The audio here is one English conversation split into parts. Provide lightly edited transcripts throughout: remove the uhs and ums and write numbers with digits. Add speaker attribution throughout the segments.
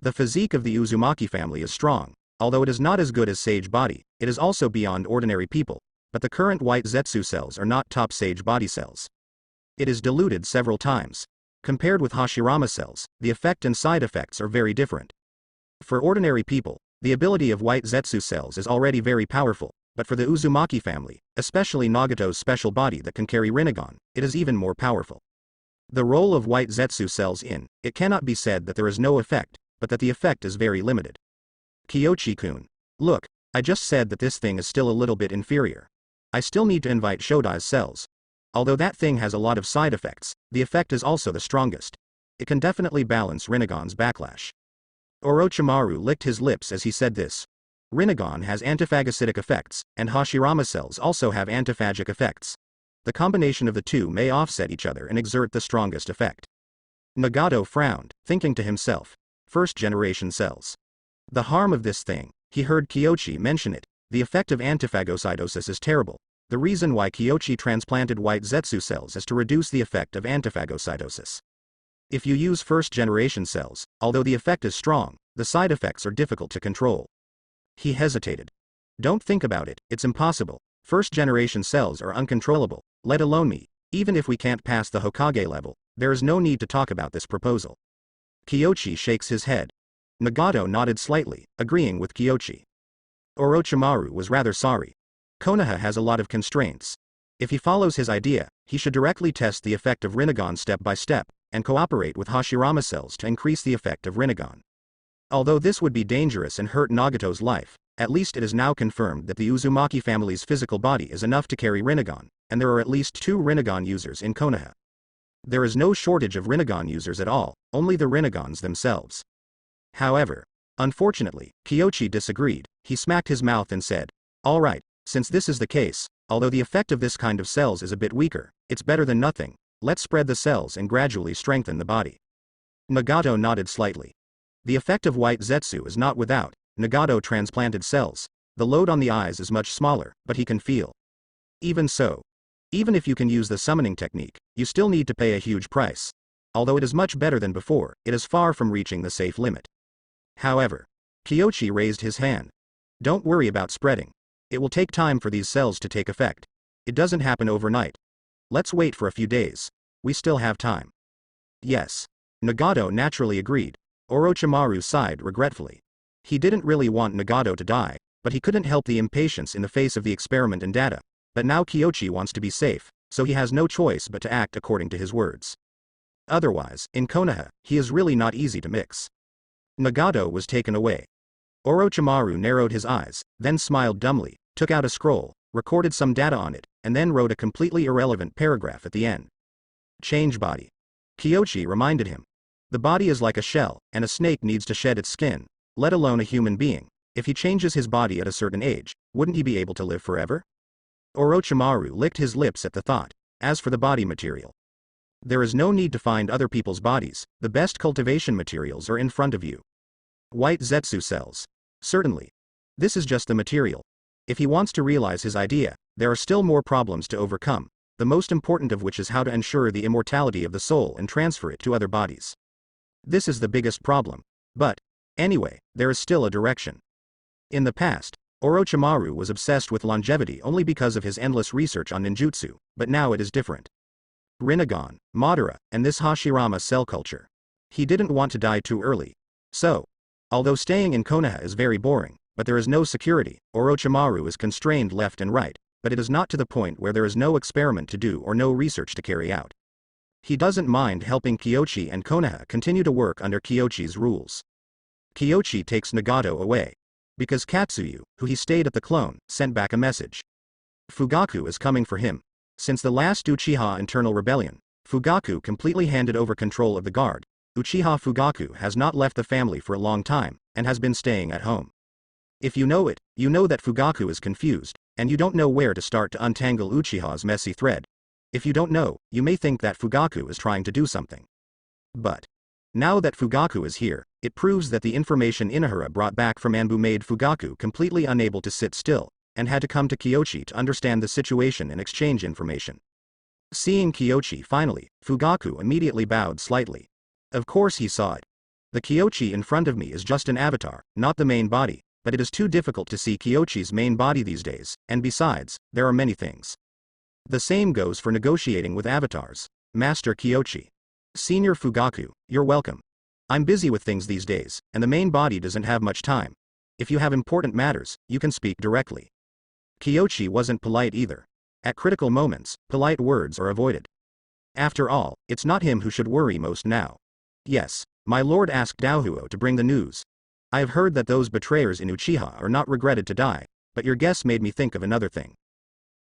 Speaker 1: The physique of the Uzumaki family is strong. Although it is not as good as Sage body, it is also beyond ordinary people, but the current white Zetsu cells are not top Sage body cells. It is diluted several times. Compared with Hashirama cells, the effect and side effects are very different. For ordinary people, the ability of white Zetsu cells is already very powerful, but for the Uzumaki family, especially Nagato's special body that can carry Rinnegan, it is even more powerful. The role of white Zetsu cells in it cannot be said that there is no effect, but that the effect is very limited. Kyochi-kun. Look, I just said that this thing is still a little bit inferior. I still need to invite Shodai's cells. Although that thing has a lot of side effects, the effect is also the strongest. It can definitely balance Rinnegan's backlash. Orochimaru licked his lips as he said this. Rinnegan has antiphagocytic effects, and Hashirama cells also have antiphagic effects. The combination of the two may offset each other and exert the strongest effect. Nagato frowned, thinking to himself. First-generation cells. The harm of this thing, he heard Kyochi mention it, the effect of antiphagocytosis is terrible. The reason why Kyochi transplanted white Zetsu cells is to reduce the effect of antiphagocytosis. If you use first-generation cells, although the effect is strong, the side effects are difficult to control. He hesitated. Don't think about it, it's impossible. First-generation cells are uncontrollable, let alone me. Even if we can't pass the Hokage level, there is no need to talk about this proposal. Kyochi shakes his head. Nagato nodded slightly, agreeing with Kyochi. Orochimaru was rather sorry. Konoha has a lot of constraints. If he follows his idea, he should directly test the effect of Rinnegan step by step, and cooperate with Hashirama cells to increase the effect of Rinnegan. Although this would be dangerous and hurt Nagato's life, at least it is now confirmed that the Uzumaki family's physical body is enough to carry Rinnegan, and there are at least 2 Rinnegan users in Konoha. There is no shortage of Rinnegan users at all, only the Rinnegans themselves. However, unfortunately, Kyochi disagreed. He smacked his mouth and said, "All right, since this is the case, although the effect of this kind of cells is a bit weaker, it's better than nothing. Let's spread the cells and gradually strengthen the body." Nagato nodded slightly. The effect of white Zetsu is not without Nagato transplanted cells. The load on the eyes is much smaller, but he can feel. Even so, even if you can use the summoning technique, you still need to pay a huge price. Although it is much better than before, it is far from reaching the safe limit. However, Kyochi raised his hand. Don't worry about spreading. It will take time for these cells to take effect. It doesn't happen overnight. Let's wait for a few days. We still have time. Yes. Nagato naturally agreed. Orochimaru sighed regretfully. He didn't really want Nagato to die, but he couldn't help the impatience in the face of the experiment and data. But now Kyochi wants to be safe, so he has no choice but to act according to his words. Otherwise, in Konoha, he is really not easy to mix. Nagato was taken away. Orochimaru narrowed his eyes, then smiled dumbly, took out a scroll, recorded some data on it, and then wrote a completely irrelevant paragraph at the end. Change body. Kyochi reminded him. The body is like a shell, and a snake needs to shed its skin, let alone a human being. If he changes his body at a certain age, wouldn't he be able to live forever? Orochimaru licked his lips at the thought. As for the body material, there is no need to find other people's bodies, the best cultivation materials are in front of you. White Zetsu cells. Certainly. This is just the material. If he wants to realize his idea, there are still more problems to overcome, the most important of which is how to ensure the immortality of the soul and transfer it to other bodies. This is the biggest problem. But, anyway, there is still a direction. In the past, Orochimaru was obsessed with longevity only because of his endless research on ninjutsu, but now it is different. Rinnegan, Madara, and this Hashirama cell culture. He didn't want to die too early. So, although staying in Konoha is very boring, but there is no security, Orochimaru is constrained left and right, but it is not to the point where there is no experiment to do or no research to carry out. He doesn't mind helping Kyochi and Konoha continue to work under Kyochi's rules. Kyochi takes Nagato away. Because Katsuyu, who he stayed at the clone, sent back a message. Fugaku is coming for him. Since the last Uchiha internal rebellion, Fugaku completely handed over control of the guard. Uchiha Fugaku has not left the family for a long time, and has been staying at home. If you know it, you know that Fugaku is confused, and you don't know where to start to untangle Uchiha's messy thread. If you don't know, you may think that Fugaku is trying to do something. But now that Fugaku is here, it proves that the information Inohara brought back from Anbu made Fugaku completely unable to sit still, and had to come to Kyochi to understand the situation and exchange information. Seeing Kyochi finally, Fugaku immediately bowed slightly. Of course he saw it. The Kyochi in front of me is just an avatar, not the main body, but it is too difficult to see Kyochi's main body these days, and besides, there are many things. The same goes for negotiating with avatars. Master Kyochi. Senior Fugaku, you're welcome. I'm busy with things these days, and the main body doesn't have much time. If you have important matters, you can speak directly. Kyochi wasn't polite either. At critical moments, polite words are avoided. After all, it's not him who should worry most now. Yes, my lord asked Daohuo to bring the news. I have heard that those betrayers in Uchiha are not regretted to die, but your guess made me think of another thing.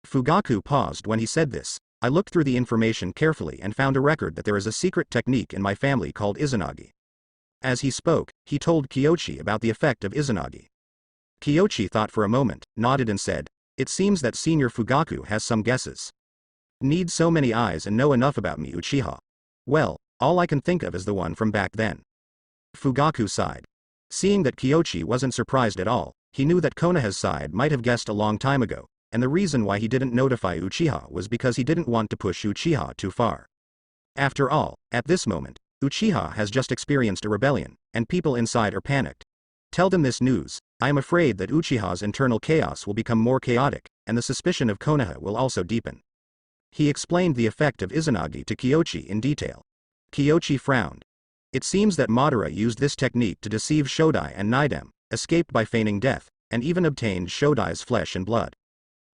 Speaker 1: Fugaku paused when he said this. I looked through the information carefully and found a record that there is a secret technique in my family called Izanagi. As he spoke, he told Kyochi about the effect of Izanagi. Kyochi thought for a moment, nodded and said, it seems that Senior Fugaku has some guesses. Need so many eyes and know enough about me Uchiha. Well, all I can think of is the one from back then. Fugaku sighed. Seeing that Kyochi wasn't surprised at all, he knew that Konoha's side might have guessed a long time ago, and the reason why he didn't notify Uchiha was because he didn't want to push Uchiha too far. After all, at this moment, Uchiha has just experienced a rebellion, and people inside are panicked. Tell them this news. I am afraid that Uchiha's internal chaos will become more chaotic, and the suspicion of Konoha will also deepen. He explained the effect of Izanagi to Kyochi in detail. Kyochi frowned. It seems that Madara used this technique to deceive Shodai and Naidem, escaped by feigning death, and even obtained Shodai's flesh and blood.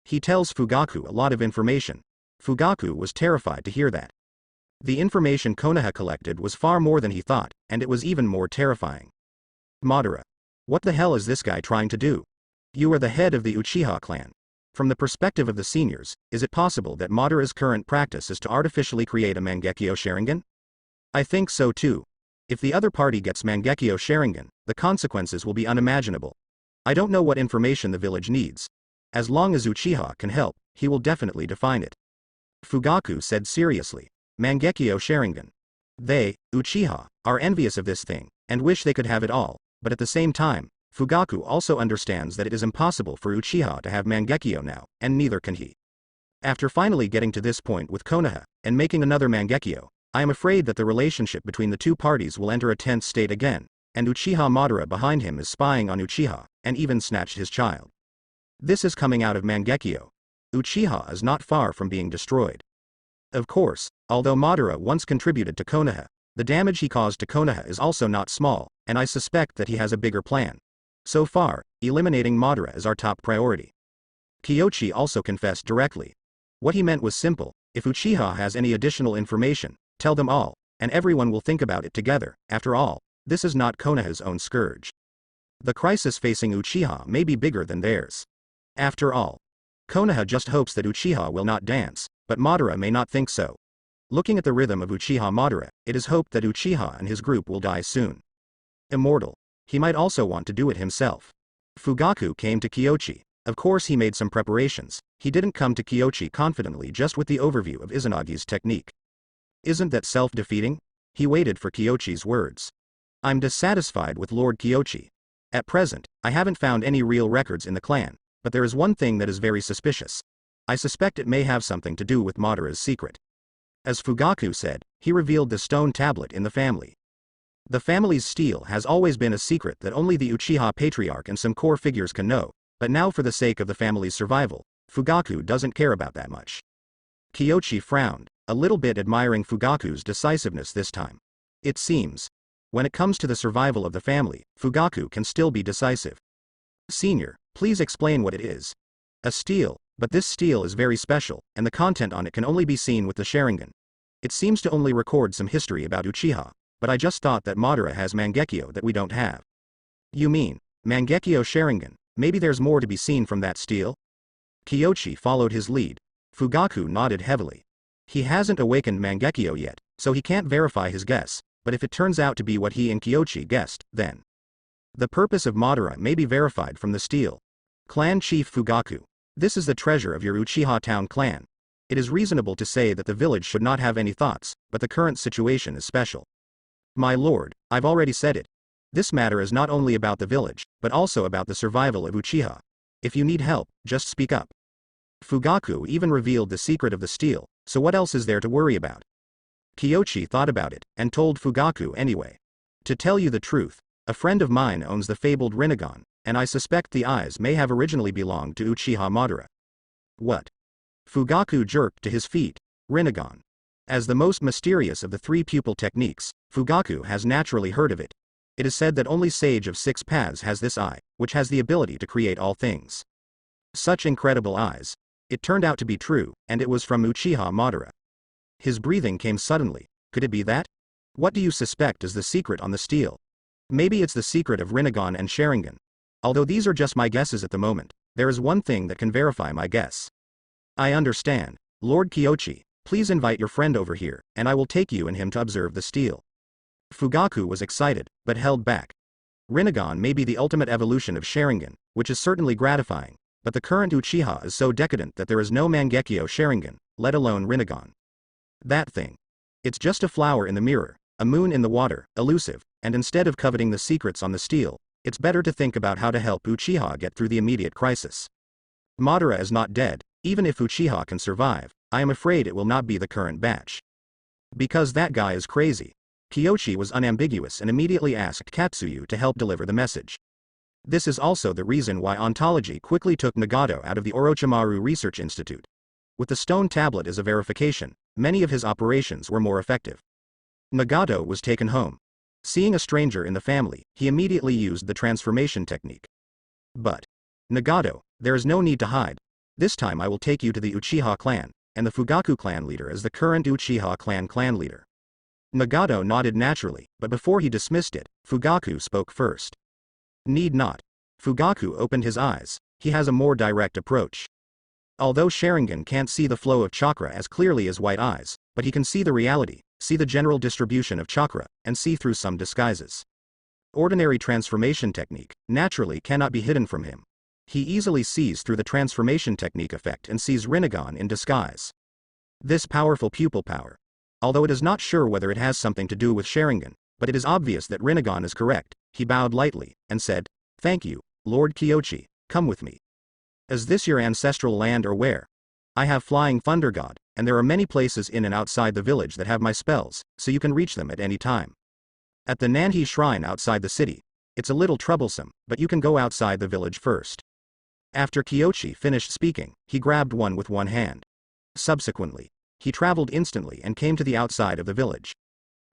Speaker 1: He tells Fugaku a lot of information. Fugaku was terrified to hear that. The information Konoha collected was far more than he thought, and it was even more terrifying. Madara. What the hell is this guy trying to do? You are the head of the Uchiha clan. From the perspective of the seniors, is it possible that Madara's current practice is to artificially create a Mangekyo Sharingan? I think so too. If the other party gets Mangekyo Sharingan, the consequences will be unimaginable. I don't know what information the village needs. As long as Uchiha can help, he will definitely define it. Fugaku said seriously. Mangekyo Sharingan. They, Uchiha, are envious of this thing, and wish they could have it all, but at the same time, Fugaku also understands that it is impossible for Uchiha to have Mangekyo now, and neither can he. After finally getting to this point with Konoha, and making another Mangekyo, I am afraid that the relationship between the two parties will enter a tense state again, and Uchiha Madara behind him is spying on Uchiha, and even snatched his child. This is coming out of Mangekyo. Uchiha is not far from being destroyed. Of course, although Madara once contributed to Konoha, the damage he caused to Konoha is also not small, and I suspect that he has a bigger plan. So far, eliminating Madara is our top priority. Kyochi also confessed directly. What he meant was simple: if Uchiha has any additional information, tell them all, and everyone will think about it together. After all, this is not Konoha's own scourge. The crisis facing Uchiha may be bigger than theirs. After all, Konoha just hopes that Uchiha will not dance, but Madara may not think so. Looking at the rhythm of Uchiha Madara, it is hoped that Uchiha and his group will die soon. Immortal. He might also want to do it himself. Fugaku came to Kyochi. Of course he made some preparations. He didn't come to Kyochi confidently just with the overview of Izanagi's technique. Isn't that self-defeating? He waited for Kyochi's words. I'm dissatisfied with Lord Kyochi. At present, I haven't found any real records in the clan, but there is one thing that is very suspicious. I suspect it may have something to do with Madara's secret. As Fugaku said, he revealed the stone tablet in the family. The family's stele has always been a secret that only the Uchiha Patriarch and some core figures can know, but now for the sake of the family's survival, Fugaku doesn't care about that much. Kyochi frowned, a little bit admiring Fugaku's decisiveness this time. It seems. When it comes to the survival of the family, Fugaku can still be decisive. Senior, please explain what it is. A stele, but this stele is very special, and the content on it can only be seen with the Sharingan. It seems to only record some history about Uchiha, but I just thought that Madara has Mangekyo that we don't have. You mean, Mangekyo Sharingan, maybe there's more to be seen from that stele? Kyochi followed his lead. Fugaku nodded heavily. He hasn't awakened Mangekyo yet, so he can't verify his guess, but if it turns out to be what he and Kyochi guessed, then the purpose of Madara may be verified from the stele. Clan Chief Fugaku. This is the treasure of your Uchiha town clan. It is reasonable to say that the village should not have any thoughts, but the current situation is special. My lord, I've already said it. This matter is not only about the village, but also about the survival of Uchiha. If you need help, just speak up. Fugaku even revealed the secret of the stele, so what else is there to worry about? Kyochi thought about it, and told Fugaku anyway. To tell you the truth, a friend of mine owns the fabled Rinnegan, and I suspect the eyes may have originally belonged to Uchiha Madara. What? Fugaku jerked to his feet. Rinnegan. As the most mysterious of the three pupil techniques, Fugaku has naturally heard of it. It is said that only Sage of Six Paths has this eye, which has the ability to create all things. Such incredible eyes. It turned out to be true, and it was from Uchiha Madara. His breathing came suddenly. Could it be that? What do you suspect is the secret on the steel? Maybe it's the secret of Rinnegan and Sharingan. Although these are just my guesses at the moment, there is one thing that can verify my guess. I understand. Lord Kyochi, please invite your friend over here, and I will take you and him to observe the steel. Fugaku was excited, but held back. Rinnegan may be the ultimate evolution of Sharingan, which is certainly gratifying, but the current Uchiha is so decadent that there is no Mangekyo Sharingan, let alone Rinnegan. That thing. It's just a flower in the mirror, a moon in the water, elusive, and instead of coveting the secrets on the steel, it's better to think about how to help Uchiha get through the immediate crisis. Madara is not dead. Even if Uchiha can survive, I am afraid it will not be the current batch. Because that guy is crazy. Kyochi was unambiguous and immediately asked Katsuyu to help deliver the message. This is also the reason why Ontology quickly took Nagato out of the Orochimaru Research Institute. With the stone tablet as a verification, many of his operations were more effective. Nagato was taken home. Seeing a stranger in the family, he immediately used the transformation technique. But, Nagato, there is no need to hide. This time I will take you to the Uchiha clan, and the Fugaku clan leader as the current Uchiha clan leader. Nagato nodded naturally, but before he dismissed it, Fugaku spoke first. Need not. Fugaku opened his eyes. He has a more direct approach. Although Sharingan can't see the flow of chakra as clearly as White Eyes, but he can see the reality, see the general distribution of chakra, and see through some disguises. Ordinary transformation technique, naturally, cannot be hidden from him. He easily sees through the transformation technique effect and sees Rinnegan in disguise. This powerful pupil power. Although it is not sure whether it has something to do with Sharingan, but it is obvious that Rinnegan is correct, he bowed lightly, and said, "Thank you, Lord Kyochi, come with me." Is this your ancestral land or where? I have Flying Thunder God, and there are many places in and outside the village that have my spells, so you can reach them at any time. At the Nanhi Shrine outside the city. It's a little troublesome, but you can go outside the village first. After Kyochi finished speaking, he grabbed one with one hand. Subsequently, he traveled instantly and came to the outside of the village.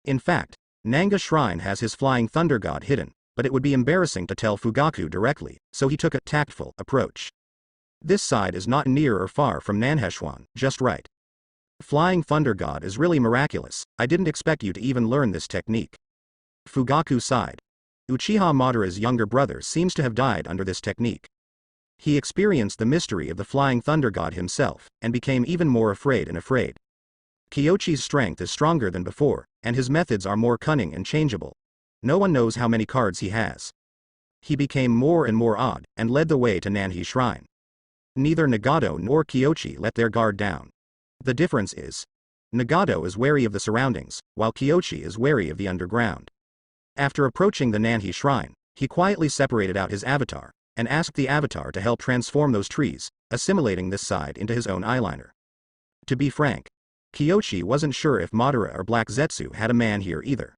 Speaker 1: In fact, Nanga Shrine has his Flying Thunder God hidden, but it would be embarrassing to tell Fugaku directly, so he took a tactful approach. This side is not near or far from Nanheshuan, just right. Flying Thunder God is really miraculous. I didn't expect you to even learn this technique. Fugaku sighed. Uchiha Madara's younger brother seems to have died under this technique. He experienced the mystery of the Flying Thunder God himself, and became even more afraid. Kyochi's strength is stronger than before, and his methods are more cunning and changeable. No one knows how many cards he has. He became more and more odd, and led the way to Nanhi Shrine. Neither Nagato nor Kyochi let their guard down. The difference is, Nagato is wary of the surroundings, while Kyochi is wary of the underground. After approaching the Nanhi Shrine, he quietly separated out his avatar, and asked the avatar to help transform those trees, assimilating this side into his own eyeliner. To be frank, Kyochi wasn't sure if Madara or Black Zetsu had a man here either.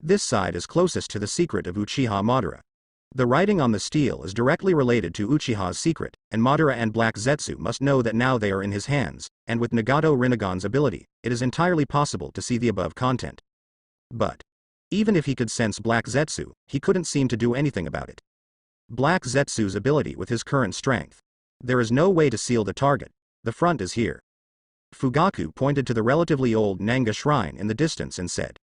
Speaker 1: This side is closest to the secret of Uchiha Madara. The writing on the steel is directly related to Uchiha's secret, and Madara and Black Zetsu must know that now they are in his hands, and with Nagato Rinnegan's ability, it is entirely possible to see the above content. But, even if he could sense Black Zetsu, he couldn't seem to do anything about it. Black Zetsu's ability with his current strength. There is no way to seal the target. The front is here. Fugaku pointed to the relatively old Nanga Shrine in the distance and said.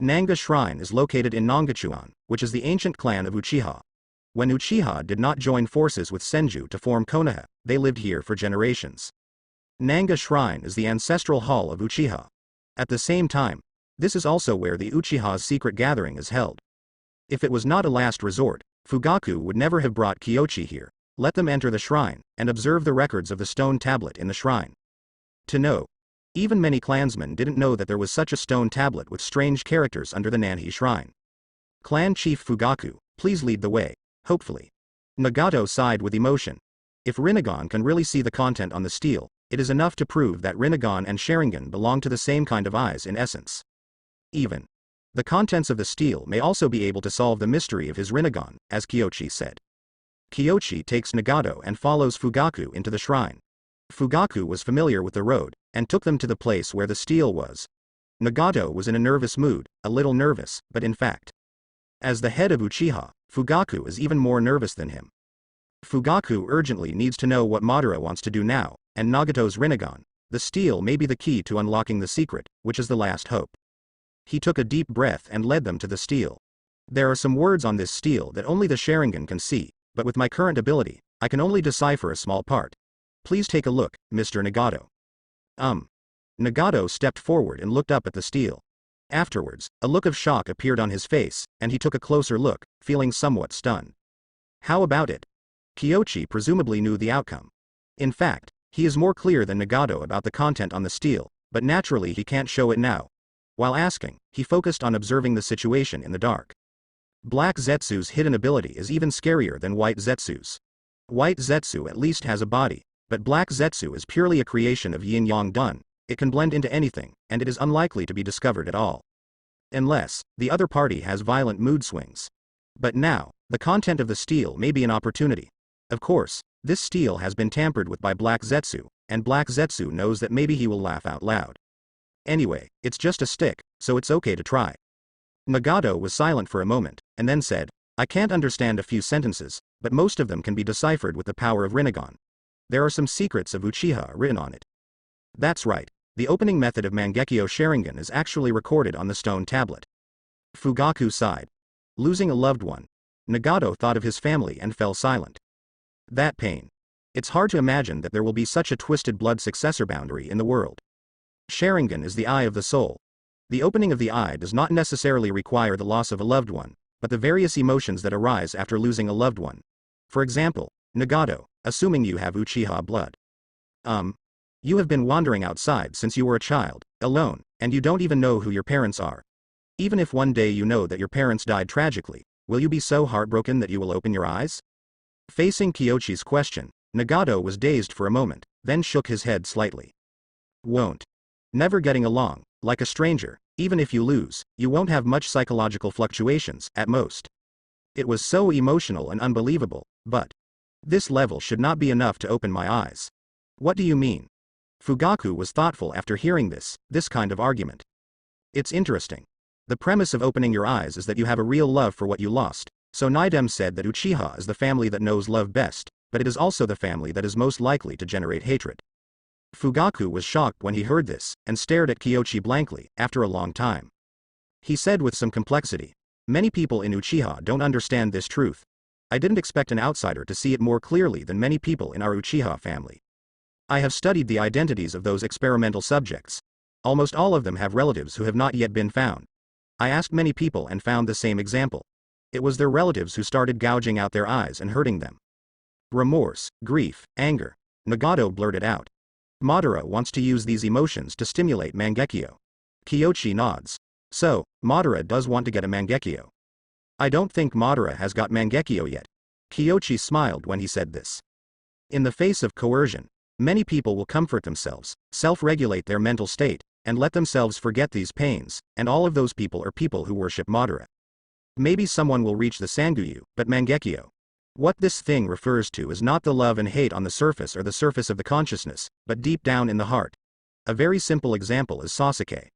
Speaker 1: Nanga Shrine is located in Nangachuan, which is the ancient clan of Uchiha. When Uchiha did not join forces with Senju to form Konoha, they lived here for generations. Nanga Shrine is the ancestral hall of Uchiha. At the same time, this is also where the Uchiha's secret gathering is held. If it was not a last resort, Fugaku would never have brought Kyochi here. Let them enter the shrine, and observe the records of the stone tablet in the shrine. To know. Even many clansmen didn't know that there was such a stone tablet with strange characters under the Nanhi Shrine. Clan Chief Fugaku, please lead the way, hopefully. Nagato sighed with emotion. If Rinnegan can really see the content on the steel, it is enough to prove that Rinnegan and Sharingan belong to the same kind of eyes in essence. Even. The contents of the stele may also be able to solve the mystery of his Rinnegan, as Kyochi said. Kyochi takes Nagato and follows Fugaku into the shrine. Fugaku was familiar with the road, and took them to the place where the stele was. Nagato was in a nervous mood, a little nervous, but in fact. As the head of Uchiha, Fugaku is even more nervous than him. Fugaku urgently needs to know what Madara wants to do now, and Nagato's Rinnegan, the stele, may be the key to unlocking the secret, which is the last hope. He took a deep breath and led them to the stele. There are some words on this stele that only the Sharingan can see, but with my current ability, I can only decipher a small part. Please take a look, Mr. Nagato. Nagato stepped forward and looked up at the stele. Afterwards, a look of shock appeared on his face, and he took a closer look, feeling somewhat stunned. How about it? Kyochi presumably knew the outcome. In fact, he is more clear than Nagato about the content on the stele, but naturally he can't show it now. While asking, he focused on observing the situation in the dark. Black Zetsu's hidden ability is even scarier than White Zetsu's. White Zetsu at least has a body, but Black Zetsu is purely a creation of Yin-Yang Dun. It can blend into anything, and it is unlikely to be discovered at all. Unless, the other party has violent mood swings. But now, the content of the stele may be an opportunity. Of course, this stele has been tampered with by Black Zetsu, and Black Zetsu knows that maybe he will laugh out loud. Anyway, it's just a stick, so it's okay to try. Nagato was silent for a moment, and then said, I can't understand a few sentences, but most of them can be deciphered with the power of Rinnegan. There are some secrets of Uchiha written on it. That's right. The opening method of Mangekyo Sharingan is actually recorded on the stone tablet. Fugaku sighed. Losing a loved one. Nagato thought of his family and fell silent. That pain. It's hard to imagine that there will be such a twisted blood successor boundary in the world. Sharingan is the eye of the soul. The opening of the eye does not necessarily require the loss of a loved one, but the various emotions that arise after losing a loved one. For example, Nagato, assuming you have Uchiha blood. You have been wandering outside since you were a child, alone, and you don't even know who your parents are. Even if one day you know that your parents died tragically, will you be so heartbroken that you will open your eyes? Facing Kyochi's question, Nagato was dazed for a moment, then shook his head slightly. Won't. Never getting along, like a stranger, even if you lose, you won't have much psychological fluctuations, at most. It was so emotional and unbelievable, but this level should not be enough to open my eyes. What do you mean? Fugaku was thoughtful after hearing this kind of argument. It's interesting. The premise of opening your eyes is that you have a real love for what you lost, so Naidem said that Uchiha is the family that knows love best, but it is also the family that is most likely to generate hatred. Fugaku was shocked when he heard this, and stared at Kyochi blankly, after a long time. He said with some complexity, many people in Uchiha don't understand this truth. I didn't expect an outsider to see it more clearly than many people in our Uchiha family. I have studied the identities of those experimental subjects. Almost all of them have relatives who have not yet been found. I asked many people and found the same example. It was their relatives who started gouging out their eyes and hurting them. Remorse, grief, anger. Nagato blurted out. Madara wants to use these emotions to stimulate Mangekyo. Kyochi nods. So, Madara does want to get a Mangekyo. I don't think Madara has got Mangekyo yet. Kyochi smiled when he said this. In the face of coercion, many people will comfort themselves, self-regulate their mental state, and let themselves forget these pains, and all of those people are people who worship Madara. Maybe someone will reach the Sanguyu, but Mangekyo. What this thing refers to is not the love and hate on the surface or the surface of the consciousness, but deep down in the heart. A very simple example is Sasuke.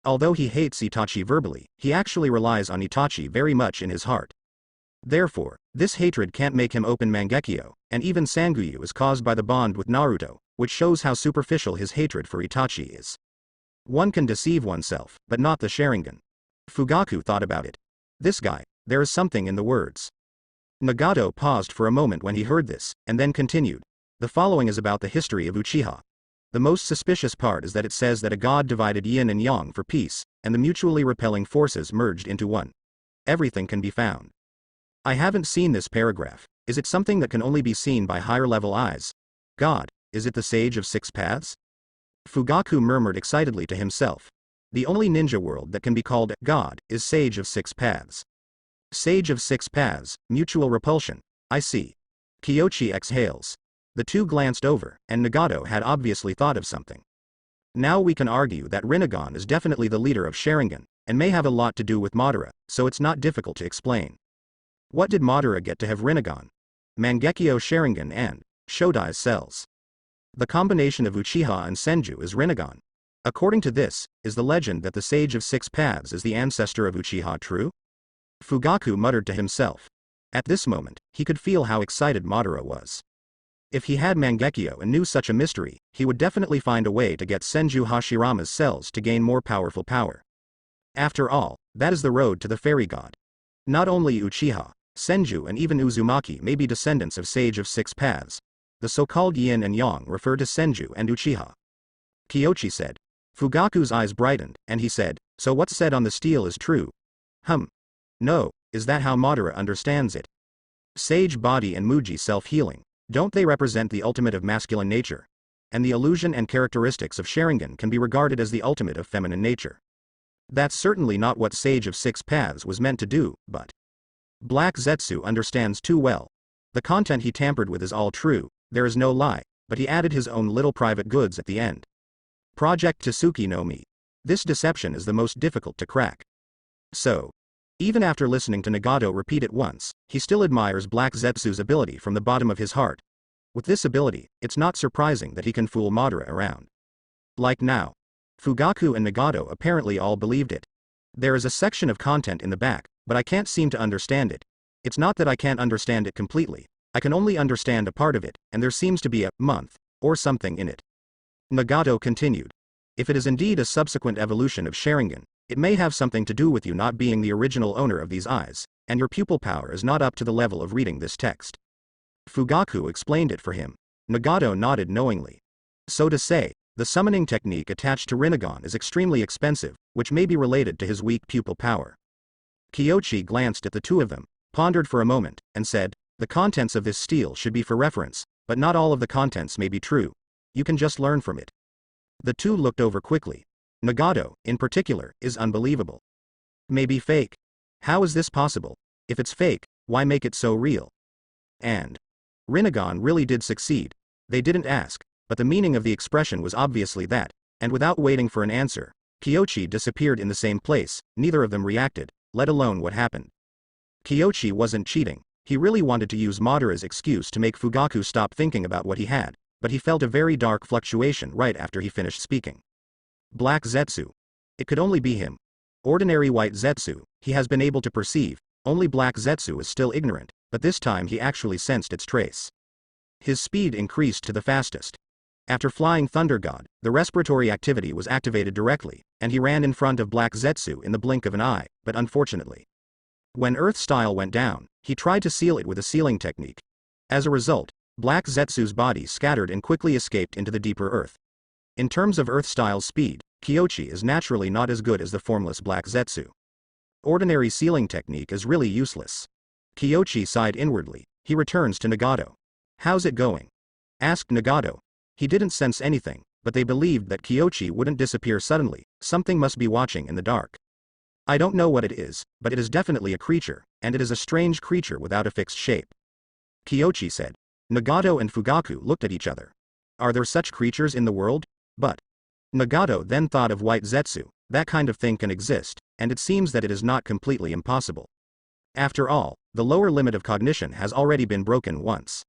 Speaker 1: Although he hates Itachi verbally, he actually relies on Itachi very much in his heart. Therefore, this hatred can't make him open Mangekyo, and even Sanguyu is caused by the bond with Naruto, which shows how superficial his hatred for Itachi is. One can deceive oneself, but not the Sharingan. Fugaku thought about it. This guy, there is something in the words. Nagato paused for a moment when he heard this, and then continued. The following is about the history of Uchiha. The most suspicious part is that it says that a god divided yin and yang for peace, and the mutually repelling forces merged into one. Everything can be found. I haven't seen this paragraph. Is it something that can only be seen by higher-level eyes? God, is it the Sage of Six Paths? Fugaku murmured excitedly to himself. The only ninja world that can be called God is Sage of Six Paths. Sage of Six Paths, mutual repulsion. I see. Kyochi exhales. The two glanced over, and Nagato had obviously thought of something. Now we can argue that Rinnegan is definitely the leader of Sharingan, and may have a lot to do with Madara, so it's not difficult to explain. What did Madara get to have Rinnegan, Mangekyo Sharingan and Shodai's cells? The combination of Uchiha and Senju is Rinnegan. According to this, is the legend that the Sage of Six Paths is the ancestor of Uchiha true? Fugaku muttered to himself. At this moment, he could feel how excited Madara was. If he had Mangekyo and knew such a mystery, he would definitely find a way to get Senju Hashirama's cells to gain more powerful power. After all, that is the road to the fairy god. Not only Uchiha, Senju and even Uzumaki may be descendants of Sage of Six Paths. The so-called yin and yang refer to Senju and Uchiha. Kyochi said. Fugaku's eyes brightened, and he said, so what's said on the steel is true? No, is that how Madara understands it? Sage body and Muji self-healing, don't they represent the ultimate of masculine nature? And the illusion and characteristics of Sharingan can be regarded as the ultimate of feminine nature. That's certainly not what Sage of Six Paths was meant to do, but Black Zetsu understands too well. The content he tampered with is all true, there is no lie, but he added his own little private goods at the end. Project Tsuki no Mi. This deception is the most difficult to crack. So, even after listening to Nagato repeat it once, he still admires Black Zetsu's ability from the bottom of his heart. With this ability, it's not surprising that he can fool Madara around. Like now. Fugaku and Nagato apparently all believed it. There is a section of content in the back, but I can't seem to understand it. It's not that I can't understand it completely, I can only understand a part of it, and there seems to be a month, or something in it. Nagato continued. If it is indeed a subsequent evolution of Sharingan, it may have something to do with you not being the original owner of these eyes, and your pupil power is not up to the level of reading this text. Fugaku explained it for him. Nagato nodded knowingly. So to say, the summoning technique attached to Rinnegan is extremely expensive, which may be related to his weak pupil power. Kyochi glanced at the two of them, pondered for a moment, and said, the contents of this stele should be for reference, but not all of the contents may be true. You can just learn from it. The two looked over quickly. Nagato, in particular, is unbelievable. Maybe fake. How is this possible? If it's fake, why make it so real? And Rinnegan really did succeed. They didn't ask, but the meaning of the expression was obviously that, and without waiting for an answer, Kyochi disappeared in the same place, neither of them reacted, let alone what happened. Kyochi wasn't cheating, he really wanted to use Madara's excuse to make Fugaku stop thinking about what he had, but he felt a very dark fluctuation right after he finished speaking. Black Zetsu. It could only be him. Ordinary white Zetsu, he has been able to perceive, only Black Zetsu is still ignorant, but this time he actually sensed its trace. His speed increased to the fastest. After flying Thunder God, the respiratory activity was activated directly, and he ran in front of Black Zetsu in the blink of an eye, but unfortunately. When Earth Style went down, he tried to seal it with a sealing technique. As a result, Black Zetsu's body scattered and quickly escaped into the deeper earth. In terms of Earth Style's speed, Kyochi is naturally not as good as the formless Black Zetsu. Ordinary sealing technique is really useless. Kyochi sighed inwardly. He returns to Nagato. How's it going? Asked Nagato. He didn't sense anything, but they believed that Kyochi wouldn't disappear suddenly, something must be watching in the dark. I don't know what it is, but it is definitely a creature, and it is a strange creature without a fixed shape. Kyochi said. Nagato and Fugaku looked at each other. Are there such creatures in the world? But Nagato then thought of White Zetsu, that kind of thing can exist, and it seems that it is not completely impossible. After all, the lower limit of cognition has already been broken once.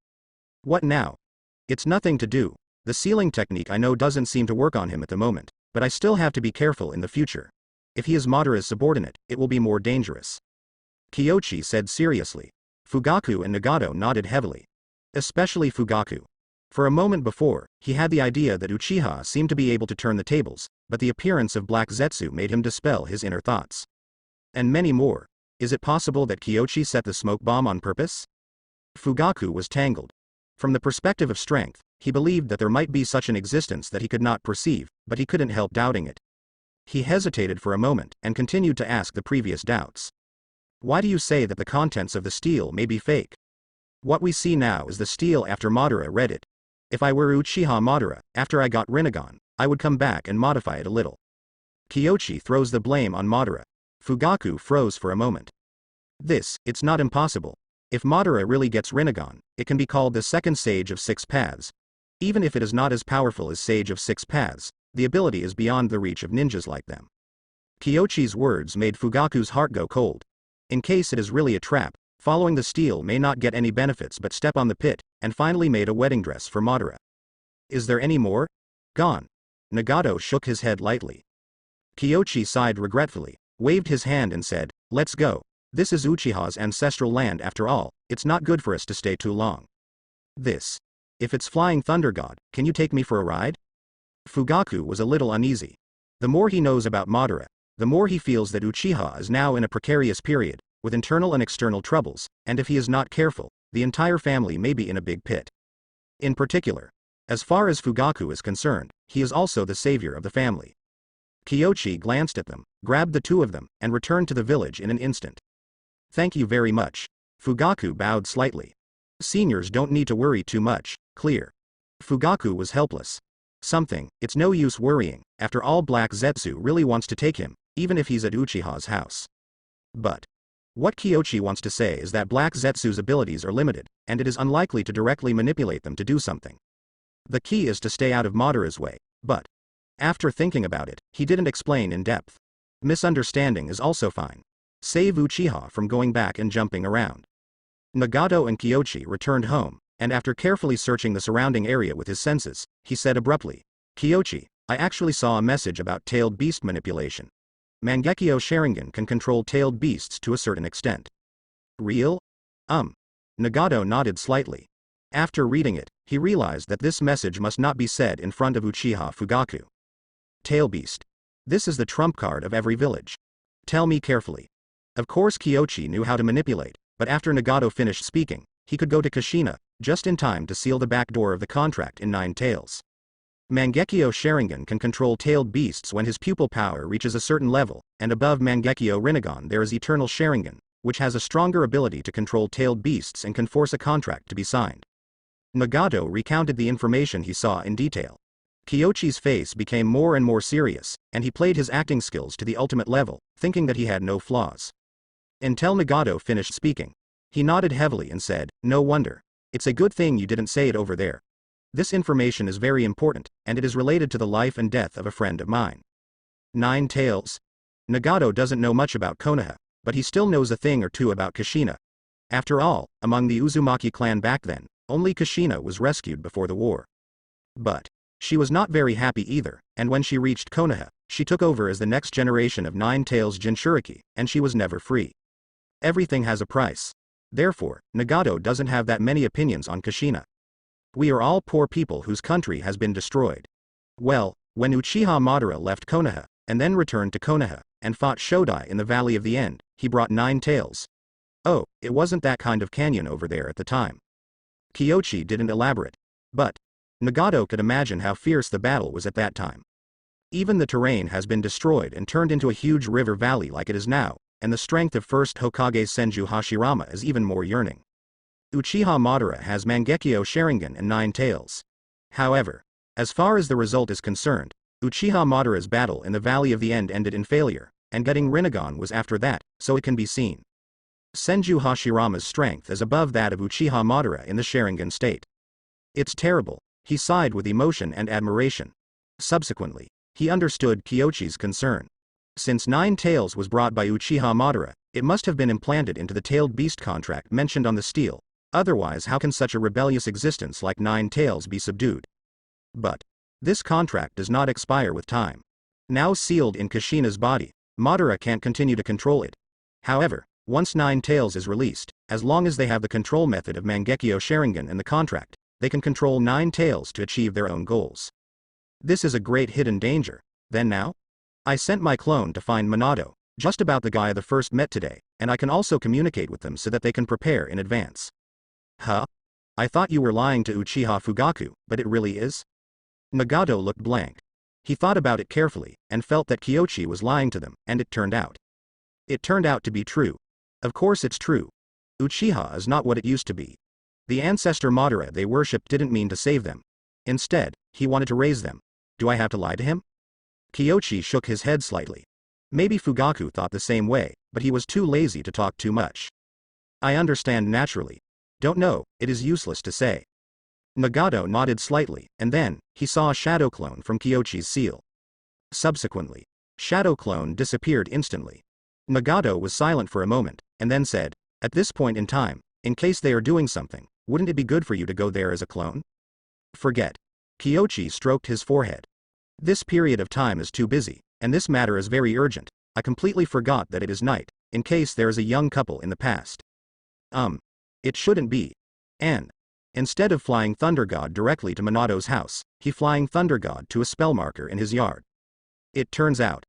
Speaker 1: What now? It's nothing to do. The sealing technique I know doesn't seem to work on him at the moment, but I still have to be careful in the future. If he is Madara's subordinate, it will be more dangerous. Kyochi said seriously. Fugaku and Nagato nodded heavily. Especially Fugaku. For a moment before, he had the idea that Uchiha seemed to be able to turn the tables, but the appearance of Black Zetsu made him dispel his inner thoughts. And many more. Is it possible that Kyochi set the smoke bomb on purpose? Fugaku was tangled. From the perspective of strength, he believed that there might be such an existence that he could not perceive, but he couldn't help doubting it. He hesitated for a moment, and continued to ask the previous doubts. Why do you say that the contents of the stele may be fake? What we see now is the stele after Madara read it. If I were Uchiha Madara, after I got Rinnegan, I would come back and modify it a little. Kyochi throws the blame on Madara. Fugaku froze for a moment. It's not impossible. If Madara really gets Rinnegan, it can be called the second Sage of Six Paths. Even if it is not as powerful as Sage of Six Paths, the ability is beyond the reach of ninjas like them. Kyochi's words made Fugaku's heart go cold. In case it is really a trap, following the steel may not get any benefits but step on the pit, and finally made a wedding dress for Madara. Is there any more? Gone. Nagato shook his head lightly. Kyochi sighed regretfully, waved his hand and said, let's go. This is Uchiha's ancestral land after all, it's not good for us to stay too long. If it's Flying Thunder God, can you take me for a ride? Fugaku was a little uneasy. The more he knows about Madara, the more he feels that Uchiha is now in a precarious period, with internal and external troubles, and if he is not careful, the entire family may be in a big pit. In particular, as far as Fugaku is concerned, he is also the savior of the family. Kyochi glanced at them, grabbed the two of them, and returned to the village in an instant. Thank you very much. Fugaku bowed slightly. Seniors don't need to worry too much, clear. Fugaku was helpless. It's no use worrying, after all Black Zetsu really wants to take him, even if he's at Uchiha's house. But what Kyochi wants to say is that Black Zetsu's abilities are limited, and it is unlikely to directly manipulate them to do something. The key is to stay out of Madara's way, but after thinking about it, he didn't explain in depth. Misunderstanding is also fine. Save Uchiha from going back and jumping around. Nagato and Kyochi returned home, and after carefully searching the surrounding area with his senses, he said abruptly, Kyochi, I actually saw a message about tailed beast manipulation. Mangekyo Sharingan can control tailed beasts to a certain extent. Real? Nagato nodded slightly. After reading it, he realized that this message must not be said in front of Uchiha Fugaku. Tail beast. This is the trump card of every village. Tell me carefully. Of course Kyochi knew how to manipulate, but after Nagato finished speaking, he could go to Kushina, just in time to seal the back door of the contract in Nine Tails. Mangekyo Sharingan can control tailed beasts when his pupil power reaches a certain level, and above Mangekyo Rinnegan there is Eternal Sharingan, which has a stronger ability to control tailed beasts and can force a contract to be signed. Nagato recounted the information he saw in detail. Kyochi's face became more and more serious, and he played his acting skills to the ultimate level, thinking that he had no flaws. Until Nagato finished speaking. He nodded heavily and said, no wonder. It's a good thing you didn't say it over there. This information is very important, and it is related to the life and death of a friend of mine. Nine Tails. Nagato doesn't know much about Konoha, but he still knows a thing or two about Kushina. After all, among the Uzumaki clan back then, only Kushina was rescued before the war. But she was not very happy either, and when she reached Konoha, she took over as the next generation of Nine Tails Jinchuriki, and she was never free. Everything has a price. Therefore, Nagato doesn't have that many opinions on Kushina. We are all poor people whose country has been destroyed. Well, when Uchiha Madara left Konoha, and then returned to Konoha, and fought Shodai in the Valley of the End, he brought 9 tails. Oh, it wasn't that kind of canyon over there at the time. Kyochi didn't elaborate. But Nagato could imagine how fierce the battle was at that time. Even the terrain has been destroyed and turned into a huge river valley like it is now, and the strength of first Hokage Senju Hashirama is even more yearning. Uchiha Madara has Mangekyo Sharingan and 9 tails. However, as far as the result is concerned, Uchiha Madara's battle in the Valley of the End ended in failure, and getting Rinnegan was after that, so it can be seen. Senju Hashirama's strength is above that of Uchiha Madara in the Sharingan state. It's terrible, he sighed with emotion and admiration. Subsequently, he understood Kyochi's concern. Since 9 tails was brought by Uchiha Madara, it must have been implanted into the tailed beast contract mentioned on the steel, otherwise how can such a rebellious existence like 9 tails be subdued? But this contract does not expire with time. Now sealed in Kushina's body, Madara can't continue to control it. However, once 9 tails is released, as long as they have the control method of Mangekyo Sharingan in the contract, they can control 9 tails to achieve their own goals. This is a great hidden danger. Then now? I sent my clone to find Minato, just about the guy I first met today, and I can also communicate with them so that they can prepare in advance. Huh? I thought you were lying to Uchiha Fugaku, but it really is? Nagato looked blank. He thought about it carefully, and felt that Kyochi was lying to them, and it turned out. It turned out to be true. Of course it's true. Uchiha is not what it used to be. The ancestor Madara they worshipped didn't mean to save them. Instead, he wanted to raise them. Do I have to lie to him? Kyochi shook his head slightly. Maybe Fugaku thought the same way, but he was too lazy to talk too much. I understand naturally. Don't know, it is useless to say. Nagato nodded slightly, and then, he saw a shadow clone from Kyochi's seal. Subsequently, Shadow clone disappeared instantly. Nagato was silent for a moment, and then said, "At this point in time, in case they are doing something, wouldn't it be good for you to go there as a clone?" "Forget." Kyochi stroked his forehead. "This period of time is too busy, and this matter is very urgent. I completely forgot that it is night, in case there is a young couple in the past." It shouldn't be. And instead of flying Thunder God directly to Minato's house, he flying Thunder God to a spellmarker in his yard. It turns out,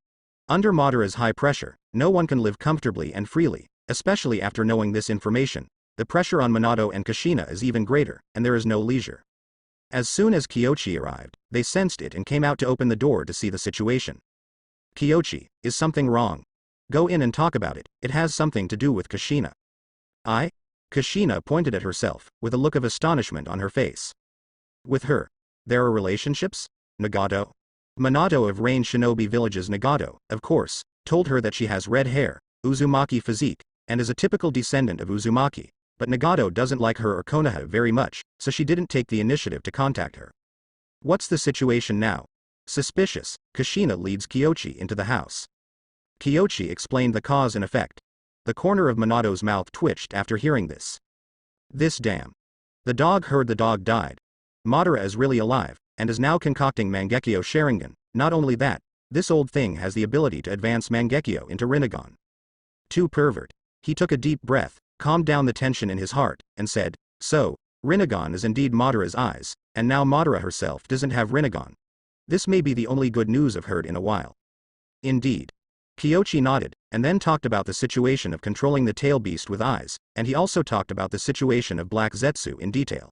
Speaker 1: under Madara's high pressure, no one can live comfortably and freely, especially after knowing this information. The pressure on Minato and Kushina is even greater, and there is no leisure. As soon as Kyochi arrived, they sensed it and came out to open the door to see the situation. "Kyochi, is something wrong? Go in and talk about it, it has something to do with Kushina." "I?" Kushina pointed at herself, with a look of astonishment on her face. "With her? There are relationships? Nagato?" Minato of Rain Shinobi Village's Nagato, of course, told her that she has red hair, Uzumaki physique, and is a typical descendant of Uzumaki, but Nagato doesn't like her or Konoha very much, so she didn't take the initiative to contact her. "What's the situation now?" Suspicious, Kushina leads Kyochi into the house. Kyochi explained the cause and effect. The corner of Minato's mouth twitched after hearing this. "This damn. The dog heard the dog died. Madara is really alive, and is now concocting Mangekyo Sharingan. Not only that, this old thing has the ability to advance Mangekyo into Rinnegan." Too pervert. He took a deep breath, calmed down the tension in his heart, and said, "So, Rinnegan is indeed Madara's eyes, and now Madara herself doesn't have Rinnegan. This may be the only good news I've heard in a while." "Indeed." Kyochi nodded, and then talked about the situation of controlling the tail beast with eyes, and he also talked about the situation of Black Zetsu in detail.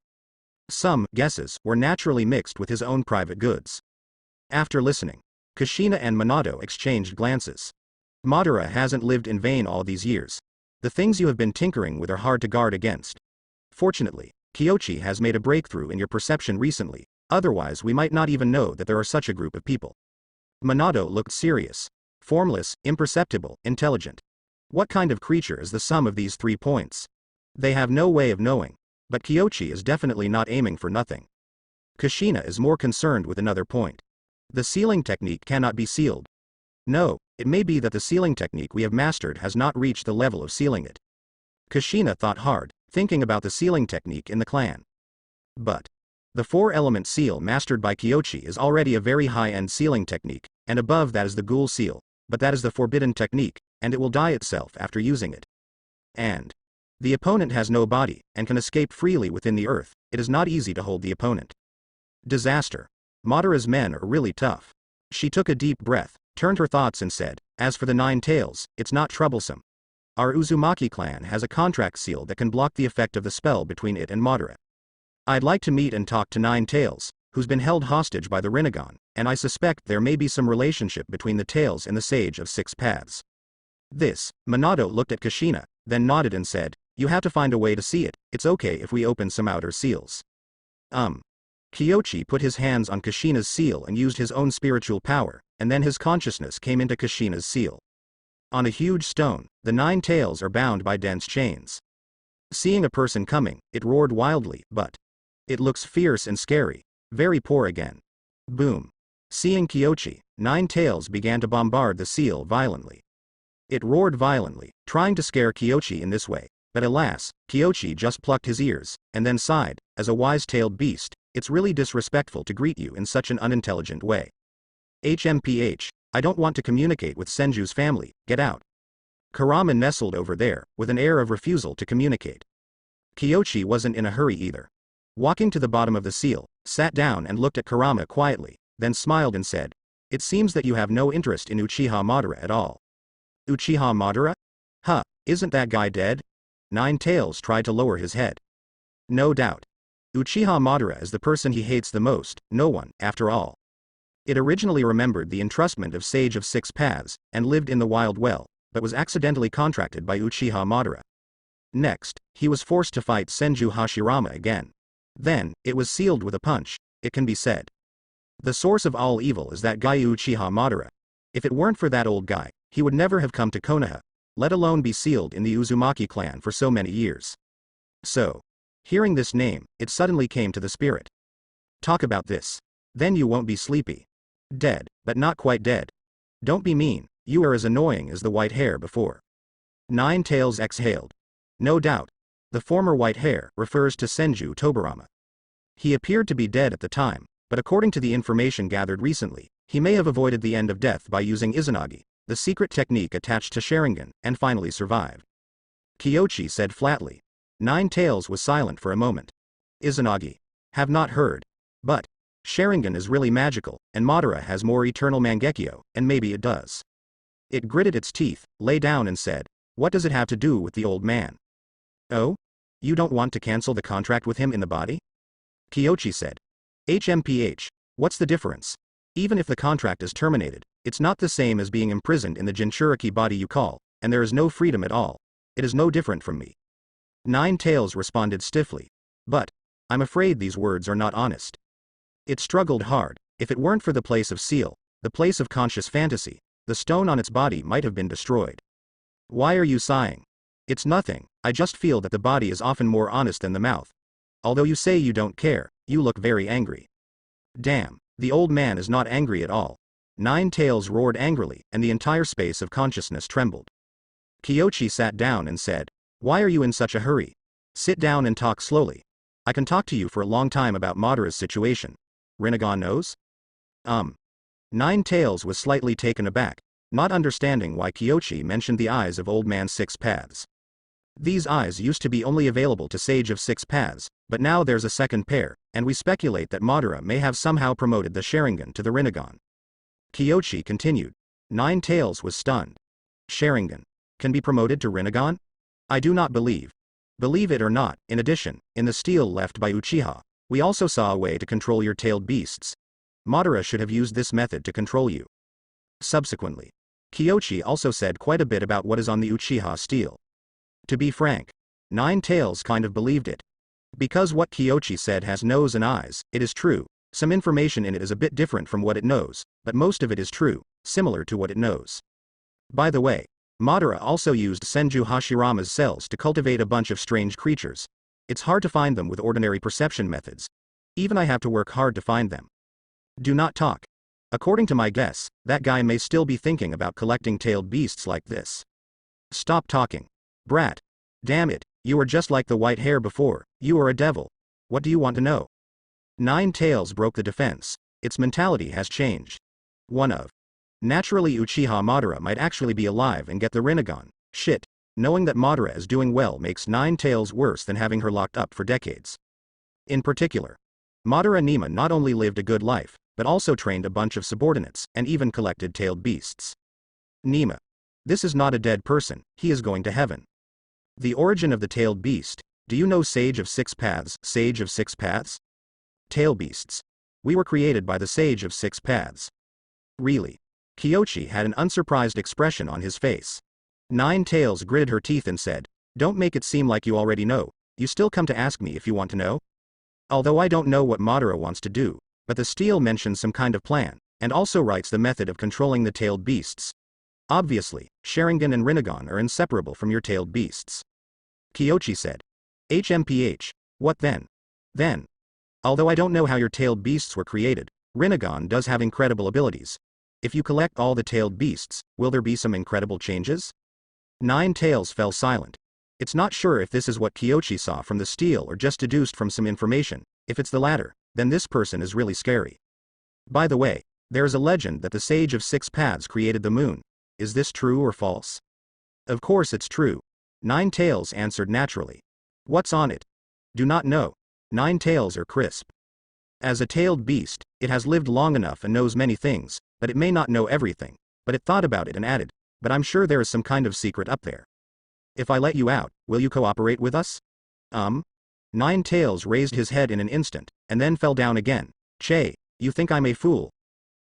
Speaker 1: Some guesses were naturally mixed with his own private goods. After listening, Kushina and Minato exchanged glances. "Madara hasn't lived in vain all these years. The things you have been tinkering with are hard to guard against. Fortunately, Kyochi has made a breakthrough in your perception recently, otherwise we might not even know that there are such a group of people." Minato looked serious. Formless, imperceptible, intelligent. What kind of creature is the sum of these 3 points? They have no way of knowing, but Kyochi is definitely not aiming for nothing. Kushina is more concerned with another point. The sealing technique cannot be sealed. No, it may be that the sealing technique we have mastered has not reached the level of sealing it. Kushina thought hard, thinking about the sealing technique in the clan. But the 4-element seal mastered by Kyochi is already a very high-end sealing technique, and above that is the ghoul seal, but that is the forbidden technique, and it will die itself after using it. And the opponent has no body, and can escape freely within the earth. It is not easy to hold the opponent. Disaster. Madara's men are really tough. She took a deep breath, turned her thoughts and said, "As for the 9 tails, it's not troublesome. Our Uzumaki clan has a contract seal that can block the effect of the spell between it and Madara. I'd like to meet and talk to 9 tails, who's been held hostage by the Rinnegan, and I suspect there may be some relationship between the tails and the Sage of 6 Paths." This, Minato looked at Kushina, then nodded and said, "You have to find a way to see it. It's okay if we open some outer seals." Kyochi put his hands on Kushina's seal and used his own spiritual power, and then his consciousness came into Kushina's seal. On a huge stone, the 9 tails are bound by dense chains. Seeing a person coming, it roared wildly, but it looks fierce and scary. Very poor again. Boom. Seeing Kyochi, 9 tails began to bombard the seal violently. It roared violently, trying to scare Kyochi in this way, but alas, Kyochi just plucked his ears, and then sighed. As a wise-tailed beast, it's really disrespectful to greet you in such an unintelligent way. HMPH, I don't want to communicate with Senju's family, get out. Kurama nestled over there, with an air of refusal to communicate. Kyochi wasn't in a hurry either. Walking to the bottom of the seal, sat down and looked at Kurama quietly, then smiled and said, "It seems that you have no interest in Uchiha Madara at all." "Uchiha Madara? Huh, isn't that guy dead?" 9 tails tried to lower his head. "No doubt. Uchiha Madara is the person he hates the most, no one, after all. It originally remembered the entrustment of Sage of 6 Paths, and lived in the Wild Well, but was accidentally contracted by Uchiha Madara. Next, he was forced to fight Senju Hashirama again. Then, it was sealed with a punch, it can be said. The source of all evil is that guy Uchiha Madara. If it weren't for that old guy, he would never have come to Konoha, let alone be sealed in the Uzumaki clan for so many years. So, hearing this name, it suddenly came to the spirit. Talk about this. Then you won't be sleepy. Dead, but not quite dead. Don't be mean, you are as annoying as the white hair before. Nine Tails exhaled. No doubt. The former white hair refers to Senju Tobarama. He appeared to be dead at the time, but according to the information gathered recently, he may have avoided the end of death by using Izanagi, the secret technique attached to Sharingan, and finally survived. Kyoshi said flatly. Nine Tails was silent for a moment. Izanagi. Have not heard. But Sharingan is really magical, and Madara has more eternal Mangekyo, and maybe it does. It gritted its teeth, lay down and said, what does it have to do with the old man? Oh? You don't want to cancel the contract with him in the body? Kyoshi said. HMPH, what's the difference? Even if the contract is terminated, it's not the same as being imprisoned in the Jinchuriki body you call, and there is no freedom at all. It is no different from me. Nine Tails responded stiffly. But I'm afraid these words are not honest. It struggled hard. If it weren't for the place of seal, the place of conscious fantasy, the stone on its body might have been destroyed. Why are you sighing? It's nothing, I just feel that the body is often more honest than the mouth. Although you say you don't care, you look very angry. Damn, the old man is not angry at all. Nine Tails roared angrily, and the entire space of consciousness trembled. Kyoshi sat down and said, why are you in such a hurry? Sit down and talk slowly. I can talk to you for a long time about Madara's situation. Rinnegan knows? Nine Tails was slightly taken aback, not understanding why Kyoshi mentioned the eyes of Old Man Six Paths. These eyes used to be only available to Sage of Six Paths, but now there's a second pair, and we speculate that Madara may have somehow promoted the Sharingan to the Rinnegan. Kyoshi continued. Nine Tails was stunned. Sharingan can be promoted to Rinnegan? I do not believe. Believe it or not, in addition, in the steel left by Uchiha, we also saw a way to control your tailed beasts. Madara should have used this method to control you. Subsequently, Kyoshi also said quite a bit about what is on the Uchiha steel. To be frank, Nine Tails kind of believed it. Because what Kyoshi said has nose and eyes, it is true. Some information in it is a bit different from what it knows, but most of it is true, similar to what it knows. By the way, Madara also used Senju Hashirama's cells to cultivate a bunch of strange creatures. It's hard to find them with ordinary perception methods. Even I have to work hard to find them. Do not talk. According to my guess, that guy may still be thinking about collecting tailed beasts like this. Stop talking. Brat. Damn it, you are just like the white hair before, you are a devil. What do you want to know? Nine Tails broke the defense. Its mentality has changed. One of. Naturally Uchiha Madara might actually be alive and get the Rinnegan. Shit. Knowing that Madara is doing well makes Nine Tails worse than having her locked up for decades. In particular, Madara Nima not only lived a good life, but also trained a bunch of subordinates, and even collected tailed beasts. Nima. This is not a dead person, he is going to heaven. The origin of the tailed beast, do you know Sage of Six Paths, Sage of Six Paths? Tail beasts. We were created by the Sage of Six Paths. Really? Kyoshi had an unsurprised expression on his face. Nine Tails gritted her teeth and said, don't make it seem like you already know, you still come to ask me if you want to know? Although I don't know what Madara wants to do, but the steel mentions some kind of plan, and also writes the method of controlling the tailed beasts. Obviously, Sharingan and Rinnegan are inseparable from your tailed beasts. Kyoshi said. HMPH, what then? Then. Although I don't know how your tailed beasts were created, Rinnegan does have incredible abilities. If you collect all the tailed beasts, will there be some incredible changes? Nine Tails fell silent. It's not sure if this is what Kyoshi saw from the steel or just deduced from some information. If it's the latter, then this person is really scary. By the way, there is a legend that the Sage of Six Paths created the moon. Is this true or false? Of course it's true. Nine Tails answered naturally. What's on it? Do not know. Nine Tails are crisp. As a tailed beast, it has lived long enough and knows many things, but it may not know everything. But it thought about it and added, but I'm sure there is some kind of secret up there. If I let you out, will you cooperate with us? Nine Tails raised his head in an instant, and then fell down again. Che, you think I'm a fool?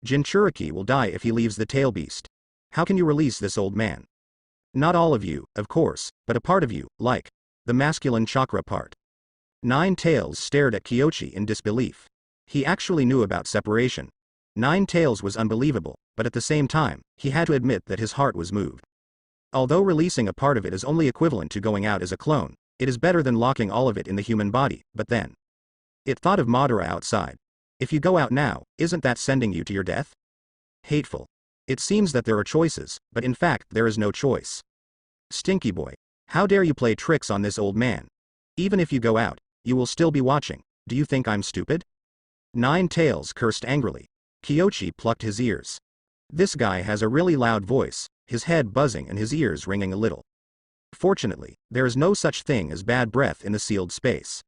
Speaker 1: Jinchuriki will die if he leaves the tail beast. How can you release this old man? Not all of you, of course, but a part of you, like the masculine chakra part. Nine Tails stared at Kyoshi in disbelief. He actually knew about separation. Nine Tails was unbelievable, but at the same time, he had to admit that his heart was moved. Although releasing a part of it is only equivalent to going out as a clone, it is better than locking all of it in the human body, but then. It thought of Madara outside. If you go out now, isn't that sending you to your death? Hateful. It seems that there are choices, but in fact there is no choice. Stinky boy. How dare you play tricks on this old man? Even if you go out, you will still be watching. Do you think I'm stupid? Nine Tails cursed angrily. Kyoshi plucked his ears. This guy has a really loud voice, his head buzzing and his ears ringing a little. Fortunately, there is no such thing as bad breath in the sealed space.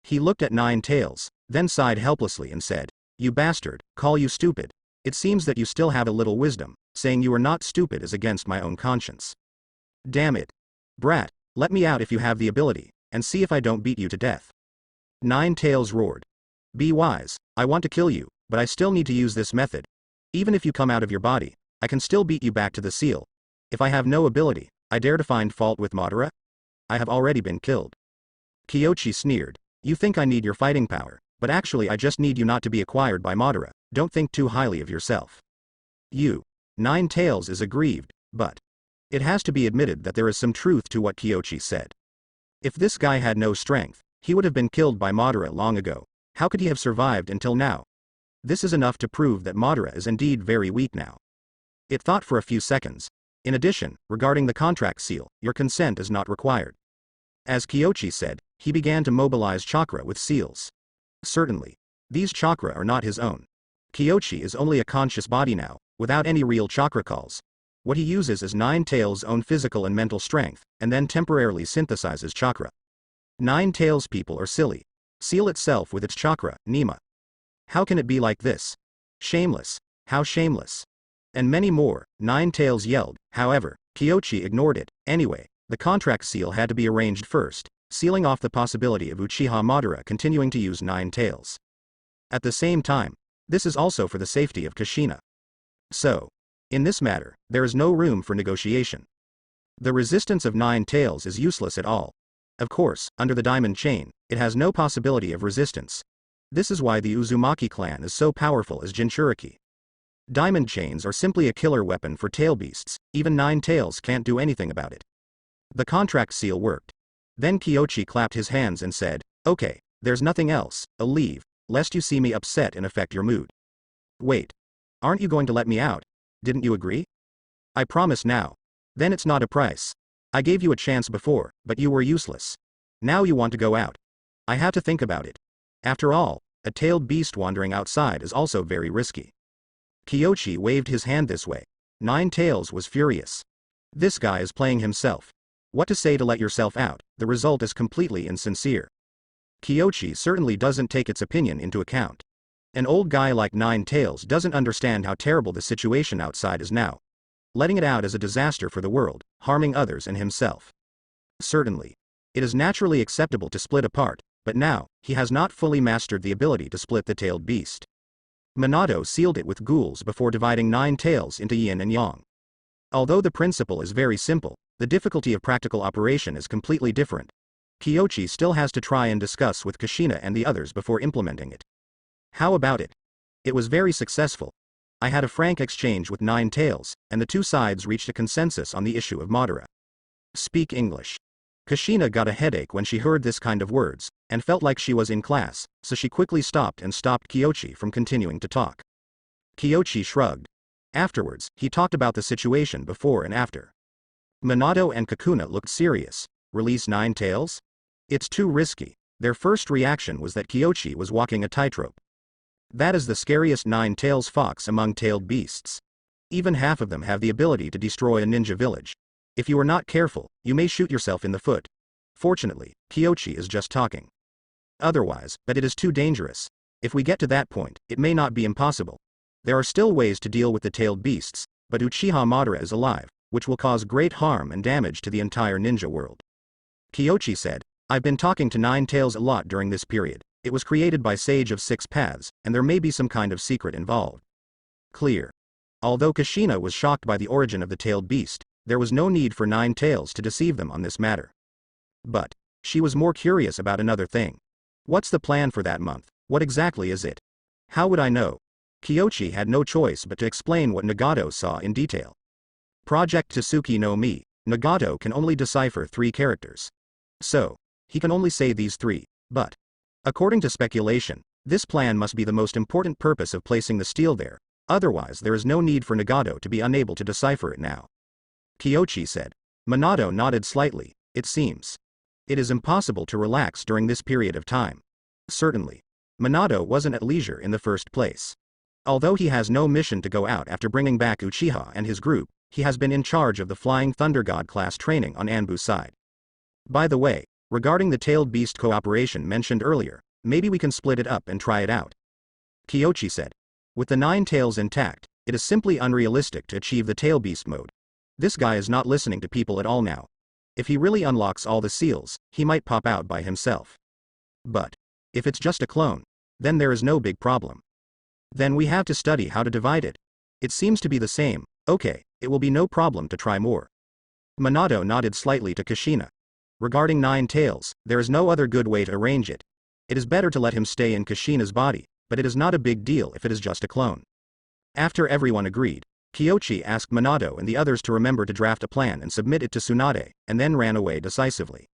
Speaker 1: He looked at Nine Tails, then sighed helplessly and said, "You bastard, call you stupid. It seems that you still have a little wisdom, saying you are not stupid is against my own conscience. Damn it. Brat, let me out if you have the ability, and see if I don't beat you to death." Nine Tails roared. "Be wise, I want to kill you, but I still need to use this method. Even if you come out of your body, I can still beat you back to the seal. If I have no ability, I dare to find fault with Madara? I have already been killed." Kyoshi sneered. "You think I need your fighting power, but actually I just need you not to be acquired by Madara. Don't think too highly of yourself." You. Nine Tails is aggrieved, but it has to be admitted that there is some truth to what Kyoshi said. If this guy had no strength, he would have been killed by Madara long ago. How could he have survived until now? This is enough to prove that Madara is indeed very weak now. It thought for a few seconds. In addition, regarding the contract seal, your consent is not required. As Kyoshi said, he began to mobilize chakra with seals. Certainly. These chakra are not his own. Kyoshi is only a conscious body now, without any real chakra calls. What he uses is Nine Tails' own physical and mental strength, and then temporarily synthesizes chakra. Nine Tails people are silly. Seal itself with its chakra, Nima. How can it be like this? Shameless. How shameless. And many more, Nine Tails yelled. However, Kyoshi ignored it. Anyway, the contract seal had to be arranged first, sealing off the possibility of Uchiha Madara continuing to use Nine Tails. At the same time, this is also for the safety of Kushina. So, in this matter, there is no room for negotiation. The resistance of Nine Tails is useless at all. Of course, under the diamond chain, it has no possibility of resistance. This is why the Uzumaki clan is so powerful as Jinchuriki. Diamond chains are simply a killer weapon for tail beasts, even Nine Tails can't do anything about it. The contract seal worked. Then Kyoshi clapped his hands and said, "Okay, there's nothing else, I'll leave, lest you see me upset and affect your mood." "Wait. Aren't you going to let me out? Didn't you agree?" "I promise now." "Then it's not a price. I gave you a chance before, but you were useless. Now you want to go out. I have to think about it. After all, a tailed beast wandering outside is also very risky." Kyoshi waved his hand this way. Nine Tails was furious. This guy is playing himself. What to say to let yourself out? The result is completely insincere. Kyoshi certainly doesn't take its opinion into account. An old guy like Nine Tails doesn't understand how terrible the situation outside is now. Letting it out is a disaster for the world, harming others and himself. Certainly. It is naturally acceptable to split apart, but now, he has not fully mastered the ability to split the tailed beast. Minato sealed it with ghouls before dividing Nine Tails into yin and yang. Although the principle is very simple, the difficulty of practical operation is completely different. Kyoshi still has to try and discuss with Kushina and the others before implementing it. How about it? It was very successful. I had a frank exchange with Nine Tails, and the two sides reached a consensus on the issue of Madara. Speak English. Kushina got a headache when she heard this kind of words, and felt like she was in class, so she quickly stopped Kyoshi from continuing to talk. Kyoshi shrugged. Afterwards, he talked about the situation before and after. Minato and Kakuna looked serious. Release Nine Tails? It's too risky. Their first reaction was that Kyoshi was walking a tightrope. That is the scariest Nine Tails fox among tailed beasts. Even half of them have the ability to destroy a ninja village. If you are not careful, you may shoot yourself in the foot. Fortunately, Kyoshi is just talking. Otherwise, but it is too dangerous. If we get to that point, it may not be impossible. There are still ways to deal with the tailed beasts, but Uchiha Madara is alive, which will cause great harm and damage to the entire ninja world. Kyoshi said, "I've been talking to Nine Tails a lot during this period. It was created by Sage of Six Paths, and there may be some kind of secret involved." Clear. Although Kushina was shocked by the origin of the tailed beast, there was no need for Nine Tails to deceive them on this matter. But she was more curious about another thing. What's the plan for that month? What exactly is it? How would I know? Kyoshi had no choice but to explain what Nagato saw in detail. Project Tsuki no Mi. Nagato can only decipher 3 characters. So, he can only say these 3, but according to speculation, this plan must be the most important purpose of placing the steel there. Otherwise there is no need for Nagato to be unable to decipher it now. Kyochi said. Minato nodded slightly. It seems. It is impossible to relax during this period of time. Certainly. Minato wasn't at leisure in the first place. Although he has no mission to go out after bringing back Uchiha and his group, he has been in charge of the Flying Thunder God class training on Anbu's side. By the way, regarding the tailed beast cooperation mentioned earlier, maybe we can split it up and try it out. Kyochi said. With the 9 tails intact, it is simply unrealistic to achieve the tail beast mode. This guy is not listening to people at all now. If he really unlocks all the seals, he might pop out by himself. But if it's just a clone, then there is no big problem. Then we have to study how to divide it. It seems to be the same. Okay, it will be no problem to try more. Minato nodded slightly to Kushina. Regarding 9 tails, there is no other good way to arrange it. It is better to let him stay in Kushina's body, but it is not a big deal if it is just a clone. After everyone agreed, Kyochi asked Minato and the others to remember to draft a plan and submit it to Tsunade, and then ran away decisively.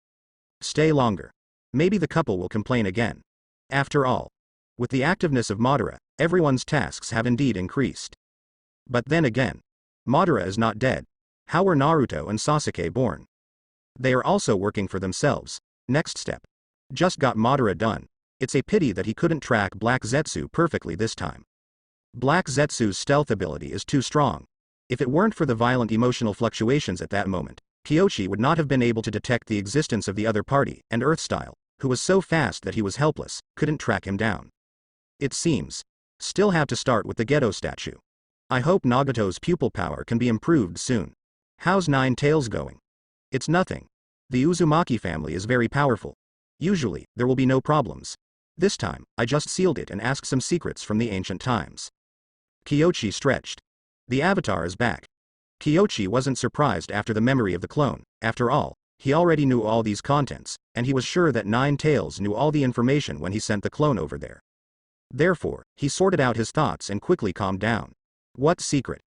Speaker 1: Stay longer. Maybe the couple will complain again. After all, with the activeness of Madara, everyone's tasks have indeed increased. But then again, Madara is not dead. How were Naruto and Sasuke born? They are also working for themselves. Next step. Just got Madara done. It's a pity that he couldn't track Black Zetsu perfectly this time. Black Zetsu's stealth ability is too strong. If it weren't for the violent emotional fluctuations at that moment, Kyochi would not have been able to detect the existence of the other party, and Earthstyle, who was so fast that he was helpless, couldn't track him down. It seems. Still have to start with the Geto statue. I hope Nagato's pupil power can be improved soon. How's 9 tails going? It's nothing. The Uzumaki family is very powerful. Usually, there will be no problems. This time, I just sealed it and asked some secrets from the ancient times. Kyochi stretched. The avatar is back. Kyochi wasn't surprised after the memory of the clone. After all, he already knew all these contents, and he was sure that 9 tails knew all the information when he sent the clone over there. Therefore, he sorted out his thoughts and quickly calmed down. What secret?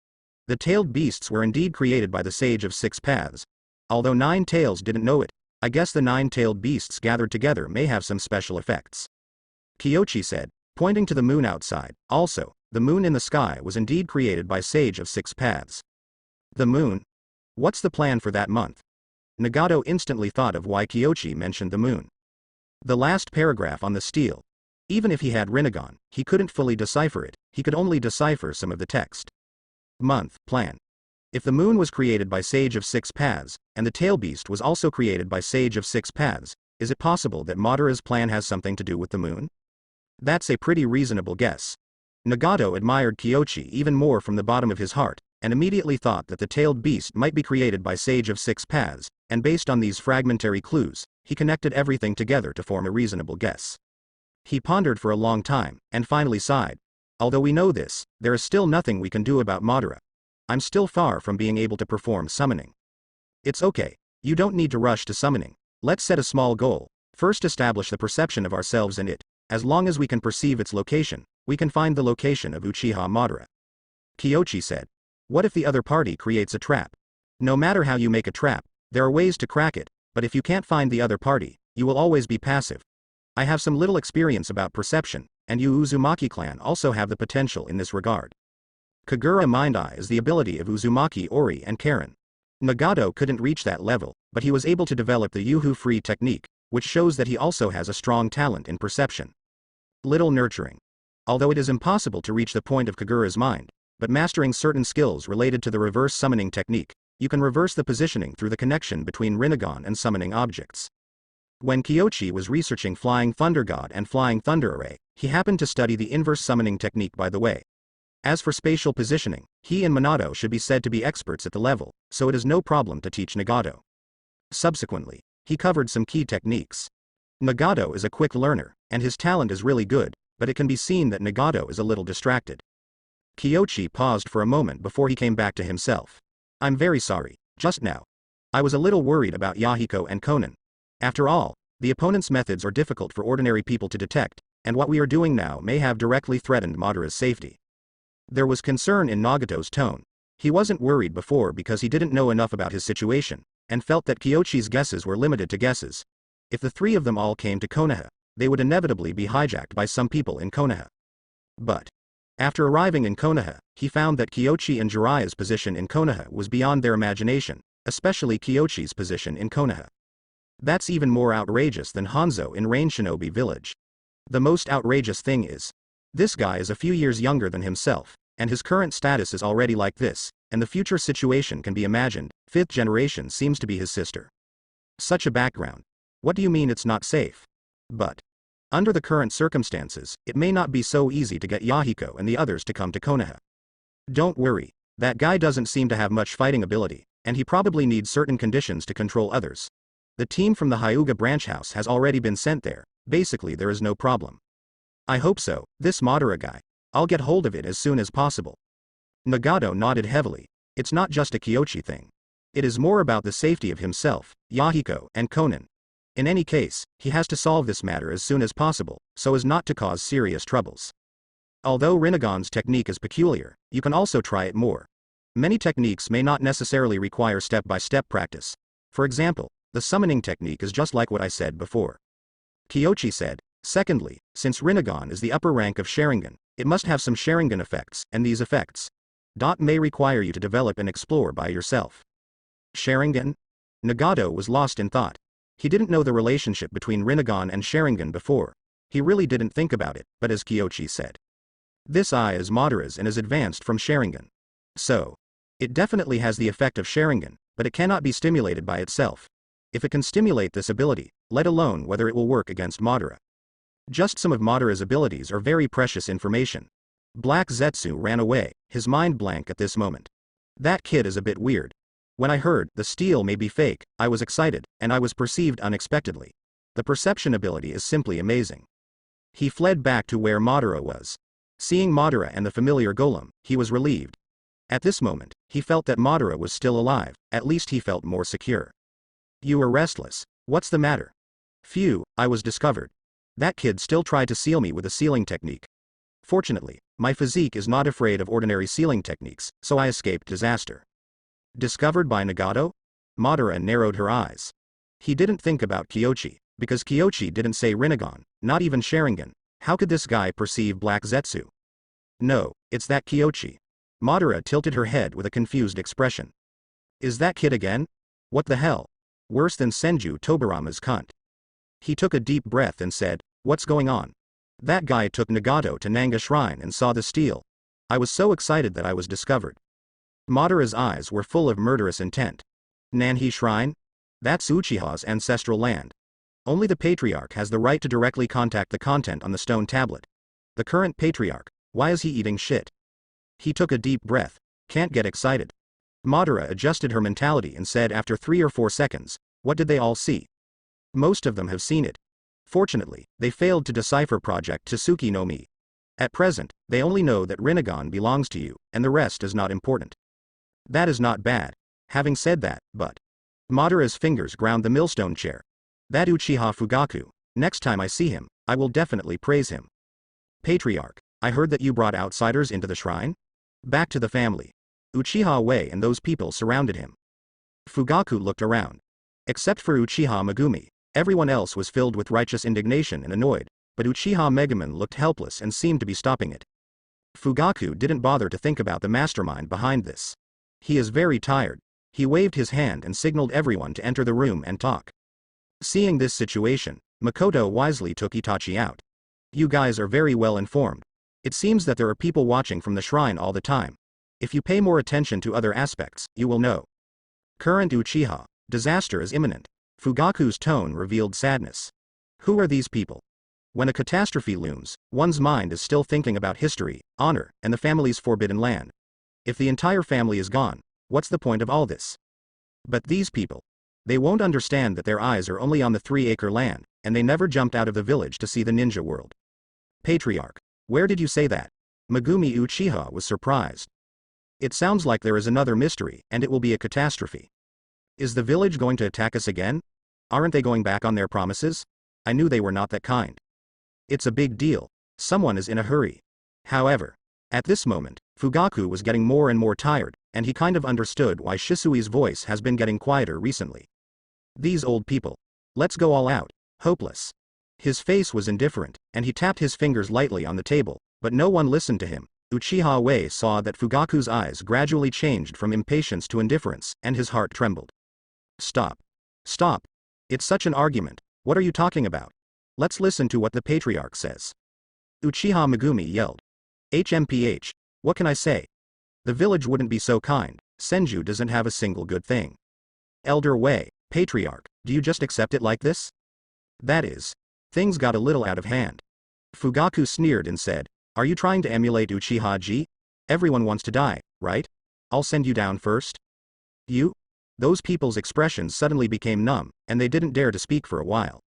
Speaker 1: The tailed beasts were indeed created by the Sage of 6 Paths. Although 9 tails didn't know it, I guess the 9 tailed beasts gathered together may have some special effects. Kyochi said, pointing to the moon outside. Also, the moon in the sky was indeed created by Sage of 6 Paths. The moon? What's the plan for that month? Nagato instantly thought of why Kyochi mentioned the moon. The last paragraph on the stele. Even if he had Rinnegan, he couldn't fully decipher it, he could only decipher some of the text. Month, plan. If the moon was created by Sage of 6 Paths, and the tail beast was also created by Sage of 6 Paths, is it possible that Madara's plan has something to do with the moon? That's a pretty reasonable guess. Nagato admired Kyochi even more from the bottom of his heart, and immediately thought that the tailed beast might be created by Sage of 6 Paths, and based on these fragmentary clues, he connected everything together to form a reasonable guess. He pondered for a long time, and finally sighed. Although we know this, there is still nothing we can do about Madara. I'm still far from being able to perform summoning. It's okay, you don't need to rush to summoning. Let's set a small goal. First establish the perception of ourselves and it. As long as we can perceive its location, we can find the location of Uchiha Madara. Kyochi said. What if the other party creates a trap? No matter how you make a trap, there are ways to crack it, but if you can't find the other party, you will always be passive. I have some little experience about perception, and you Uzumaki clan also have the potential in this regard. Kagura Mind Eye is the ability of Uzumaki Ori and Karen. Nagato couldn't reach that level, but he was able to develop the Yuhu Free technique, which shows that he also has a strong talent in perception. Little nurturing. Although it is impossible to reach the point of Kagura's mind, but mastering certain skills related to the reverse summoning technique, you can reverse the positioning through the connection between Rinnegan and summoning objects. When Kyochi was researching Flying Thunder God and Flying Thunder Array, he happened to study the inverse summoning technique by the way. As for spatial positioning, he and Minato should be said to be experts at the level, so it is no problem to teach Nagato. Subsequently, he covered some key techniques. Nagato is a quick learner, and his talent is really good, but it can be seen that Nagato is a little distracted. Kyochi paused for a moment before he came back to himself. I'm very sorry, just now. I was a little worried about Yahiko and Konan. After all, the opponent's methods are difficult for ordinary people to detect, and what we are doing now may have directly threatened Madara's safety. There was concern in Nagato's tone. He wasn't worried before because he didn't know enough about his situation, and felt that Kyochi's guesses were limited to guesses. If the 3 of them all came to Konoha, they would inevitably be hijacked by some people in Konoha. But After arriving in Konoha, he found that Kyochi and Jiraiya's position in Konoha was beyond their imagination, especially Kyochi's position in Konoha. That's even more outrageous than Hanzo in Rain Shinobi Village. The most outrageous thing is, this guy is a few years younger than himself, and his current status is already like this, and the future situation can be imagined. 5th generation seems to be his sister. Such a background. What do you mean it's not safe? But under the current circumstances, it may not be so easy to get Yahiko and the others to come to Konoha. Don't worry, that guy doesn't seem to have much fighting ability, and he probably needs certain conditions to control others. The team from the Hyuga branch house has already been sent there. Basically there is no problem. I hope so. This Madara guy. I'll get hold of it as soon as possible. Nagato nodded heavily. It's not just a Kyochi thing. It is more about the safety of himself, Yahiko, and Konan. In any case, he has to solve this matter as soon as possible, so as not to cause serious troubles. Although Rinnegan's technique is peculiar, you can also try it more. Many techniques may not necessarily require step-by-step practice. For example, the summoning technique is just like what I said before. Kyochi said. Secondly, since Rinnegan is the upper rank of Sharingan, it must have some Sharingan effects, and these effects may require you to develop and explore by yourself. Sharingan? Nagato was lost in thought. He didn't know the relationship between Rinnegan and Sharingan before. He really didn't think about it, but as Kyochi said, this eye is Madara's and is advanced from Sharingan. So, it definitely has the effect of Sharingan, but it cannot be stimulated by itself. If it can stimulate this ability, let alone whether it will work against Madara. Just some of Madara's abilities are very precious information. Black Zetsu ran away, his mind blank at this moment. That kid is a bit weird. When I heard the steel may be fake, I was excited, and I was perceived unexpectedly. The perception ability is simply amazing. He fled back to where Madara was. Seeing Madara and the familiar golem, he was relieved. At this moment, he felt that Madara was still alive, at least he felt more secure. You were restless. What's the matter? Phew, I was discovered. That kid still tried to seal me with a sealing technique. Fortunately, my physique is not afraid of ordinary sealing techniques, so I escaped disaster. Discovered by Nagato? Madara narrowed her eyes. He didn't think about Kyochi, because Kyochi didn't say Rinnegan, not even Sharingan. How could this guy perceive Black Zetsu? No, it's that Kyochi. Madara tilted her head with a confused expression. Is that kid again? What the hell? Worse than Senju Tobirama's cunt. He took a deep breath and said, what's going on? That guy took Nagato to Nanga Shrine and saw the steel. I was so excited that I was discovered. Madara's eyes were full of murderous intent. Nanhi Shrine? That's Uchiha's ancestral land. Only the Patriarch has the right to directly contact the content on the stone tablet. The current Patriarch, why is he eating shit? He took a deep breath. Can't get excited. Madara adjusted her mentality and said after 3 or 4 seconds, what did they all see? Most of them have seen it. Fortunately, they failed to decipher Project Tsuki no Mi. At present, they only know that Rinnegan belongs to you, and the rest is not important. That is not bad. Having said that, but Madara's fingers ground the millstone chair. That Uchiha Fugaku, next time I see him, I will definitely praise him. Patriarch, I heard that you brought outsiders into the shrine? Back to the family. Uchiha Wei and those people surrounded him. Fugaku looked around. Except for Uchiha Megumi, everyone else was filled with righteous indignation and annoyed, but Uchiha Megumin looked helpless and seemed to be stopping it. Fugaku didn't bother to think about the mastermind behind this. He is very tired. He waved his hand and signaled everyone to enter the room and talk. Seeing this situation, Makoto wisely took Itachi out. You guys are very well informed. It seems that there are people watching from the shrine all the time. If you pay more attention to other aspects, you will know. Current Uchiha, disaster is imminent. Fugaku's tone revealed sadness. Who are these people? When a catastrophe looms, one's mind is still thinking about history, honor, and the family's forbidden land. If the entire family is gone, what's the point of all this? But these people, they won't understand that their eyes are only on the 3-acre land, and they never jumped out of the village to see the ninja world. Patriarch, where did you say that? Megumi Uchiha was surprised. It sounds like there is another mystery, and it will be a catastrophe. Is the village going to attack us again? Aren't they going back on their promises? I knew they were not that kind. It's a big deal. Someone is in a hurry. However, at this moment, Fugaku was getting more and more tired, and he kind of understood why Shisui's voice has been getting quieter recently. These old people. Let's go all out. Hopeless. His face was indifferent, and he tapped his fingers lightly on the table, but no one listened to him. Uchiha Wei saw that Fugaku's eyes gradually changed from impatience to indifference, and his heart trembled. Stop. Stop. It's such an argument. What are you talking about? Let's listen to what the patriarch says. Uchiha Megumi yelled. HMPH. What can I say? The village wouldn't be so kind. Senju doesn't have a single good thing. Elder Wei, patriarch, do you just accept it like this? That is. Things got a little out of hand. Fugaku sneered and said, are you trying to emulate Uchiha-ji? Everyone wants to die, right? I'll send you down first. You? Those people's expressions suddenly became numb, and they didn't dare to speak for a while.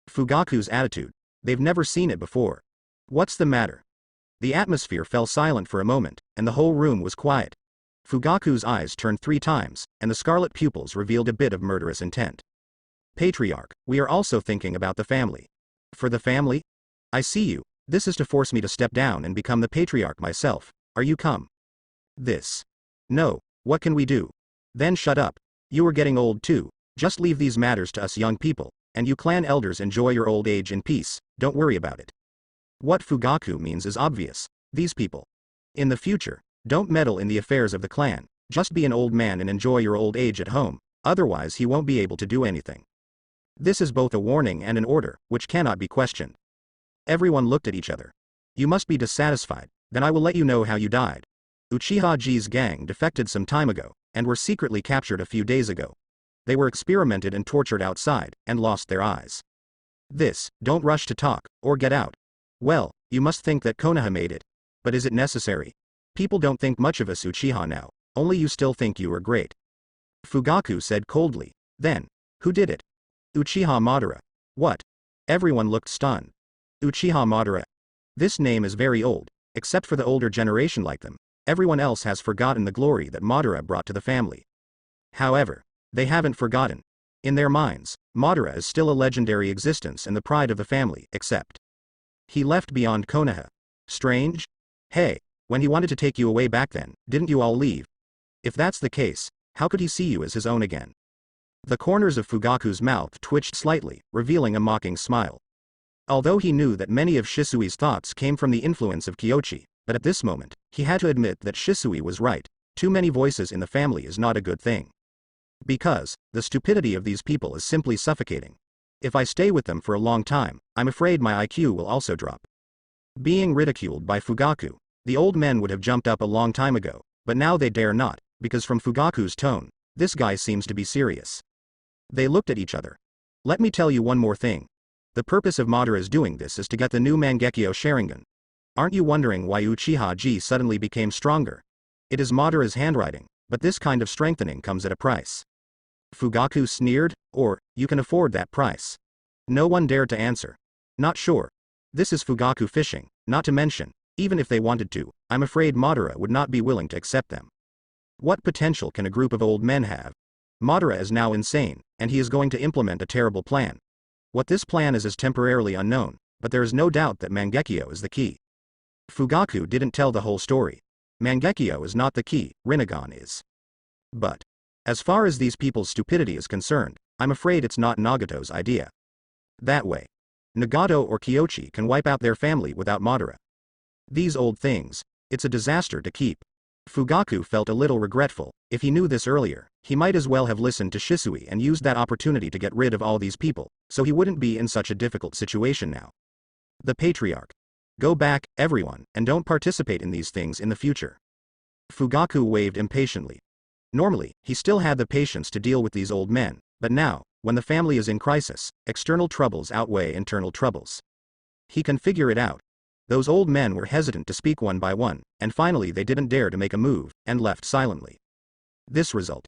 Speaker 1: Fugaku's attitude. They've never seen it before. What's the matter? The atmosphere fell silent for a moment, and the whole room was quiet. Fugaku's eyes turned 3 times, and the scarlet pupils revealed a bit of murderous intent. Patriarch, we are also thinking about the family. For the family? I see you. This is to force me to step down and become the patriarch myself. Are you come? This. No, what can we do? Then shut up. You are getting old too. Just leave these matters to us young people, and you clan elders enjoy your old age in peace, don't worry about it. What Fugaku means is obvious. These people. In the future, don't meddle in the affairs of the clan, just be an old man and enjoy your old age at home, otherwise he won't be able to do anything. This is both a warning and an order, which cannot be questioned. Everyone looked at each other. You must be dissatisfied, then I will let you know how you died. Uchiha-ji's gang defected some time ago, and were secretly captured a few days ago. They were experimented and tortured outside, and lost their eyes. Don't rush to talk, or get out. Well, you must think that Konoha made it. But is it necessary? People don't think much of us Uchiha now, only you still think you are great. Fugaku said coldly. Then, who did it? Uchiha Madara. What? Everyone looked stunned. Uchiha Madara. This name is very old, except for the older generation like them. Everyone else has forgotten the glory that Madara brought to the family. However, they haven't forgotten. In their minds, Madara is still a legendary existence and the pride of the family, except he left beyond Konoha. Strange? Hey, when he wanted to take you away back then, didn't you all leave? If that's the case, how could he see you as his own again? The corners of Fugaku's mouth twitched slightly, revealing a mocking smile. Although he knew that many of Shisui's thoughts came from the influence of Kyochi, but at this moment, he had to admit that Shisui was right. Too many voices in the family is not a good thing. Because, the stupidity of these people is simply suffocating. If I stay with them for a long time, I'm afraid my IQ will also drop. Being ridiculed by Fugaku, the old men would have jumped up a long time ago, but now they dare not, because from Fugaku's tone, this guy seems to be serious. They looked at each other. Let me tell you one more thing. The purpose of Madara's doing this is to get the new Mangekyo Sharingan. Aren't you wondering why Uchiha-ji suddenly became stronger? It is Madara's handwriting, but this kind of strengthening comes at a price. Fugaku sneered, or, you can afford that price. No one dared to answer. Not sure. This is Fugaku fishing, not to mention, even if they wanted to, I'm afraid Madara would not be willing to accept them. What potential can a group of old men have? Madara is now insane, and he is going to implement a terrible plan. What this plan is temporarily unknown, but there is no doubt that Mangekyo is the key. Fugaku didn't tell the whole story. Mangekyo is not the key, Rinnegan is. But, as far as these people's stupidity is concerned, I'm afraid it's not Nagato's idea. That way, Nagato or Kyochi can wipe out their family without Madara. These old things, it's a disaster to keep. Fugaku felt a little regretful. If he knew this earlier, he might as well have listened to Shisui and used that opportunity to get rid of all these people, so he wouldn't be in such a difficult situation now. The patriarch. Go back, everyone, and don't participate in these things in the future. Fugaku waved impatiently. Normally, he still had the patience to deal with these old men, but now, when the family is in crisis, external troubles outweigh internal troubles. He can figure it out. Those old men were hesitant to speak one by one, and finally they didn't dare to make a move, and left silently. This result.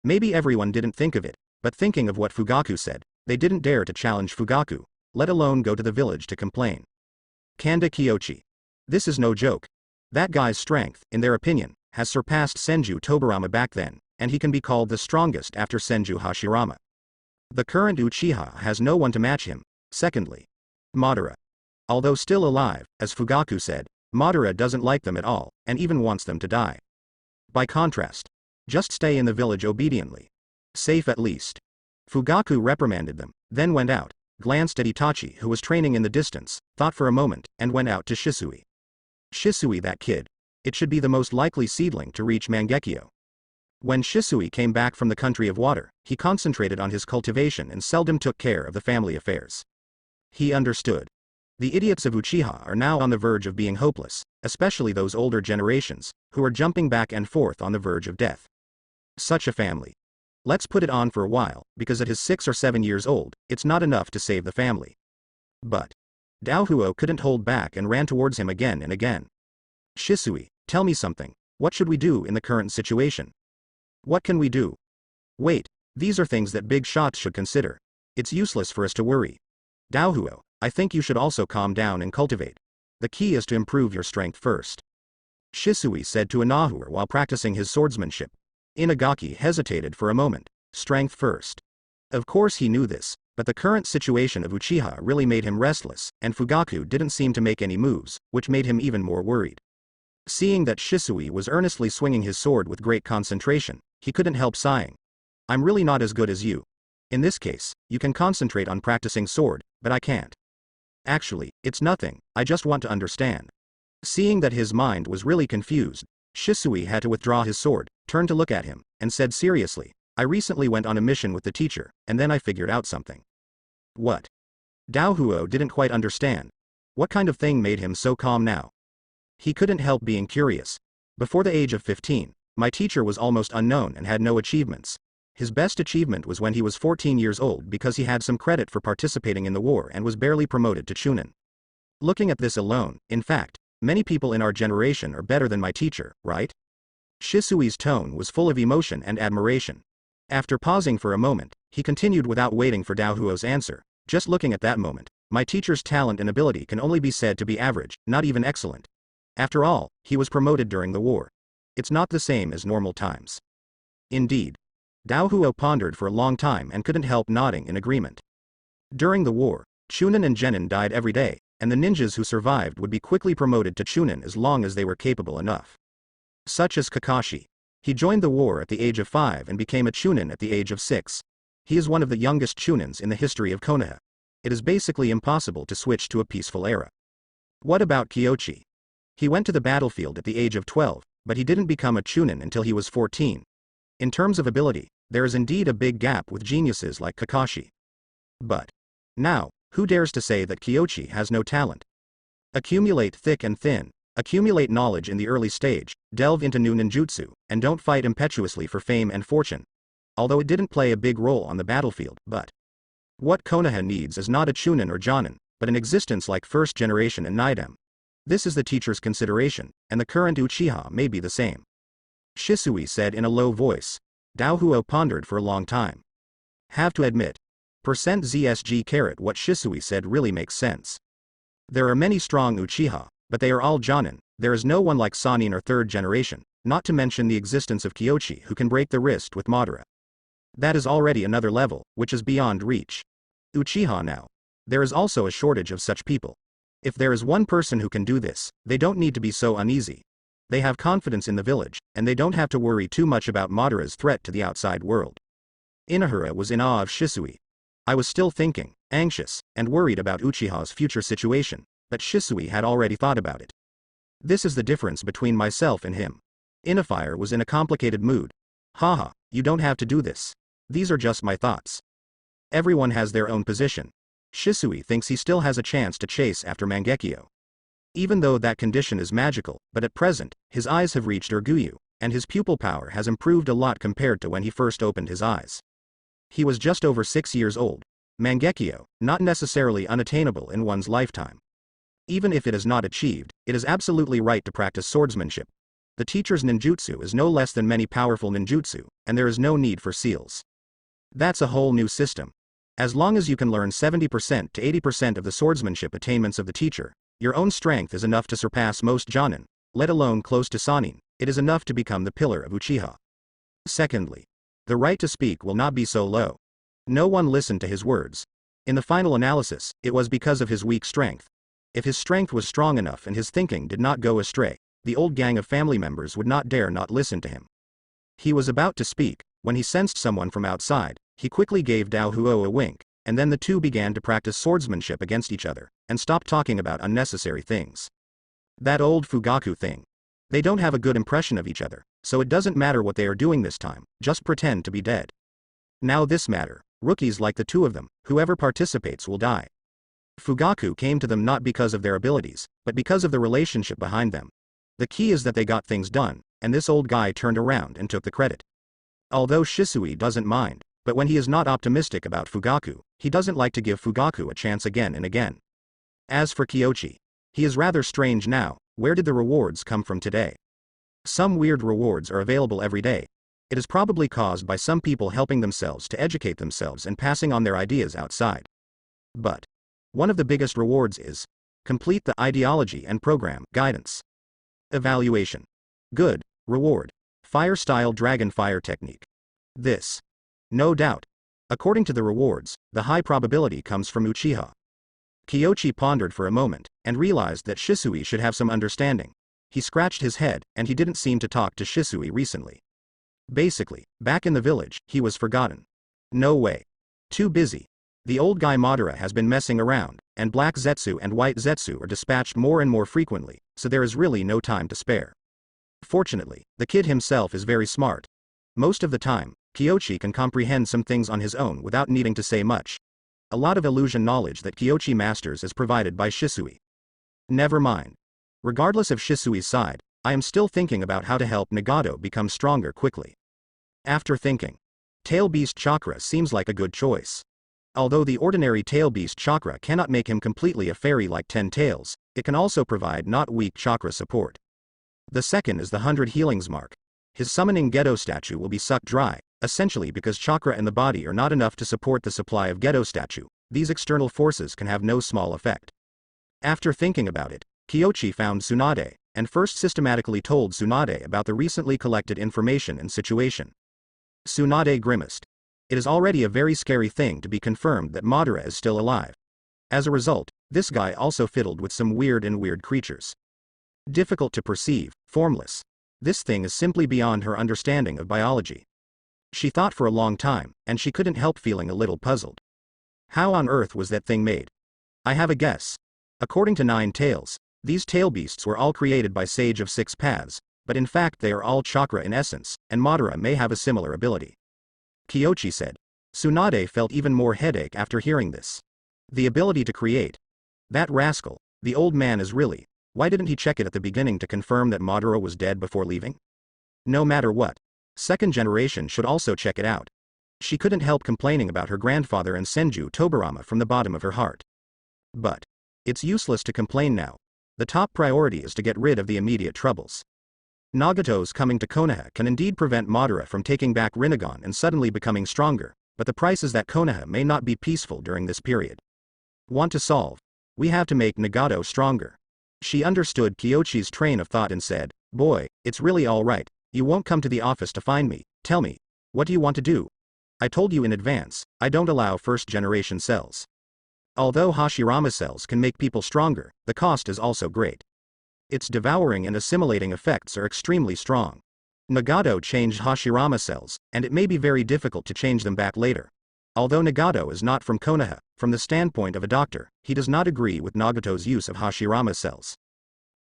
Speaker 1: Maybe everyone didn't think of it, but thinking of what Fugaku said, they didn't dare to challenge Fugaku, let alone go to the village to complain. Kanda Kyochi. This is no joke. That guy's strength, in their opinion, has surpassed Senju Tobarama back then, and he can be called the strongest after Senju Hashirama. The current Uchiha has no one to match him. Secondly, Madara. Although still alive, as Fugaku said, Madara doesn't like them at all, and even wants them to die. By contrast, just stay in the village obediently. Safe at least. Fugaku reprimanded them, then went out, glanced at Itachi who was training in the distance, thought for a moment, and went out to Shisui. Shisui, that kid. it should be the most likely seedling to reach Mangekyo. When Shisui came back from the country of water, he concentrated on his cultivation and seldom took care of the family affairs. He understood. The idiots of Uchiha are now on the verge of being hopeless, especially those older generations, who are jumping back and forth on the verge of death. Such a family. Let's put it on for a while, because at his 6 or 7 years old, it's not enough to save the family. But Daohuo couldn't hold back and ran towards him again and again. Shisui, tell me something. What should we do in the current situation? What can we do? Wait, these are things that big shots should consider. It's useless for us to worry. Daohuo, I think you should also calm down and cultivate. The key is to improve your strength first. Shisui said to Inahura while practicing his swordsmanship. Inagaki hesitated for a moment. Strength first. Of course he knew this, but the current situation of Uchiha really made him restless, and Fugaku didn't seem to make any moves, which made him even more worried. Seeing that Shisui was earnestly swinging his sword with great concentration, he couldn't help sighing. I'm really not as good as you. In this case, you can concentrate on practicing sword, but I can't. Actually, it's nothing, I just want to understand. Seeing that his mind was really confused, Shisui had to withdraw his sword, turned to look at him, and said seriously, I recently went on a mission with the teacher, and then I figured out something. What? Daohuo didn't quite understand. What kind of thing made him so calm now? He couldn't help being curious. Before the age of 15, my teacher was almost unknown and had no achievements. His best achievement was when he was 14 years old because he had some credit for participating in the war and was barely promoted to chunin. Looking at this alone, in fact, many people in our generation are better than my teacher, right? Shisui's tone was full of emotion and admiration. After pausing for a moment, he continued without waiting for Daohuo's answer. Just looking at that moment, my teacher's talent and ability can only be said to be average, not even excellent. After all, he was promoted during the war. It's not the same as normal times. Indeed. Daohuo pondered for a long time and couldn't help nodding in agreement. During the war, chunin and genin died every day, and the ninjas who survived would be quickly promoted to chunin as long as they were capable enough. Such as Kakashi. He joined the war at the age of 5 and became a chunin at the age of 6. He is one of the youngest chunins in the history of Konoha. It is basically impossible to switch to a peaceful era. What about Kyochi? He went to the battlefield at the age of 12, but he didn't become a chunin until he was 14. In terms of ability, there is indeed a big gap with geniuses like Kakashi. But now, who dares to say that Kyochi has no talent? Accumulate thick and thin, accumulate knowledge in the early stage, delve into new ninjutsu, and don't fight impetuously for fame and fortune. Although it didn't play a big role on the battlefield, but what Konoha needs is not a chunin or jonin, but an existence like first generation and Naidem. This is the teacher's consideration, and the current Uchiha may be the same. Shisui said in a low voice. Daohuo pondered for a long time. Have to admit. %ZSG what Shisui said really makes sense. There are many strong Uchiha, but they are all jonin. There is no one like Sannin or third generation, not to mention the existence of Kyochi who can break the wrist with Madara. That is already another level, which is beyond reach. Uchiha now. There is also a shortage of such people. If there is one person who can do this, they don't need to be so uneasy. They have confidence in the village, and they don't have to worry too much about Madara's threat to the outside world. Inahura was in awe of Shisui. I was still thinking, anxious, and worried about Uchiha's future situation, but Shisui had already thought about it. This is the difference between myself and him. Inafire was in a complicated mood. Haha, you don't have to do this. These are just my thoughts. Everyone has their own position. Shisui thinks he still has a chance to chase after Mangekyo. Even though that condition is magical, but at present, his eyes have reached Urguyu, and his pupil power has improved a lot compared to when he first opened his eyes. He was just over 6 years old. Mangekyo, not necessarily unattainable in one's lifetime. Even if it is not achieved, it is absolutely right to practice swordsmanship. The teacher's ninjutsu is no less than many powerful ninjutsu, and there is no need for seals. That's a whole new system. As long as you can learn 70% to 80% of the swordsmanship attainments of the teacher, your own strength is enough to surpass most jonin, let alone close to Sannin. It is enough to become the pillar of Uchiha. Secondly, the right to speak will not be so low. No one listened to his words. In the final analysis, it was because of his weak strength. If his strength was strong enough and his thinking did not go astray, the old gang of family members would not dare not listen to him. He was about to speak, when he sensed someone from outside. He quickly gave Daohuo a wink, and then the two began to practice swordsmanship against each other, and stopped talking about unnecessary things. That old Fugaku thing. They don't have a good impression of each other, so it doesn't matter what they are doing this time, just pretend to be dead. Now this matter, rookies like the two of them, whoever participates will die. Fugaku came to them not because of their abilities, but because of the relationship behind them. The key is that they got things done, and this old guy turned around and took the credit. Although Shisui doesn't mind, but when he is not optimistic about Fugaku, he doesn't like to give Fugaku a chance again and again. As for Kyochi, he is rather strange now. Where did the rewards come from today? Some weird rewards are available every day. It is probably caused by some people helping themselves to educate themselves and passing on their ideas outside. But one of the biggest rewards is complete the ideology and program guidance. Evaluation. Good. Reward. Fire-style dragon fire technique. This. No doubt. According to the rewards, the high probability comes from Uchiha. Kyochi pondered for a moment, and realized that Shisui should have some understanding. He scratched his head, and he didn't seem to talk to Shisui recently. Basically, back in the village, he was forgotten. No way. Too busy. The old guy Madara has been messing around, and Black Zetsu and White Zetsu are dispatched more and more frequently, so there is really no time to spare. Fortunately, the kid himself is very smart. Most of the time, Kyochi can comprehend some things on his own without needing to say much. A lot of illusion knowledge that Kyochi masters is provided by Shisui. Never mind. Regardless of Shisui's side, I am still thinking about how to help Nagato become stronger quickly. After thinking, Tail Beast Chakra seems like a good choice. Although the ordinary Tail Beast Chakra cannot make him completely a fairy like 10 Tails, it can also provide not weak chakra support. The second is the 100 Healings mark. His summoning Gedo statue will be sucked dry, essentially because chakra in the body are not enough to support the supply of Gedo statue. These external forces can have no small effect. After thinking about it, Kyochi found Tsunade, and first systematically told Tsunade about the recently collected information and situation. Tsunade grimaced. It is already a very scary thing to be confirmed that Madara is still alive. As a result, this guy also fiddled with some weird creatures. Difficult to perceive, formless. This thing is simply beyond her understanding of biology. She thought for a long time, and she couldn't help feeling a little puzzled. How on earth was that thing made? I have a guess. According to Nine Tails, these tail beasts were all created by Sage of Six Paths, but in fact they are all chakra in essence, and Madara may have a similar ability. Kyochi said. Tsunade felt even more headache after hearing this. The ability to create. That rascal, the old man is really. Why didn't he check it at the beginning to confirm that Madara was dead before leaving? No matter what, second generation should also check it out. She couldn't help complaining about her grandfather and Senju Tobarama from the bottom of her heart. But it's useless to complain now. The top priority is to get rid of the immediate troubles. Nagato's coming to Konoha can indeed prevent Madara from taking back Rinnegan and suddenly becoming stronger, but the price is that Konoha may not be peaceful during this period. Want to solve? We have to make Nagato stronger. She understood Kyochi's train of thought and said, "Boy, it's really all right. You won't come to the office to find me. Tell me, what do you want to do? I told you in advance, I don't allow first-generation cells. Although Hashirama cells can make people stronger, the cost is also great. Its devouring and assimilating effects are extremely strong. Nagato changed Hashirama cells, and it may be very difficult to change them back later. Although Nagato is not from Konoha, from the standpoint of a doctor, he does not agree with Nagato's use of Hashirama cells.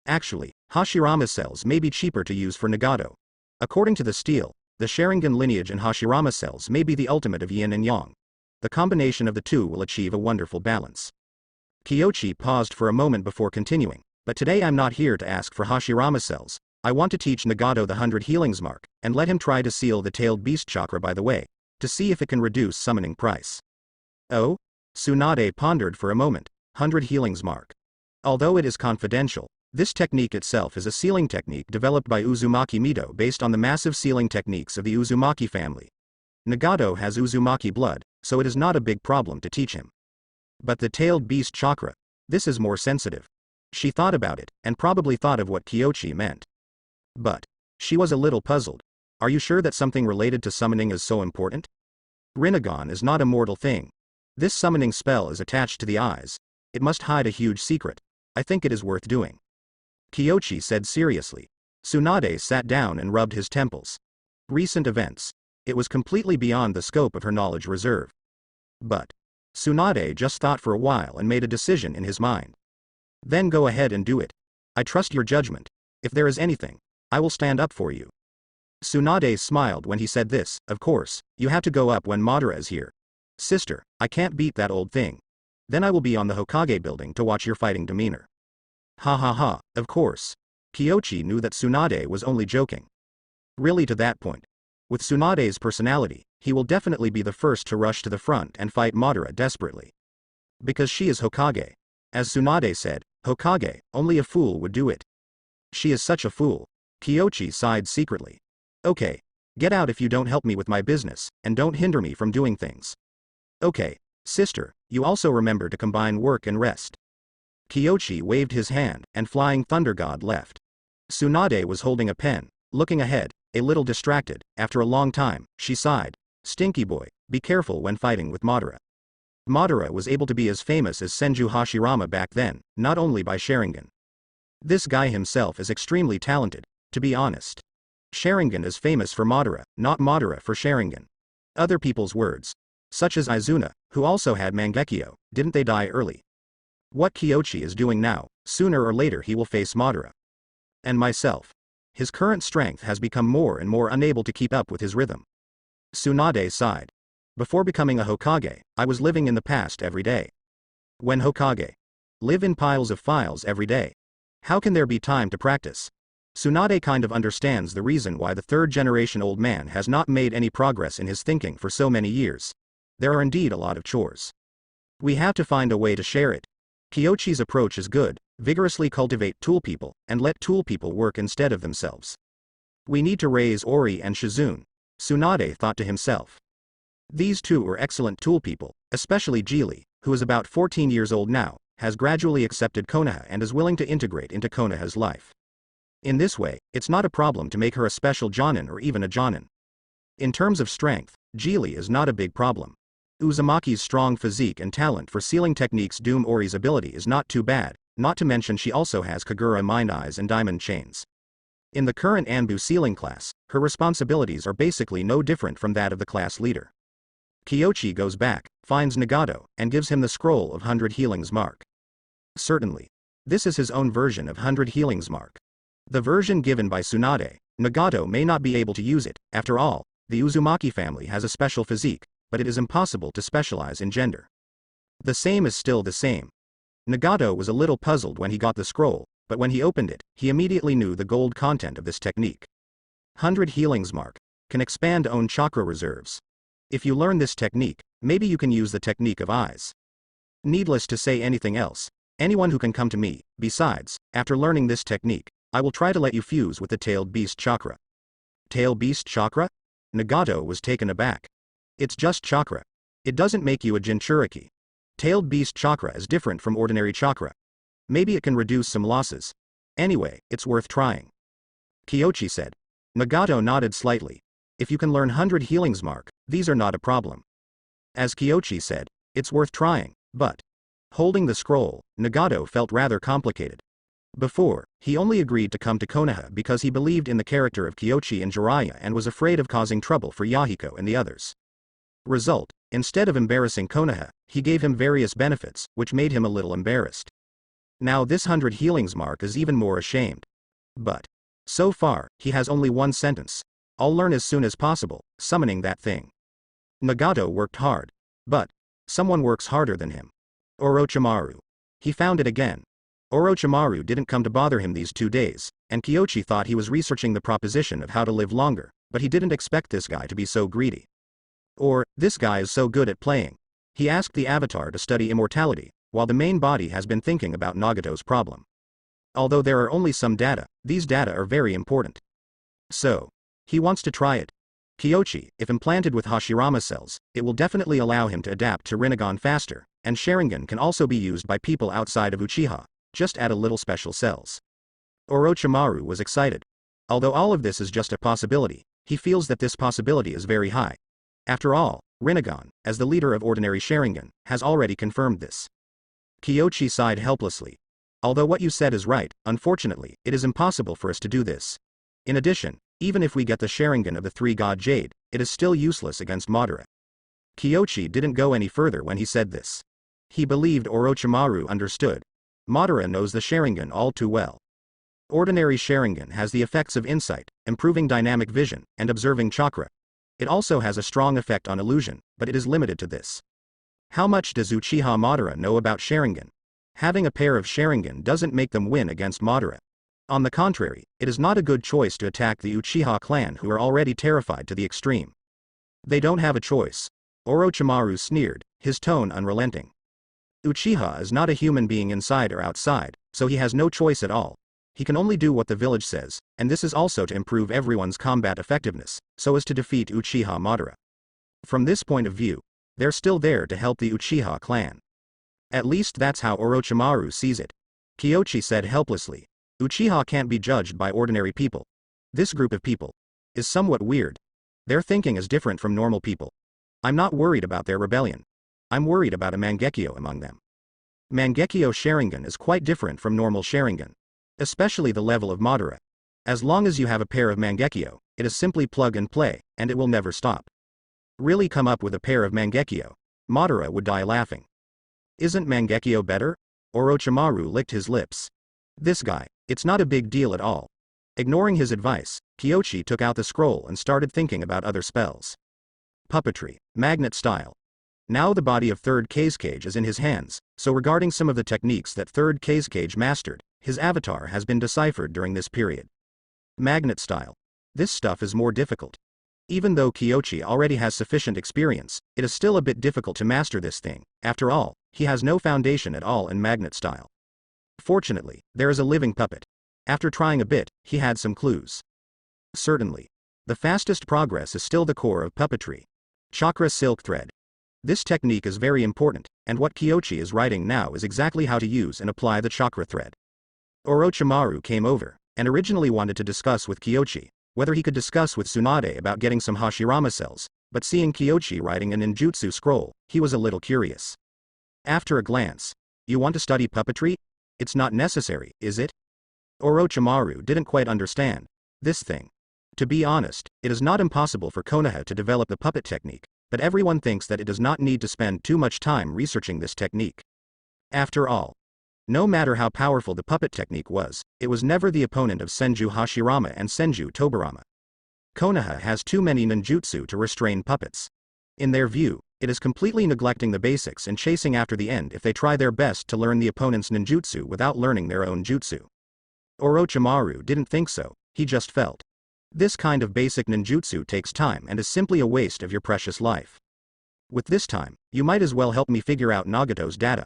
Speaker 1: Actually, Hashirama cells may be cheaper to use for Nagato. According to the steel, the Sharingan lineage and Hashirama cells may be the ultimate of yin and yang. The combination of the two will achieve a wonderful balance." Kyochi paused for a moment before continuing, "But today I'm not here to ask for Hashirama cells. I want to teach Nagato the 100 Healings mark, and let him try to seal the Tailed Beast Chakra by the way, to see if it can reduce summoning price." Oh? Tsunade pondered for a moment. 100 Healings mark. Although it is confidential, this technique itself is a sealing technique developed by Uzumaki Mido based on the massive sealing techniques of the Uzumaki family. Nagato has Uzumaki blood, so it is not a big problem to teach him. But the Tailed Beast Chakra, this is more sensitive. She thought about it, and probably thought of what Kyochi meant. But she was a little puzzled. Are you sure that something related to summoning is so important? Rinnegan is not a mortal thing. This summoning spell is attached to the eyes. It must hide a huge secret. I think it is worth doing. Kyochi said seriously. Tsunade sat down and rubbed his temples. Recent events. It was completely beyond the scope of her knowledge reserve. But Tsunade just thought for a while and made a decision in his mind. Then go ahead and do it. I trust your judgment. If there is anything, I will stand up for you. Tsunade smiled when he said this. Of course, you have to go up when Madara is here. Sister, I can't beat that old thing. Then I will be on the Hokage building to watch your fighting demeanor. Ha ha ha, of course. Kyoshi knew that Tsunade was only joking. Really, to that point. With Tsunade's personality, he will definitely be the first to rush to the front and fight Madara desperately. Because she is Hokage. As Tsunade said, Hokage, only a fool would do it. She is such a fool. Kyoshi sighed secretly. Okay. Get out if you don't help me with my business, and don't hinder me from doing things. Okay. Sister, you also remember to combine work and rest. Kyoshi waved his hand, and Flying Thunder God left. Tsunade was holding a pen, looking ahead, a little distracted. After a long time, she sighed. Stinky boy, be careful when fighting with Madara. Madara was able to be as famous as Senju Hashirama back then, not only by Sharingan. This guy himself is extremely talented, to be honest. Sharingan is famous for Madara, not Madara for Sharingan. Other people's words. Such as Izuna, who also had Mangekyo, didn't they die early? What Kyoshi is doing now, sooner or later he will face Madara. And myself. His current strength has become more and more unable to keep up with his rhythm. Tsunade sighed. Before becoming a Hokage, I was living in the past every day. When Hokage. Live in piles of files every day. How can there be time to practice? Tsunade kind of understands the reason why the third-generation old man has not made any progress in his thinking for so many years. There are indeed a lot of chores. We have to find a way to share it. Kyoshi's approach is good, vigorously cultivate tool people, and let tool people work instead of themselves. We need to raise Ori and Shizune, Tsunade thought to himself. These two are excellent tool people, especially Geely, who is about 14 years old now, has gradually accepted Konoha and is willing to integrate into Konoha's life. In this way, it's not a problem to make her a special Jonin or even a Jonin. In terms of strength, Geely is not a big problem. Uzumaki's strong physique and talent for sealing techniques doom Ori's ability is not too bad, not to mention she also has Kagura Mind Eyes and Diamond Chains. In the current Anbu sealing class, her responsibilities are basically no different from that of the class leader. Kyoshi goes back, finds Nagato, and gives him the scroll of 100 healings mark. Certainly. This is his own version of 100 healings mark. The version given by Tsunade, Nagato may not be able to use it. After all, the Uzumaki family has a special physique, but it is impossible to specialize in gender. The same is still the same. Nagato was a little puzzled when he got the scroll, but when he opened it, he immediately knew the gold content of this technique. 100 healings mark. Can expand own chakra reserves. If you learn this technique, maybe you can use the technique of eyes. Needless to say anything else. Anyone who can come to me. Besides, after learning this technique, I will try to let you fuse with the tailed beast chakra. Tail beast chakra? Nagato was taken aback. It's just chakra. It doesn't make you a Jinchuriki. Tailed beast chakra is different from ordinary chakra. Maybe it can reduce some losses. Anyway, it's worth trying. Kyoshi said. Nagato nodded slightly. If you can learn 100 healings mark, these are not a problem. As Kyoshi said, it's worth trying, but holding the scroll, Nagato felt rather complicated. Before, he only agreed to come to Konoha because he believed in the character of Kyoshi and Jiraiya and was afraid of causing trouble for Yahiko and the others. Result, instead of embarrassing Konoha, he gave him various benefits, which made him a little embarrassed. Now this 100 healings mark is even more ashamed. But so far, he has only one sentence. I'll learn as soon as possible, summoning that thing. Nagato worked hard. But someone works harder than him. Orochimaru. He found it again. Orochimaru didn't come to bother him these 2 days, and Kyoshi thought he was researching the proposition of how to live longer, but he didn't expect this guy to be so greedy. Or, this guy is so good at playing. He asked the avatar to study immortality, while the main body has been thinking about Nagato's problem. Although there are only some data, these data are very important. So, he wants to try it. Kyoshi, if implanted with Hashirama cells, it will definitely allow him to adapt to Rinnegan faster, and Sharingan can also be used by people outside of Uchiha, just add a little special cells. Orochimaru was excited. Although all of this is just a possibility, he feels that this possibility is very high. After all, Rinnegan, as the leader of ordinary Sharingan, has already confirmed this. Kyoshi sighed helplessly. Although what you said is right, unfortunately, it is impossible for us to do this. In addition, even if we get the Sharingan of the three-god Jade, it is still useless against Madara. Kyoshi didn't go any further when he said this. He believed Orochimaru understood. Madara knows the Sharingan all too well. Ordinary Sharingan has the effects of insight, improving dynamic vision, and observing chakra. It also has a strong effect on illusion, but it is limited to this. How much does Uchiha Madara know about Sharingan? Having a pair of Sharingan doesn't make them win against Madara. On the contrary, it is not a good choice to attack the Uchiha clan, who are already terrified to the extreme. They don't have a choice. Orochimaru sneered, his tone unrelenting. Uchiha is not a human being inside or outside, so he has no choice at all. He can only do what the village says, and this is also to improve everyone's combat effectiveness, so as to defeat Uchiha Madara. From this point of view, they're still there to help the Uchiha clan. At least that's how Orochimaru sees it. Kyoshi said helplessly. Uchiha can't be judged by ordinary people. This group of people is somewhat weird. Their thinking is different from normal people. I'm not worried about their rebellion. I'm worried about a Mangekyo among them. Mangekyo Sharingan is quite different from normal Sharingan. Especially the level of Madara. As long as you have a pair of Mangekyo, it is simply plug and play, and it will never stop. Really come up with a pair of Mangekyo. Madara would die laughing. Isn't Mangekyo better? Orochimaru licked his lips. This guy, it's not a big deal at all. Ignoring his advice, Kyoshi took out the scroll and started thinking about other spells. Puppetry, magnet style. Now the body of Third Kazekage is in his hands, so regarding some of the techniques that Third Kazekage mastered, his avatar has been deciphered during this period. Magnet style. This stuff is more difficult. Even though Kyoshi already has sufficient experience, it is still a bit difficult to master this thing. After all, he has no foundation at all in magnet style. Fortunately, there is a living puppet. After trying a bit, he had some clues. Certainly. The fastest progress is still the core of puppetry. Chakra silk thread. This technique is very important, and what Kyoshi is writing now is exactly how to use and apply the chakra thread. Orochimaru came over, and originally wanted to discuss with Kyoshi whether he could discuss with Tsunade about getting some Hashirama cells, but seeing Kyoshi writing a ninjutsu scroll, he was a little curious. After a glance, you want to study puppetry? It's not necessary, is it? Orochimaru didn't quite understand this thing. To be honest, it is not impossible for Konoha to develop the puppet technique, but everyone thinks that it does not need to spend too much time researching this technique. After all, no matter how powerful the puppet technique was, it was never the opponent of Senju Hashirama and Senju Tobirama. Konoha has too many ninjutsu to restrain puppets. In their view, it is completely neglecting the basics and chasing after the end if they try their best to learn the opponent's ninjutsu without learning their own jutsu. Orochimaru didn't think so, he just felt. This kind of basic ninjutsu takes time and is simply a waste of your precious life. With this time, you might as well help me figure out Nagato's data.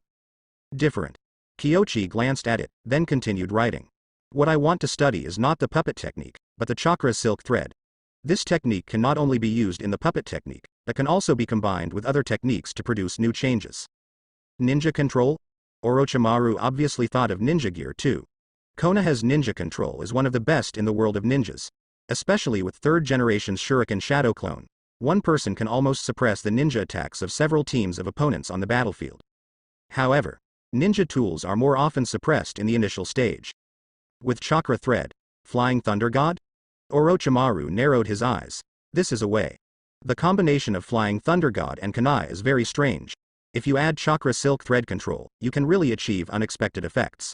Speaker 1: Different. Kyoshi glanced at it, then continued writing. What I want to study is not the puppet technique, but the chakra silk thread. This technique can not only be used in the puppet technique, but can also be combined with other techniques to produce new changes. Ninja control? Orochimaru obviously thought of ninja gear too. Konoha's ninja control is one of the best in the world of ninjas. Especially with third generation Shuriken Shadow Clone, one person can almost suppress the ninja attacks of several teams of opponents on the battlefield. However, ninja tools are more often suppressed in the initial stage. With chakra thread, flying thunder god? Orochimaru narrowed his eyes. This is a way. The combination of flying thunder god and kunai is very strange. If you add chakra silk thread control, you can really achieve unexpected effects.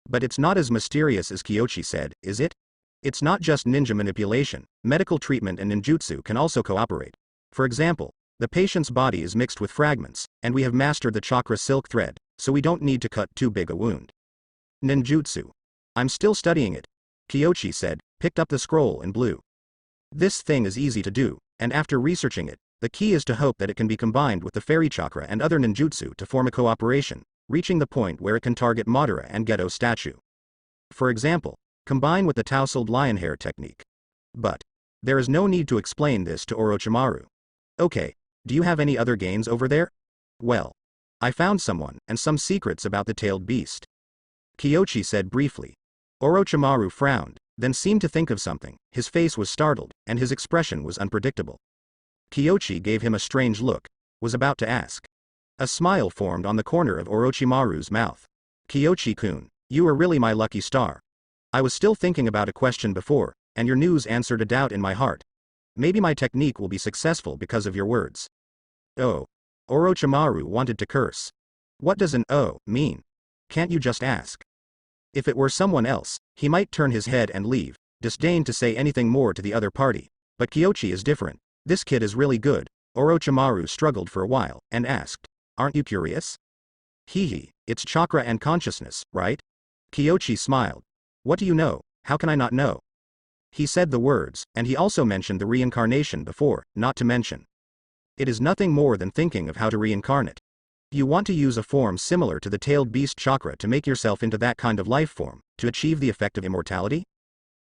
Speaker 1: But it's not as mysterious as Kyoshi said, is it? It's not just ninja manipulation, medical treatment and ninjutsu can also cooperate. For example, the patient's body is mixed with fragments, and we have mastered the chakra silk thread, so we don't need to cut too big a wound. Ninjutsu. I'm still studying it, Kyoshi said, picked up the scroll and blew. This thing is easy to do, and after researching it, the key is to hope that it can be combined with the fairy chakra and other ninjutsu to form a cooperation, reaching the point where it can target Madara and Geto statue. For example, combine with the tousled lion hair technique. But there is no need to explain this to Orochimaru. Okay, do you have any other gains over there? Well, I found someone and some secrets about the tailed beast, Kyoshi said briefly. Orochimaru frowned, then seemed to think of something. His face was startled, and his expression was unpredictable. Kyoshi gave him a strange look, was about to ask. A smile formed on the corner of Orochimaru's mouth. Kyoshi-kun, you are really my lucky star. I was still thinking about a question before, and your news answered a doubt in my heart. Maybe my technique will be successful because of your words. Oh. Orochimaru wanted to curse. What does an "oh" mean? Can't you just ask? If it were someone else, he might turn his head and leave, disdain to say anything more to the other party. But Kyochi is different. This kid is really good. Orochimaru struggled for a while, and asked, "Aren't you curious?" Hee, it's chakra and consciousness, right? Kyochi smiled. What do you know? How can I not know? He said the words, and he also mentioned the reincarnation before, not to mention. It is nothing more than thinking of how to reincarnate. You want to use a form similar to the tailed beast chakra to make yourself into that kind of life form, to achieve the effect of immortality?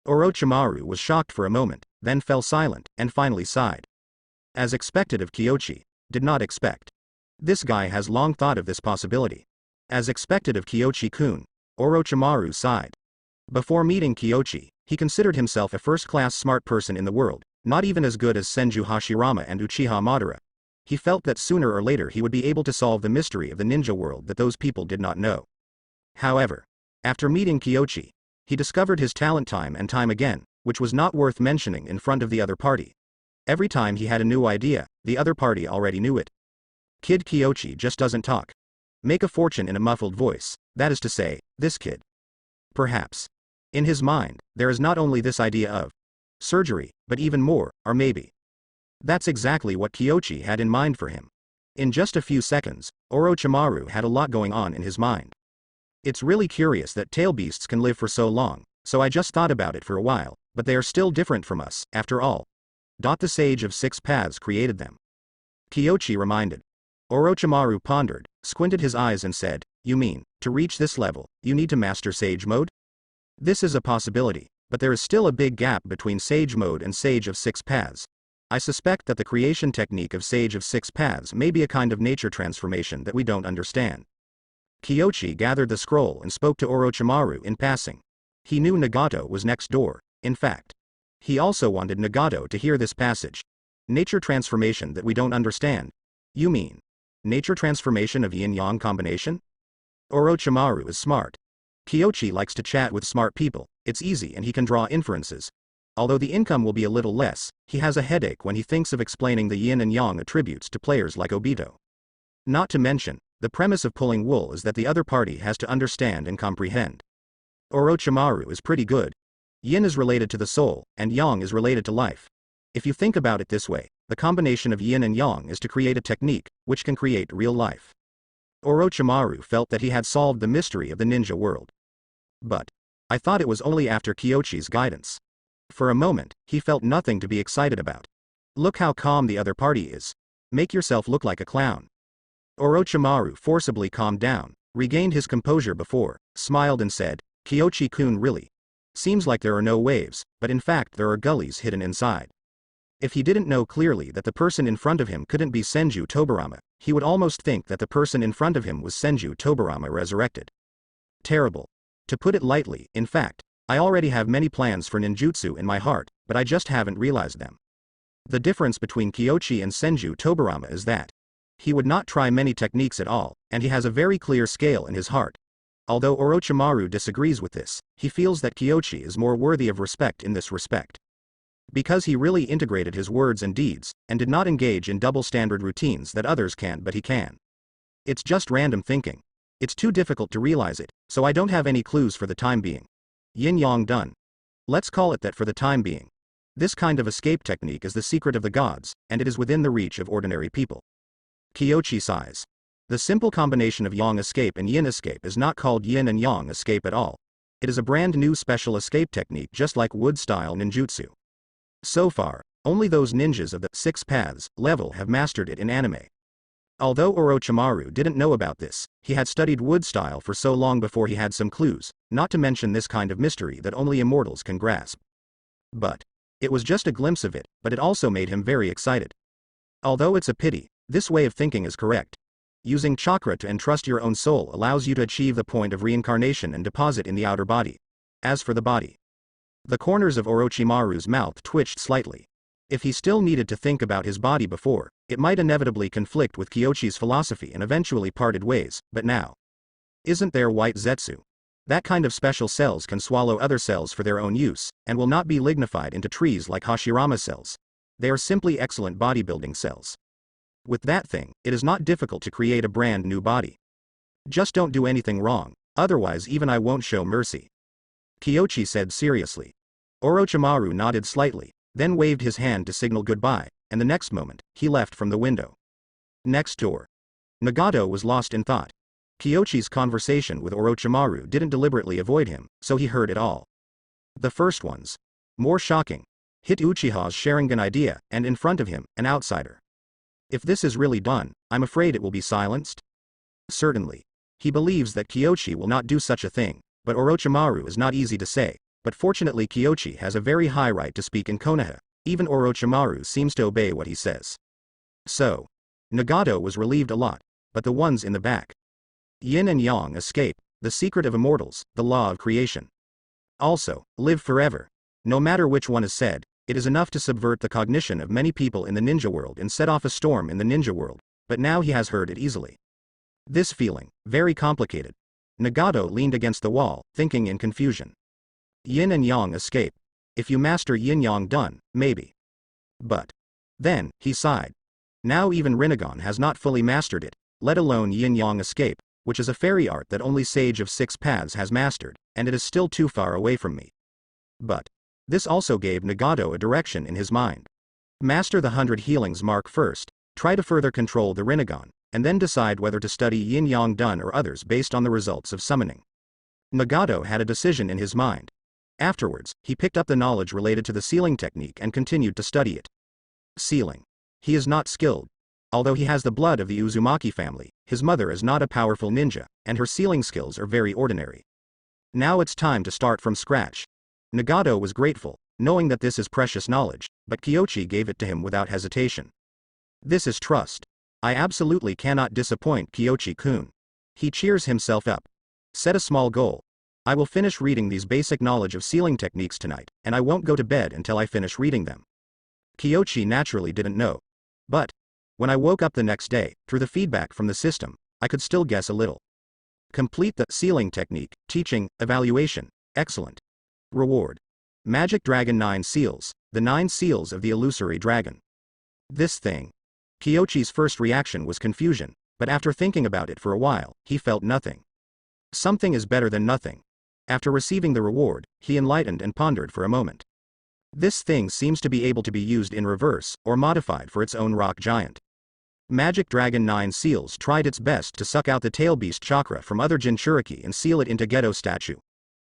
Speaker 1: Orochimaru was shocked for a moment, then fell silent, and finally sighed. As expected of Kyochi. Did not expect. This guy has long thought of this possibility. As expected of Kyochi-kun. Orochimaru sighed. Before meeting Kyochi, he considered himself a first-class smart person in the world, not even as good as Senju Hashirama and Uchiha Madara. He felt that sooner or later he would be able to solve the mystery of the ninja world that those people did not know. However, after meeting Kyochi, he discovered his talent time and time again, which was not worth mentioning in front of the other party. Every time he had a new idea, the other party already knew it. Kid Kyochi just doesn't talk. Make a fortune in a muffled voice, that is to say, this kid. Perhaps. In his mind, there is not only this idea of surgery, but even more, or maybe. That's exactly what Kyochi had in mind for him. In just a few seconds, Orochimaru had a lot going on in his mind. It's really curious that tail beasts can live for so long, so I just thought about it for a while, but they are still different from us, after all. The Sage of Six Paths created them. Kyochi reminded. Orochimaru pondered, squinted his eyes and said, "You mean, to reach this level, you need to master Sage Mode?" This is a possibility, but there is still a big gap between Sage Mode and Sage of Six Paths. I suspect that the creation technique of Sage of Six Paths may be a kind of nature transformation that we don't understand. Kyochi gathered the scroll and spoke to Orochimaru in passing. He knew Nagato was next door, in fact. He also wanted Nagato to hear this passage. Nature transformation that we don't understand. You mean nature transformation of yin-yang combination? Orochimaru is smart. Kyochi likes to chat with smart people, it's easy and he can draw inferences. Although the income will be a little less, he has a headache when he thinks of explaining the yin and yang attributes to players like Obito. Not to mention, the premise of pulling wool is that the other party has to understand and comprehend. Orochimaru is pretty good. Yin is related to the soul, and yang is related to life. If you think about it this way, the combination of yin and yang is to create a technique, which can create real life. Orochimaru felt that he had solved the mystery of the ninja world. But I thought it was only after Kyochi's guidance. For a moment, he felt nothing to be excited about. Look how calm the other party is. Make yourself look like a clown. Orochimaru forcibly calmed down, regained his composure before, smiled and said, "Kyochi-kun really. Seems like there are no waves, but in fact there are gullies hidden inside." If he didn't know clearly that the person in front of him couldn't be Senju Tobirama, he would almost think that the person in front of him was Senju Tobirama resurrected. Terrible. To put it lightly, in fact, I already have many plans for ninjutsu in my heart, but I just haven't realized them. The difference between Kyochi and Senju Tobirama is that he would not try many techniques at all, and he has a very clear scale in his heart. Although Orochimaru disagrees with this, he feels that Kyochi is more worthy of respect in this respect. Because he really integrated his words and deeds, and did not engage in double-standard routines that others can but he can. It's just random thinking. It's too difficult to realize it, so I don't have any clues for the time being. Yin-yang done. Let's call it that for the time being. This kind of escape technique is the secret of the gods, and it is within the reach of ordinary people. Kyochi sighs. The simple combination of yang escape and yin escape is not called yin and yang escape at all. It is a brand new special escape technique just like wood-style ninjutsu. So far, only those ninjas of the Six Paths level have mastered it in anime. Although Orochimaru didn't know about this, he had studied wood style for so long before he had some clues, not to mention this kind of mystery that only immortals can grasp. But it was just a glimpse of it, but it also made him very excited. Although it's a pity, this way of thinking is correct. Using chakra to entrust your own soul allows you to achieve the point of reincarnation and deposit in the outer body. As for the body, the corners of Orochimaru's mouth twitched slightly. If he still needed to think about his body before, it might inevitably conflict with Kyochi's philosophy and eventually parted ways, but now. Isn't there white zetsu? That kind of special cells can swallow other cells for their own use, and will not be lignified into trees like Hashirama cells. They are simply excellent bodybuilding cells. With that thing, it is not difficult to create a brand new body. Just don't do anything wrong. Otherwise even I won't show mercy," Kyochi said seriously. Orochimaru nodded slightly, then waved his hand to signal goodbye, and the next moment, he left from the window. Next door. Nagato was lost in thought. Kyochi's conversation with Orochimaru didn't deliberately avoid him, so he heard it all. The first ones. More shocking. Hit Uchiha's Sharingan idea, and in front of him, an outsider. If this is really done, I'm afraid it will be silenced? Certainly. He believes that Kyochi will not do such a thing, but Orochimaru is not easy to say, but fortunately Kyochi has a very high right to speak in Konoha, even Orochimaru seems to obey what he says. So. Nagato was relieved a lot, but the ones in the back. Yin and Yang escape, the secret of immortals, the law of creation. Also, live forever. No matter which one is said, it is enough to subvert the cognition of many people in the ninja world and set off a storm in the ninja world, but now he has heard it easily. This feeling, very complicated. Nagato leaned against the wall, thinking in confusion. Yin and Yang escape. If you master Yin-Yang done, maybe. But. Then, he sighed. Now even Rinnegan has not fully mastered it, let alone Yin-Yang escape, which is a fairy art that only Sage of Six Paths has mastered, and it is still too far away from me. But. This also gave Nagato a direction in his mind. Master the 100 healings mark first, try to further control the Rinnegan, and then decide whether to study Yin-Yang done or others based on the results of summoning. Nagato had a decision in his mind. Afterwards, he picked up the knowledge related to the sealing technique and continued to study it. Sealing. He is not skilled. Although he has the blood of the Uzumaki family, his mother is not a powerful ninja, and her sealing skills are very ordinary. Now it's time to start from scratch. Nagato was grateful, knowing that this is precious knowledge, but Kyochi gave it to him without hesitation. This is trust. I absolutely cannot disappoint Kyochi-kun. He cheers himself up. Set a small goal. I will finish reading these basic knowledge of sealing techniques tonight, and I won't go to bed until I finish reading them. Kyochi naturally didn't know. But. When I woke up the next day, through the feedback from the system, I could still guess a little. Complete the sealing technique, teaching, evaluation, excellent. Reward. Magic Dragon 9 Seals, the 9 seals of the illusory dragon. This thing. Kyochi's first reaction was confusion, but after thinking about it for a while, he felt nothing. Something is better than nothing. After receiving the reward, he enlightened and pondered for a moment. This thing seems to be able to be used in reverse, or modified for its own rock giant. Magic Dragon 9 Seals tried its best to suck out the tail beast chakra from other Jinchuriki and seal it into Gedo statue.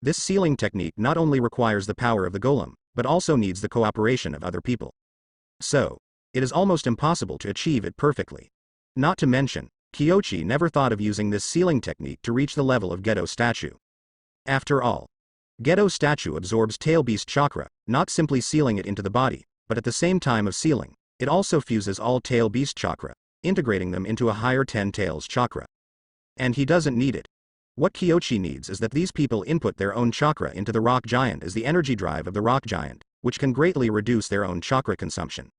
Speaker 1: This sealing technique not only requires the power of the golem, but also needs the cooperation of other people. So, it is almost impossible to achieve it perfectly. Not to mention, Kyochi never thought of using this sealing technique to reach the level of Gedo statue. After all, Gedo statue absorbs tail beast chakra, not simply sealing it into the body, but at the same time of sealing, it also fuses all tail beast chakra, integrating them into a higher 10 tails chakra. And he doesn't need it. What Kyochi needs is that these people input their own chakra into the rock giant as the energy drive of the rock giant, which can greatly reduce their own chakra consumption.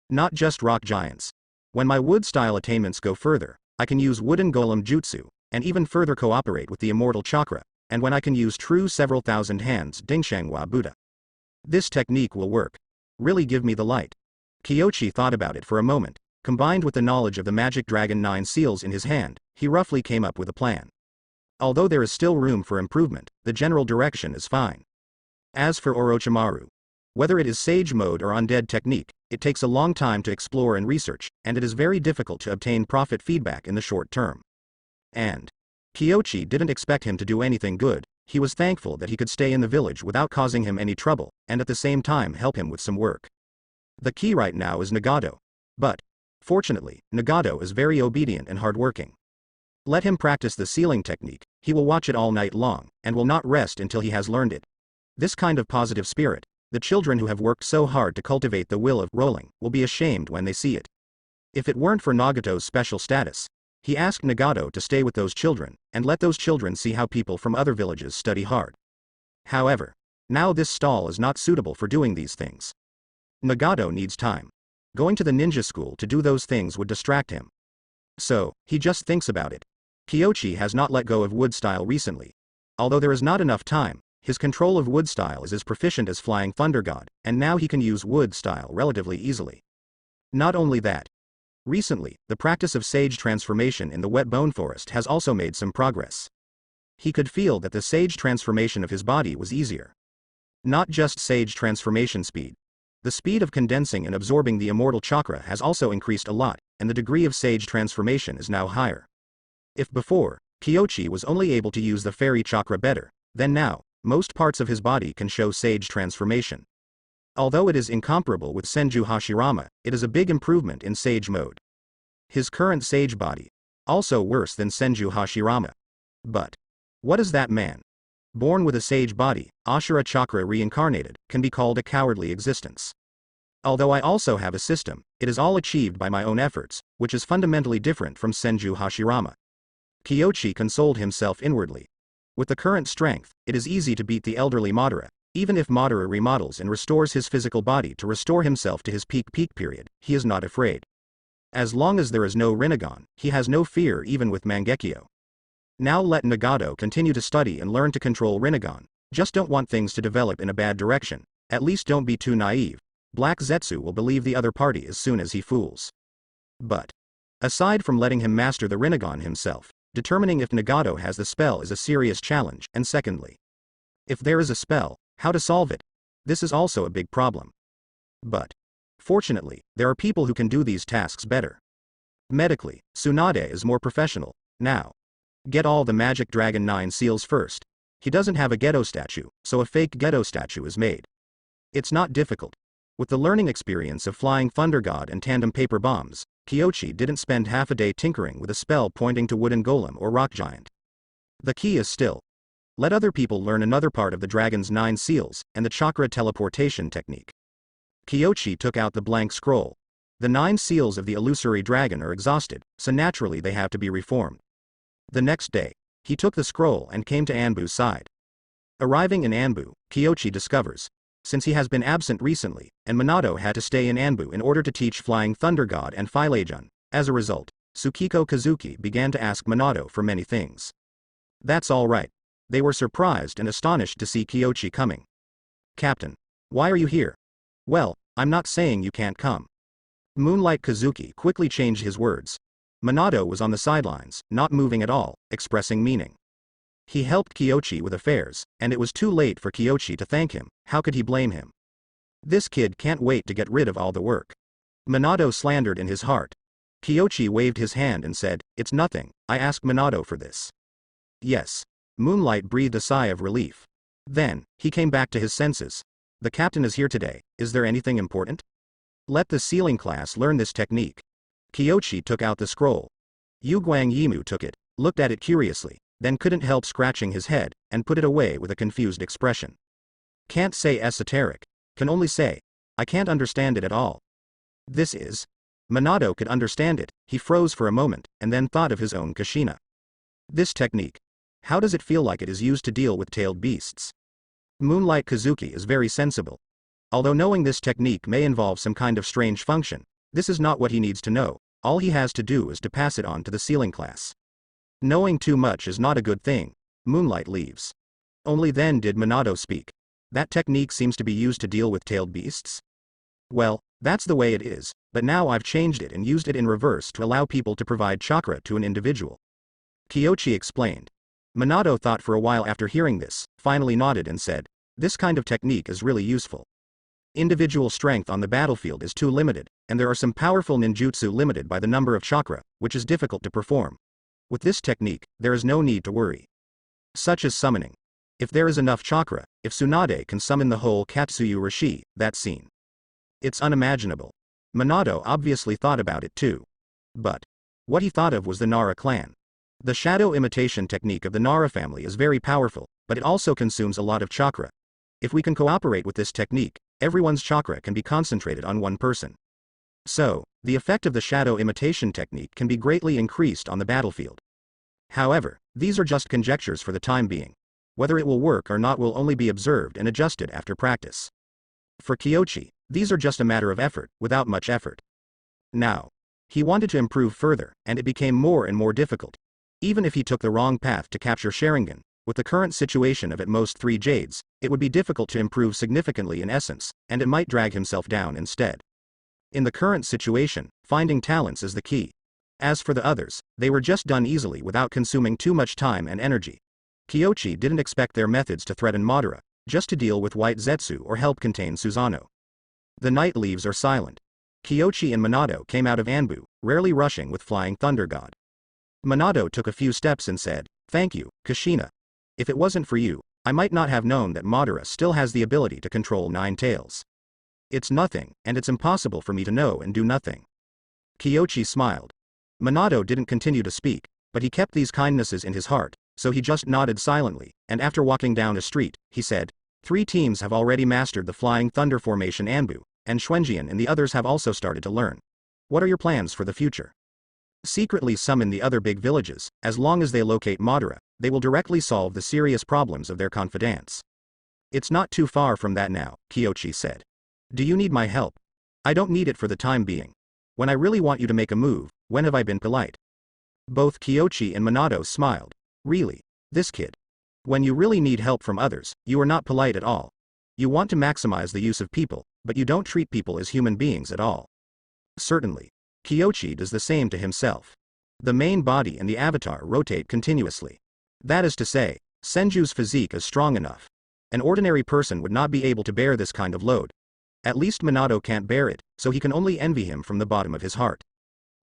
Speaker 1: Not just rock giants. When my wood-style attainments go further, I can use wooden golem jutsu, and even further cooperate with the immortal chakra, and when I can use true several thousand hands Dingshangwa Buddha. This technique will work. Really give me the light. Kyochi thought about it for a moment. Combined with the knowledge of the Magic Dragon 9 seals in his hand, he roughly came up with a plan. Although there is still room for improvement, the general direction is fine. As for Orochimaru, whether it is Sage Mode or Undead Technique, it takes a long time to explore and research, and it is very difficult to obtain profit feedback in the short term. And Kyochi didn't expect him to do anything good. He was thankful that he could stay in the village without causing him any trouble, and at the same time help him with some work. The key right now is Nagato. But, fortunately, Nagato is very obedient and hardworking. Let him practice the sealing technique, he will watch it all night long, and will not rest until he has learned it. This kind of positive spirit, the children who have worked so hard to cultivate the will of rolling, will be ashamed when they see it. If it weren't for Nagato's special status, he asked Nagato to stay with those children, and let those children see how people from other villages study hard. However, now this stall is not suitable for doing these things. Nagato needs time. Going to the ninja school to do those things would distract him. So, he just thinks about it. Kyochi has not let go of wood style recently. Although there is not enough time, his control of wood style is as proficient as Flying Thunder God, and now he can use wood style relatively easily. Not only that. Recently, the practice of sage transformation in the wet bone forest has also made some progress. He could feel that the sage transformation of his body was easier. Not just sage transformation speed. The speed of condensing and absorbing the immortal chakra has also increased a lot, and the degree of sage transformation is now higher. If before, Kyoshi was only able to use the fairy chakra better, then now, most parts of his body can show sage transformation. Although it is incomparable with Senju Hashirama, it is a big improvement in sage mode. His current sage body, also worse than Senju Hashirama. But what is that man? Born with a sage body, Ashura chakra reincarnated, can be called a cowardly existence. Although I also have a system, it is all achieved by my own efforts, which is fundamentally different from Senju Hashirama. Kyoshi consoled himself inwardly. With the current strength, it is easy to beat the elderly Madara. Even if Madara remodels and restores his physical body to restore himself to his peak period, he is not afraid. As long as there is no Rinnegan, he has no fear even with Mangekyo. Now let Nagato continue to study and learn to control Rinnegan. Just don't want things to develop in a bad direction. At least don't be too naive. Black Zetsu will believe the other party as soon as he fools. But aside from letting him master the Rinnegan himself, determining if Nagato has the spell is a serious challenge, and secondly, if there is a spell, how to solve it? This is also a big problem. But fortunately, there are people who can do these tasks better. Medically, Tsunade is more professional. Now, get all the magic dragon 9 seals first. He doesn't have a Geto statue, so a fake Geto statue is made. It's not difficult. With the learning experience of flying thunder god and tandem paper bombs, Kyoshi didn't spend half a day tinkering with a spell pointing to wooden golem or rock giant. The key is still, let other people learn another part of the dragon's 9 seals, and the chakra teleportation technique. Kyoshi took out the blank scroll. The 9 seals of the illusory dragon are exhausted, so naturally they have to be reformed. The next day, he took the scroll and came to Anbu's side. Arriving in Anbu, Kyoshi discovers, since he has been absent recently, and Minato had to stay in Anbu in order to teach Flying Thunder God and Phylajun, as a result, Tsukiko Kazuki began to ask Minato for many things. That's all right. They were surprised and astonished to see Kyoshi coming. Captain, why are you here? Well, I'm not saying you can't come. Moonlight Kazuki quickly changed his words. Minato was on the sidelines, not moving at all, expressing meaning. He helped Kyoshi with affairs, and it was too late for Kyoshi to thank him. How could he blame him? This kid can't wait to get rid of all the work. Minato slandered in his heart. Kyoshi waved his hand and said, "It's nothing, I asked Minato for this." Yes. Moonlight breathed a sigh of relief. Then, he came back to his senses. The captain is here today, is there anything important? Let the sealing class learn this technique. Kyoshi took out the scroll. Yu Guang Yimu took it, looked at it curiously, then couldn't help scratching his head, and put it away with a confused expression. Can't say esoteric. Can only say, I can't understand it at all. This is. Minato could understand it. He froze for a moment, and then thought of his own Kushina. This technique. How does it feel like it is used to deal with tailed beasts? Moonlight Kazuki is very sensible. Although knowing this technique may involve some kind of strange function, this is not what he needs to know. All he has to do is to pass it on to the sealing class. Knowing too much is not a good thing. Moonlight leaves. Only then did Minato speak. That technique seems to be used to deal with tailed beasts? Well, that's the way it is, but now I've changed it and used it in reverse to allow people to provide chakra to an individual. Kyoshi explained. Minato thought for a while after hearing this, finally nodded and said, this kind of technique is really useful. Individual strength on the battlefield is too limited, and there are some powerful ninjutsu limited by the number of chakra, which is difficult to perform. With this technique, there is no need to worry. Such as summoning. If there is enough chakra, if Tsunade can summon the whole Katsuyu Rishi, that scene. It's unimaginable. Minato obviously thought about it too. But what he thought of was the Nara clan. The shadow imitation technique of the Nara family is very powerful, but it also consumes a lot of chakra. If we can cooperate with this technique, everyone's chakra can be concentrated on one person. So, the effect of the shadow imitation technique can be greatly increased on the battlefield. However, these are just conjectures for the time being. Whether it will work or not will only be observed and adjusted after practice. For Kyoshi, these are just a matter of effort, without much effort. Now, he wanted to improve further, and it became more and more difficult. Even if he took the wrong path to capture Sharingan, with the current situation of at most 3 jades, it would be difficult to improve significantly in essence, and it might drag himself down instead. In the current situation, finding talents is the key. As for the others, they were just done easily without consuming too much time and energy. Kyochi didn't expect their methods to threaten Madara, just to deal with White Zetsu or help contain Susanoo. The night leaves are silent. Kyochi and Minato came out of Anbu, rarely rushing with Flying Thunder God. Minato took a few steps and said, "Thank you, Kushina. If it wasn't for you, I might not have known that Madara still has the ability to control 9 tails. It's nothing, and it's impossible for me to know and do nothing." Kyochi smiled. Minato didn't continue to speak, but he kept these kindnesses in his heart, so he just nodded silently, and after walking down a street, he said, 3 teams have already mastered the Flying Thunder formation Anbu, and Xuanjian and the others have also started to learn. What are your plans for the future? Secretly summon the other big villages. As long as they locate Madara, they will directly solve the serious problems of their confidants. It's not too far from that now, Kyochi said. Do you need my help? I don't need it for the time being. When I really want you to make a move, when have I been polite? Both Kyochi and Minato smiled. Really? This kid? When you really need help from others, you are not polite at all. You want to maximize the use of people, but you don't treat people as human beings at all. Certainly. Kyochi does the same to himself. The main body and the avatar rotate continuously. That is to say, Senju's physique is strong enough. An ordinary person would not be able to bear this kind of load. At least Minato can't bear it, so he can only envy him from the bottom of his heart.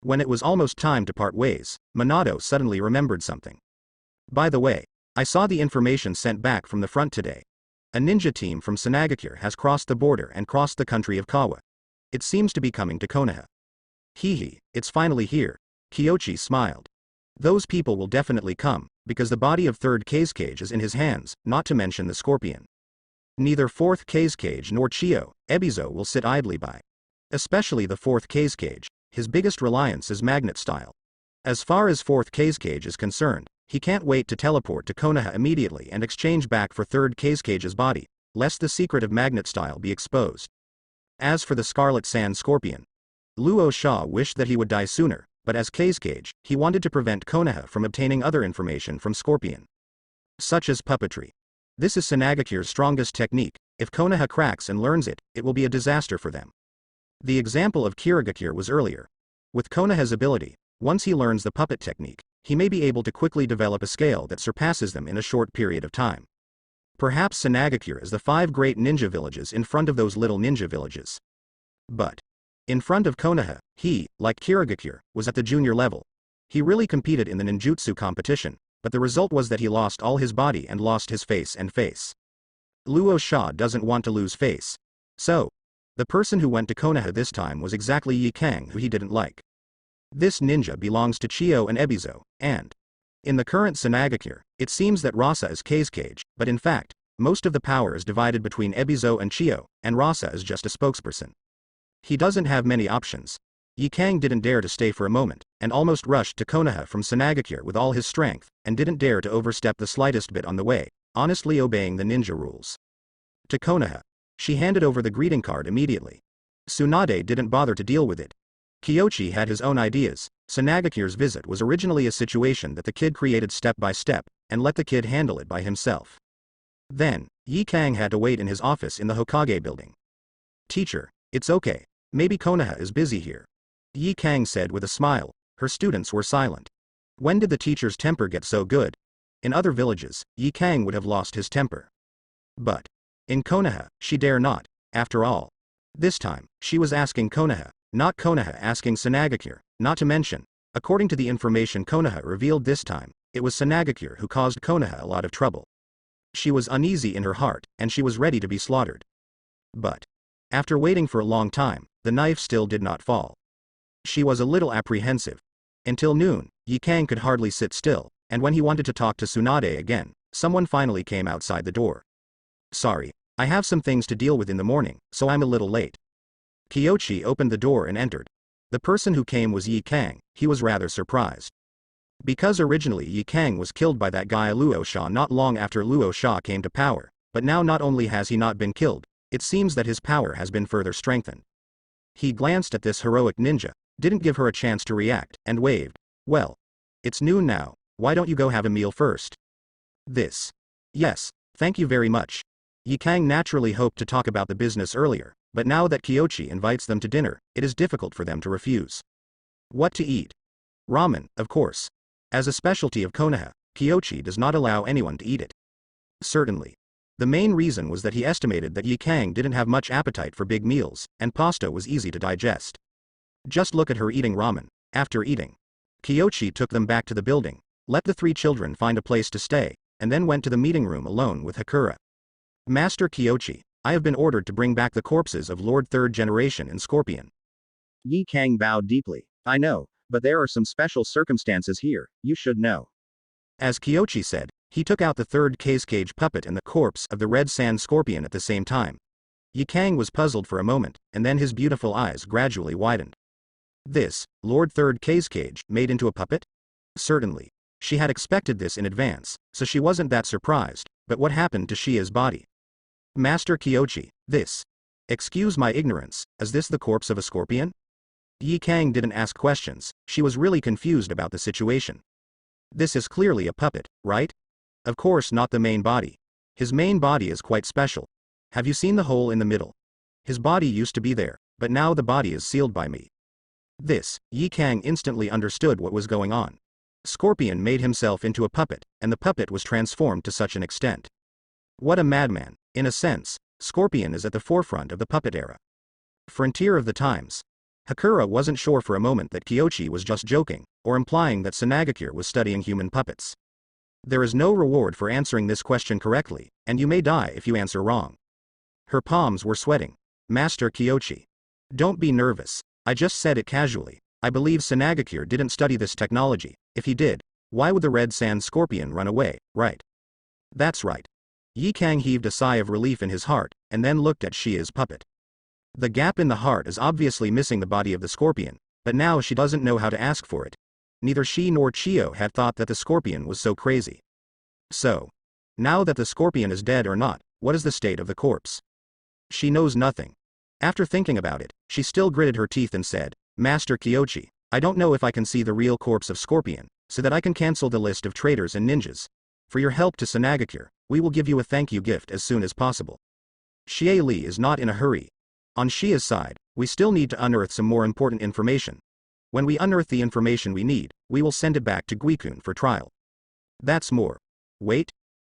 Speaker 1: When it was almost time to part ways, Minato suddenly remembered something. By the way, I saw the information sent back from the front today. A ninja team from Sanagakure has crossed the border and crossed the country of Kawa. It seems to be coming to Konoha. Hee, it's finally here. Kyochi smiled. Those people will definitely come, because the body of 3rd Kazekage is in his hands, not to mention the scorpion. Neither 4th Kazekage nor Chiyo, Ebizo will sit idly by. Especially the 4th Kazekage, his biggest reliance is magnet style. As far as 4th Kazekage is concerned, he can't wait to teleport to Konoha immediately and exchange back for 3rd Kazekage's body, lest the secret of magnet style be exposed. As for the Scarlet Sand Scorpion, Luo Sha wished that he would die sooner, but as Kazekage, he wanted to prevent Konoha from obtaining other information from Scorpion. Such as puppetry. This is Sanagakure's strongest technique. If Konoha cracks and learns it, it will be a disaster for them. The example of Kirigakure was earlier. With Konoha's ability, once he learns the puppet technique, he may be able to quickly develop a scale that surpasses them in a short period of time. Perhaps Sanagakure is the 5 great ninja villages in front of those little ninja villages. But in front of Konoha, he, like Kirigakure, was at the junior level. He really competed in the ninjutsu competition, but the result was that he lost all his body and lost his face and face. Luo Sha doesn't want to lose face. So, the person who went to Konoha this time was exactly Yi Kang, who he didn't like. This ninja belongs to Chiyo and Ebizo, and in the current Sanagakure, it seems that Rasa is Kazekage, but in fact, most of the power is divided between Ebizo and Chiyo, and Rasa is just a spokesperson. He doesn't have many options. Yi Kang didn't dare to stay for a moment, and almost rushed to Konoha from Sanagakure with all his strength, and didn't dare to overstep the slightest bit on the way, honestly obeying the ninja rules. To Konoha, she handed over the greeting card immediately. Tsunade didn't bother to deal with it. Kyochi had his own ideas. Sanagakure's visit was originally a situation that the kid created step by step, and let the kid handle it by himself. Then, Yi Kang had to wait in his office in the Hokage building. Teacher, it's okay. Maybe Konoha is busy here. Yi Kang said with a smile. Her students were silent. When did the teacher's temper get so good? In other villages, Yi Kang would have lost his temper. But in Konoha, she dare not. After all, this time, she was asking Konoha, not Konoha asking Sanagakure, not to mention, according to the information Konoha revealed this time, it was Sanagakure who caused Konoha a lot of trouble. She was uneasy in her heart, and she was ready to be slaughtered. But after waiting for a long time, the knife still did not fall. She was a little apprehensive. Until noon, Yi Kang could hardly sit still, and when he wanted to talk to Tsunade again, someone finally came outside the door. Sorry, I have some things to deal with in the morning, so I'm a little late. Kyochi opened the door and entered. The person who came was Yi Kang. He was rather surprised. Because originally Yi Kang was killed by that guy Luo Sha not long after Luo Sha came to power, but now not only has he not been killed, it seems that his power has been further strengthened. He glanced at this heroic ninja, didn't give her a chance to react, and waved. Well, it's noon now, why don't you go have a meal first? This. Yes, thank you very much. Yi Kang naturally hoped to talk about the business earlier, but now that Kyochi invites them to dinner, it is difficult for them to refuse. What to eat? Ramen, of course. As a specialty of Konoha, Kyochi does not allow anyone to eat it. Certainly. The main reason was that he estimated that Yi Kang didn't have much appetite for big meals, and pasta was easy to digest. Just look at her eating ramen. After eating, Kyochi took them back to the building, let the three children find a place to stay, and then went to the meeting room alone with Hakura. Master Kyochi, I have been ordered to bring back the corpses of Lord Third Generation and Scorpion. Yi Kang bowed deeply. I know, but there are some special circumstances here, you should know. As Kyochi said, he took out the third cage puppet and the corpse of the Red Sand Scorpion at the same time. Yi Kang was puzzled for a moment, and then his beautiful eyes gradually widened. This, Lord Third cage, made into a puppet? Certainly. She had expected this in advance, so she wasn't that surprised, but what happened to Shia's body? Master Kyochi, this. Excuse my ignorance, is this the corpse of a scorpion? Yi Kang didn't ask questions, she was really confused about the situation. This is clearly a puppet, right? Of course not the main body. His main body is quite special. Have you seen the hole in the middle? His body used to be there, but now the body is sealed by me. This, Yi Kang instantly understood what was going on. Scorpion made himself into a puppet, and the puppet was transformed to such an extent. What a madman. In a sense, Scorpion is at the forefront of the puppet era. Frontier of the times. Hakura wasn't sure for a moment that Kyochi was just joking, or implying that Sanagakure was studying human puppets. There is no reward for answering this question correctly, and you may die if you answer wrong. Her palms were sweating. Master Kyochi. Don't be nervous, I just said it casually. I believe Sanagakure didn't study this technology. If he did, why would the Red Sand Scorpion run away, right? That's right. Yi Kang heaved a sigh of relief in his heart, and then looked at Shia's puppet. The gap in the heart is obviously missing the body of the scorpion, but now she doesn't know how to ask for it. Neither she nor Chio had thought that the scorpion was so crazy. So, now that the scorpion is dead or not, what is the state of the corpse? She knows nothing. After thinking about it, she still gritted her teeth and said, Master Kyochi, I don't know if I can see the real corpse of Scorpion, so that I can cancel the list of traitors and ninjas. For your help to Sanagakure, we will give you a thank you gift as soon as possible. Xie Li is not in a hurry. On Shia's side, we still need to unearth some more important information. When we unearth the information we need, we will send it back to Guikun for trial. That's more. Wait?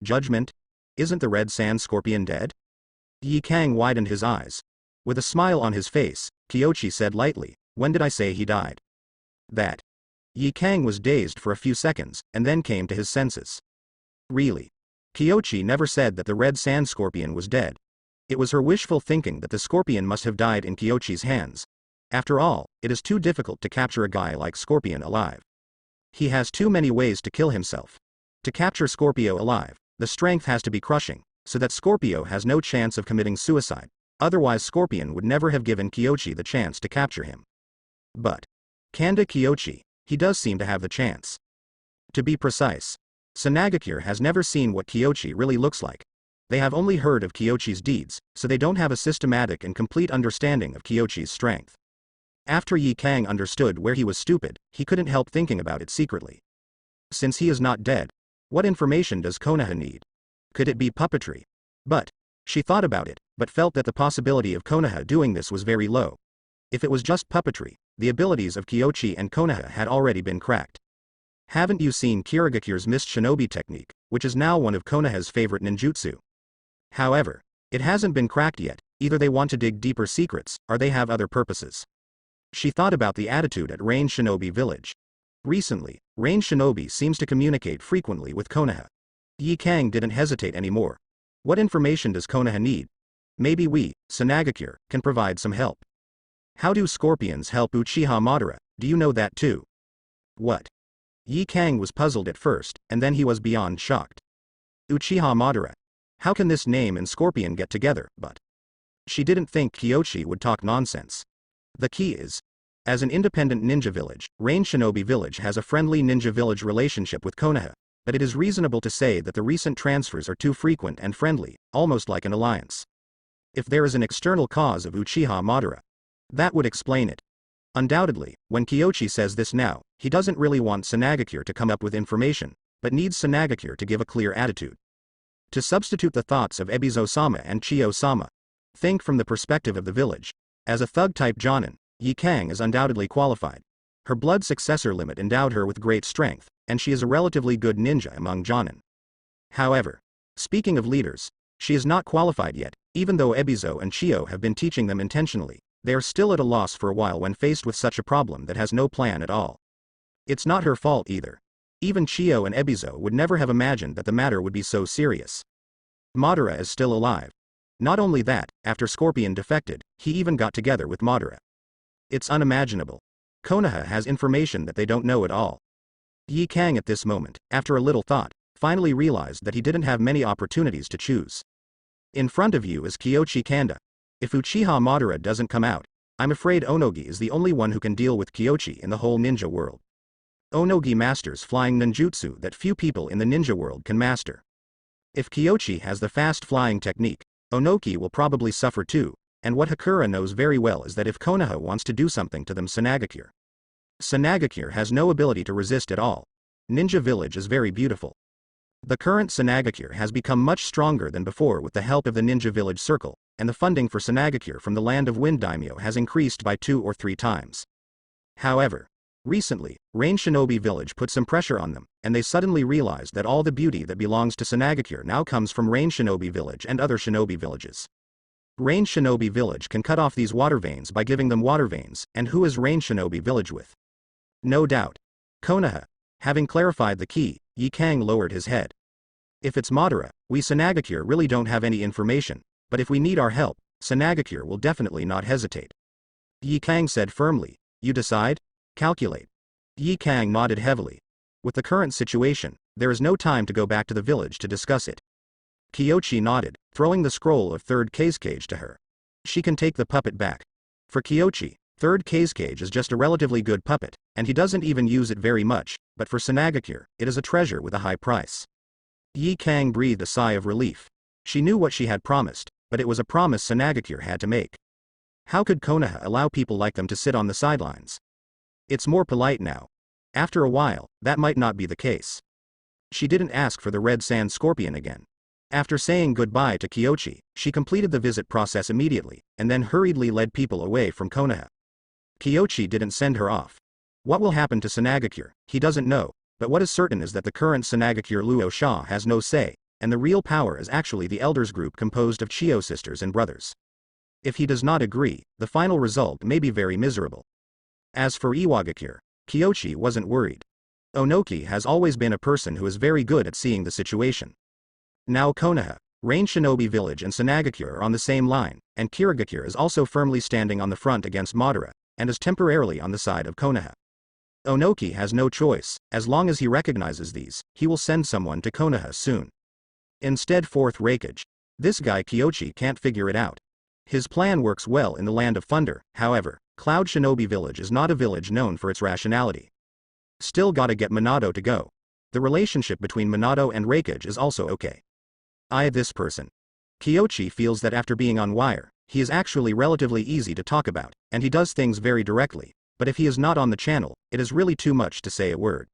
Speaker 1: Judgment? Isn't the Red Sand Scorpion dead? Yi Kang widened his eyes. With a smile on his face, Kyochi said lightly, when did I say he died? That. Yi Kang was dazed for a few seconds, and then came to his senses. Really? Kyochi never said that the Red Sand Scorpion was dead. It was her wishful thinking that the scorpion must have died in Kyochi's hands. After all, it is too difficult to capture a guy like Scorpion alive. He has too many ways to kill himself. To capture Scorpio alive, the strength has to be crushing, so that Scorpio has no chance of committing suicide. Otherwise Scorpion would never have given Kyochi the chance to capture him. But Kanda Kyochi, he does seem to have the chance. To be precise, Sanagakure has never seen what Kyochi really looks like. They have only heard of Kyochi's deeds, so they don't have a systematic and complete understanding of Kyochi's strength. After Yi Kang understood where he was stupid, he couldn't help thinking about it secretly. Since he is not dead, what information does Konoha need? Could it be puppetry? But she thought about it, but felt that the possibility of Konoha doing this was very low. If it was just puppetry, the abilities of Kyochi and Konoha had already been cracked. Haven't you seen Kiragakure's Mist Shinobi technique, which is now one of Konoha's favorite ninjutsu? However, it hasn't been cracked yet. Either they want to dig deeper secrets, or they have other purposes. She thought about the attitude at Rain Shinobi Village. Recently, Rain Shinobi seems to communicate frequently with Konoha. Yi Kang didn't hesitate anymore. What information does Konoha need? Maybe we, Sanagakure, can provide some help. How do scorpions help Uchiha Madara? Do you know that too? What? Yi Kang was puzzled at first, and then he was beyond shocked. Uchiha Madara. How can this name and scorpion get together? But she didn't think Kyochi would talk nonsense. The key is, as an independent ninja village, Rain Shinobi Village has a friendly ninja village relationship with Konoha, but it is reasonable to say that the recent transfers are too frequent and friendly, almost like an alliance. If there is an external cause of Uchiha Madara, that would explain it. Undoubtedly, when Kyochi says this now, he doesn't really want Sanagakure to come up with information, but needs Sanagakure to give a clear attitude. To substitute the thoughts of Ebizo-sama and Chiyo-sama. Think from the perspective of the village. As a thug-type Jonin, Yi Kang is undoubtedly qualified. Her blood successor limit endowed her with great strength, and she is a relatively good ninja among Jonin. However, speaking of leaders, she is not qualified yet, even though Ebizo and Chio have been teaching them intentionally. They are still at a loss for a while when faced with such a problem that has no plan at all. It's not her fault either. Even Chio and Ebizo would never have imagined that the matter would be so serious. Madara is still alive. Not only that, after Scorpion defected, he even got together with Madara. It's unimaginable. Konoha has information that they don't know at all. Yi Kang at this moment, after a little thought, finally realized that he didn't have many opportunities to choose. In front of you is Kyochi Kanda. If Uchiha Madara doesn't come out, I'm afraid Onogi is the only one who can deal with Kyochi in the whole ninja world. Onogi masters flying ninjutsu that few people in the ninja world can master. If Kyochi has the fast flying technique, Onoki will probably suffer too, and what Hakura knows very well is that if Konoha wants to do something to them, Sanagakure has no ability to resist at all. Ninja village is very beautiful. The current Sanagakure has become much stronger than before with the help of the Ninja Village Circle, and the funding for Sanagakure from the Land of Wind Daimyo has increased by 2 or 3 times. However, recently, Rain Shinobi Village put some pressure on them, and they suddenly realized that all the beauty that belongs to Sanagakure now comes from Rain Shinobi Village and other shinobi villages. Rain Shinobi Village can cut off these water veins by giving them water veins, and who is Rain Shinobi Village with? No doubt. Konoha. Having clarified the key, Yi Kang lowered his head. If it's Madara, we Sanagakure really don't have any information, but if we need our help, Sanagakure will definitely not hesitate. Yi Kang said firmly, you decide? Calculate. Yi Kang nodded heavily. With the current situation, there is no time to go back to the village to discuss it. Kyochi nodded, throwing the scroll of third cage to her. She can take the puppet back. For Kyochi, third cage is just a relatively good puppet, and he doesn't even use it very much, but for Sanagakure, it is a treasure with a high price. Yi Kang breathed a sigh of relief. She knew what she had promised, but it was a promise Sanagakure had to make. How could Konoha allow people like them to sit on the sidelines? It's more polite now. After a while, that might not be the case. She didn't ask for the red sand scorpion again. After saying goodbye to Kyochi, she completed the visit process immediately, and then hurriedly led people away from Konoha. Kyochi didn't send her off. What will happen to Sanagakure, he doesn't know, but what is certain is that the current Sanagakure Luo Sha has no say, and the real power is actually the elders group composed of Chio sisters and brothers. If he does not agree, the final result may be very miserable. As for Iwagakure, Kyochi wasn't worried. Onoki has always been a person who is very good at seeing the situation. Now Konoha, Rain Shinobi Village and Sanagakure are on the same line, and Kirigakure is also firmly standing on the front against Madara, and is temporarily on the side of Konoha. Onoki has no choice. As long as he recognizes these, he will send someone to Konoha soon. Instead, fourth Raikage. This guy Kyochi can't figure it out. His plan works well in the Land of Thunder, however, Cloud Shinobi Village is not a village known for its rationality. Still gotta get Minato to go. The relationship between Minato and Raikage is also okay. This person. Kyochi feels that after being on wire, he is actually relatively easy to talk about, and he does things very directly. But if he is not on the channel, it is really too much to say a word.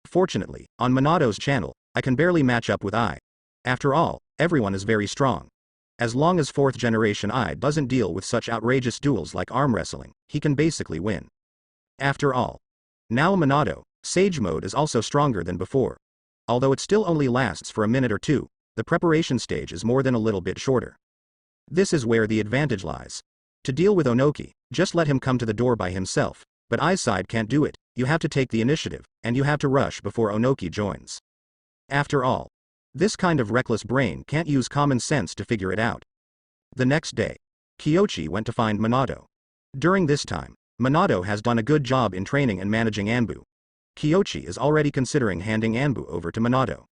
Speaker 1: Fortunately, on Minato's channel, I can barely match up with I. After all, everyone is very strong. As long as 4th generation I doesn't deal with such outrageous duels like arm wrestling, he can basically win. After all. Now Minato, Sage Mode is also stronger than before. Although it still only lasts for a minute or two, the preparation stage is more than a little bit shorter. This is where the advantage lies. To deal with Onoki, just let him come to the door by himself, but I's side can't do it, you have to take the initiative, and you have to rush before Onoki joins. After all, this kind of reckless brain can't use common sense to figure it out. The next day, Kyochi went to find Minato. During this time, Minato has done a good job in training and managing Anbu. Kyochi is already considering handing Anbu over to Minato.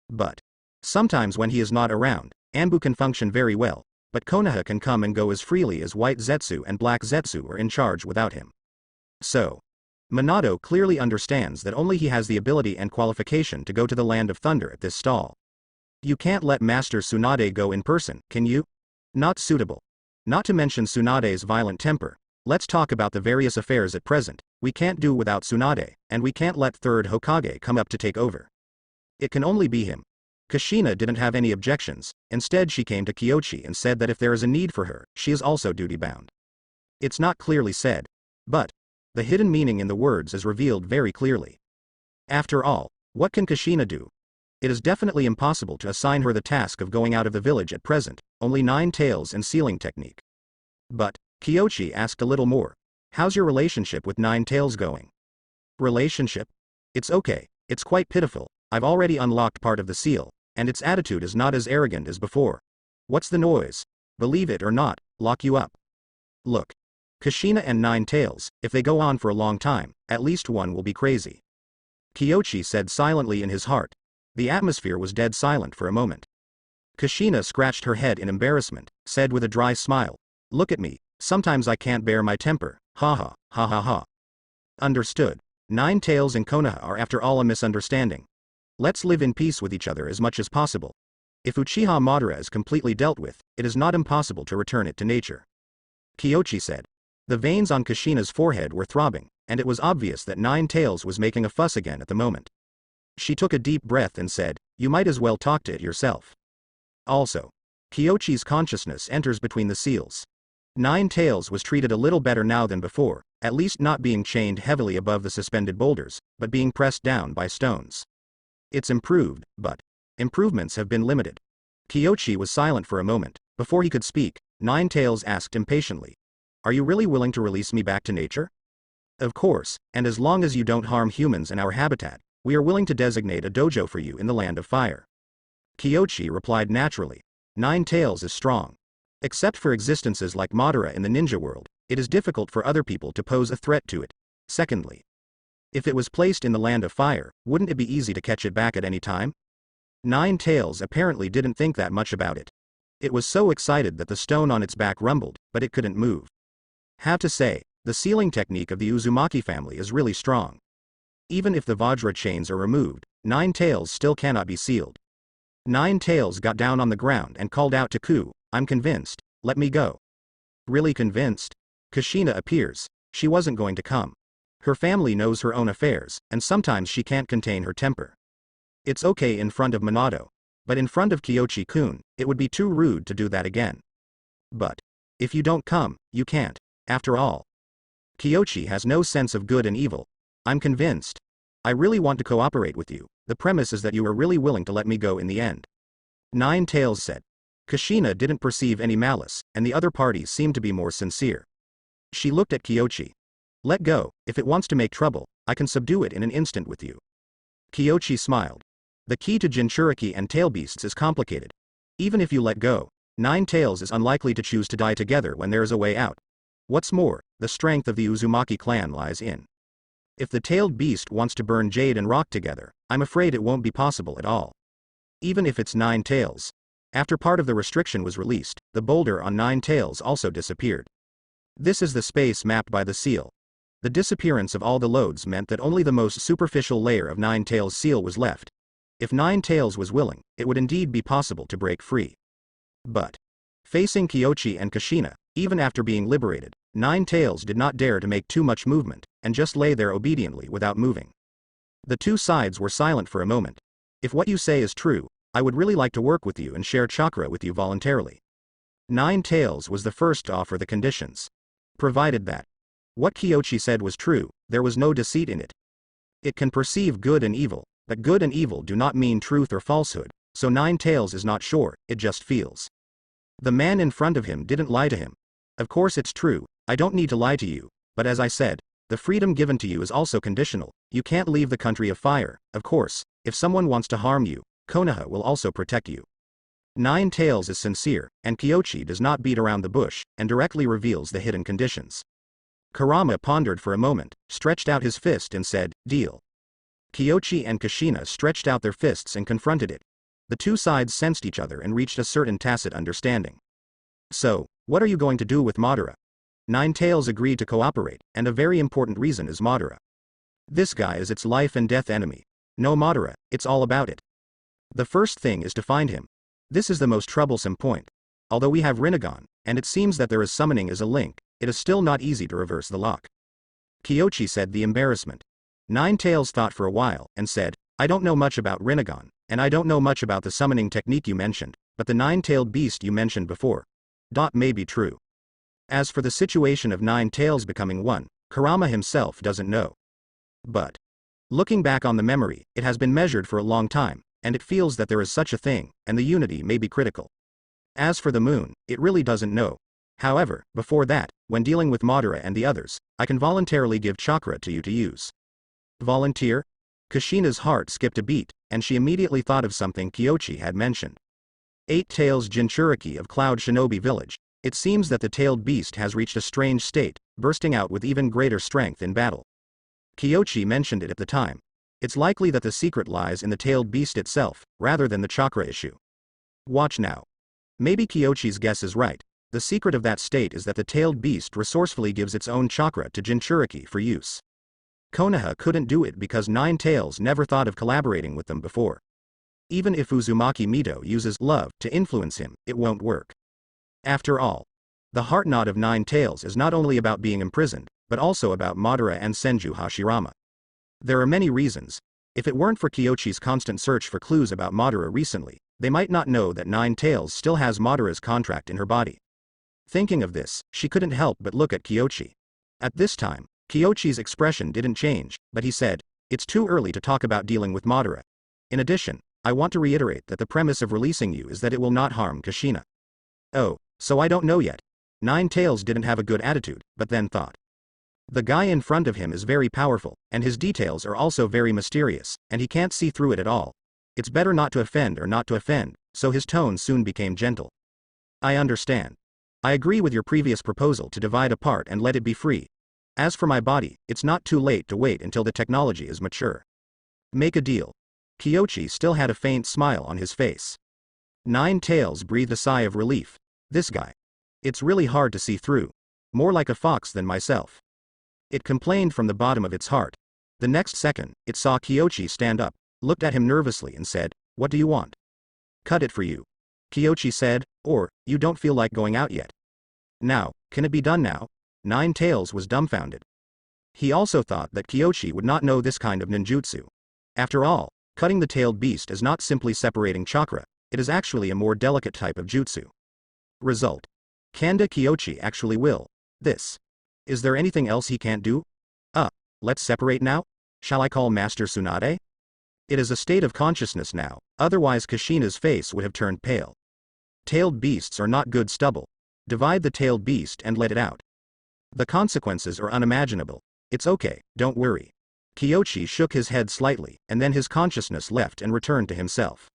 Speaker 1: But sometimes when he is not around, Anbu can function very well, but Konoha can come and go as freely as White Zetsu and Black Zetsu are in charge without him. So, Minato clearly understands that only he has the ability and qualification to go to the Land of Thunder at this stall. You can't let Master Tsunade go in person, can you? Not suitable. Not to mention Tsunade's violent temper. Let's talk about the various affairs at present. We can't do without Tsunade, and we can't let 3rd Hokage come up to take over. It can only be him. Kushina didn't have any objections, instead she came to Kyochi and said that if there is a need for her, she is also duty-bound. It's not clearly said, but the hidden meaning in the words is revealed very clearly. After all, what can Kushina do? It is definitely impossible to assign her the task of going out of the village at present, only 9 tails and sealing technique. But, Kyochi asked a little more. How's your relationship with 9 tails going? Relationship? It's okay, it's quite pitiful, I've already unlocked part of the seal, and its attitude is not as arrogant as before. What's the noise? Believe it or not, lock you up. Look. Kushina and 9 tails, if they go on for a long time, at least one will be crazy. Kyochi said silently in his heart. The atmosphere was dead silent for a moment. Kushina scratched her head in embarrassment, said with a dry smile. Look at me, sometimes I can't bear my temper, ha ha, ha ha ha. Understood. 9 tails and Konoha are after all a misunderstanding. Let's live in peace with each other as much as possible. If Uchiha Madara is completely dealt with, it is not impossible to return it to nature. Kyochi said. The veins on Kushina's forehead were throbbing, and it was obvious that 9 tails was making a fuss again at the moment. She took a deep breath and said, you might as well talk to it yourself. Also, Kyochi's consciousness enters between the seals. 9 tails was treated a little better now than before, at least not being chained heavily above the suspended boulders, but being pressed down by stones. It's improved, but improvements have been limited. Kyochi was silent for a moment. Before he could speak, 9 tails asked impatiently. Are you really willing to release me back to nature? Of course, and as long as you don't harm humans and our habitat, we are willing to designate a dojo for you in the land of fire. Kyochi replied naturally. 9 tails is strong. Except for existences like Madara in the ninja world, it is difficult for other people to pose a threat to it. Secondly, if it was placed in the land of fire, wouldn't it be easy to catch it back at any time? 9 tails apparently didn't think that much about it. It was so excited that the stone on its back rumbled, but it couldn't move. Have to say, the sealing technique of the Uzumaki family is really strong. Even if the Vajra chains are removed, 9 tails still cannot be sealed. 9 tails got down on the ground and called out to Ku, I'm convinced, let me go. Really convinced? Kushina appears. She wasn't going to come. Her family knows her own affairs, and sometimes she can't contain her temper. It's okay in front of Minato. But in front of Kyochi-kun, it would be too rude to do that again. But if you don't come, you can't. After all, Kyochi has no sense of good and evil. I'm convinced. I really want to cooperate with you. The premise is that you are really willing to let me go in the end. 9 tails said. Kushina didn't perceive any malice, and the other parties seemed to be more sincere. She looked at Kyochi. Let go, if it wants to make trouble, I can subdue it in an instant with you. Kyochi smiled. The key to Jinchuriki and tail beasts is complicated. Even if you let go, 9 tails is unlikely to choose to die together when there is a way out. What's more, the strength of the Uzumaki clan lies in. If the tailed beast wants to burn jade and rock together, I'm afraid it won't be possible at all. Even if it's 9 tails. After part of the restriction was released, the boulder on 9 tails also disappeared. This is the space mapped by the seal. The disappearance of all the loads meant that only the most superficial layer of 9 tails seal was left. If 9 tails was willing, it would indeed be possible to break free. But facing Kyochi and Kushina, even after being liberated, 9 tails did not dare to make too much movement, and just lay there obediently without moving. The two sides were silent for a moment. If what you say is true, I would really like to work with you and share chakra with you voluntarily. 9 tails was the first to offer the conditions. Provided that what Kyochi said was true, there was no deceit in it. It can perceive good and evil, but good and evil do not mean truth or falsehood, so 9 tails is not sure, it just feels. The man in front of him didn't lie to him. Of course it's true, I don't need to lie to you, but as I said, the freedom given to you is also conditional. You can't leave the country of fire. Of course, if someone wants to harm you, Konoha will also protect you. 9 tails is sincere, and Kyochi does not beat around the bush, and directly reveals the hidden conditions. Kurama pondered for a moment, stretched out his fist and said, deal. Kyochi and Kushina stretched out their fists and confronted it. The two sides sensed each other and reached a certain tacit understanding. So, what are you going to do with Madara? 9 tails agreed to cooperate, and a very important reason is Madara. This guy is its life and death enemy. No Madara, it's all about it. The first thing is to find him. This is the most troublesome point. Although we have Rinnegan, and it seems that there is summoning as a link, it is still not easy to reverse the lock. Kyochi said the embarrassment. 9 tails thought for a while, and said, I don't know much about Rinnegan, and I don't know much about the summoning technique you mentioned, but the 9-tailed beast you mentioned before. May be true. As for the situation of 9 tails becoming one, Kurama himself doesn't know. But Looking back on the memory, it has been measured for a long time, and it feels that there is such a thing, and the unity may be critical. As for the moon, it really doesn't know. However, before that, when dealing with Madara and the others, I can voluntarily give chakra to you to use. Volunteer? Kushina's heart skipped a beat, and she immediately thought of something Kyochi had mentioned. 8 Tails Jinchuriki of Cloud Shinobi Village. It seems that the tailed beast has reached a strange state, bursting out with even greater strength in battle. Kyochi mentioned it at the time. It's likely that the secret lies in the tailed beast itself, rather than the chakra issue. Watch now. Maybe Kyochi's guess is right. The secret of that state is that the tailed beast resourcefully gives its own chakra to Jinchuriki for use. Konoha couldn't do it because 9 Tails never thought of collaborating with them before. Even if Uzumaki Mito uses love to influence him, it won't work. After all, the heart knot of 9 Tails is not only about being imprisoned, but also about Madara and Senju Hashirama. There are many reasons. If it weren't for Kyochi's constant search for clues about Madara recently, they might not know that 9 Tails still has Madara's contract in her body. Thinking of this, she couldn't help but look at Kyochi. At this time, Kyochi's expression didn't change, but he said, "It's too early to talk about dealing with Madara. In addition, I want to reiterate that the premise of releasing you is that it will not harm Kushina." Oh, so I don't know yet. 9 Tails didn't have a good attitude, but then thought. The guy in front of him is very powerful, and his details are also very mysterious, and he can't see through it at all. It's better not to offend or not to offend, so his tone soon became gentle. I understand. I agree with your previous proposal to divide apart and let it be free. As for my body, it's not too late to wait until the technology is mature. Make a deal. Kyochi still had a faint smile on his face. 9 Tails breathed a sigh of relief. This guy. It's really hard to see through. More like a fox than myself. It complained from the bottom of its heart. The next second, it saw Kyochi stand up, looked at him nervously and said, "What do you want?" "Cut it for you." Kyochi said, "Or, you don't feel like going out yet." "Now, can it be done now?" 9 Tails was dumbfounded. He also thought that Kyochi would not know this kind of ninjutsu. After all, cutting the tailed beast is not simply separating chakra, it is actually a more delicate type of jutsu. Result. Kanda Kyochi actually will. This. Is there anything else he can't do? Let's separate now? Shall I call Master Tsunade? It is a state of consciousness now, otherwise Kushina's face would have turned pale. Tailed beasts are not good stubble. Divide the tailed beast and let it out. The consequences are unimaginable. It's okay, don't worry. Kyochi shook his head slightly, and then his consciousness left and returned to himself.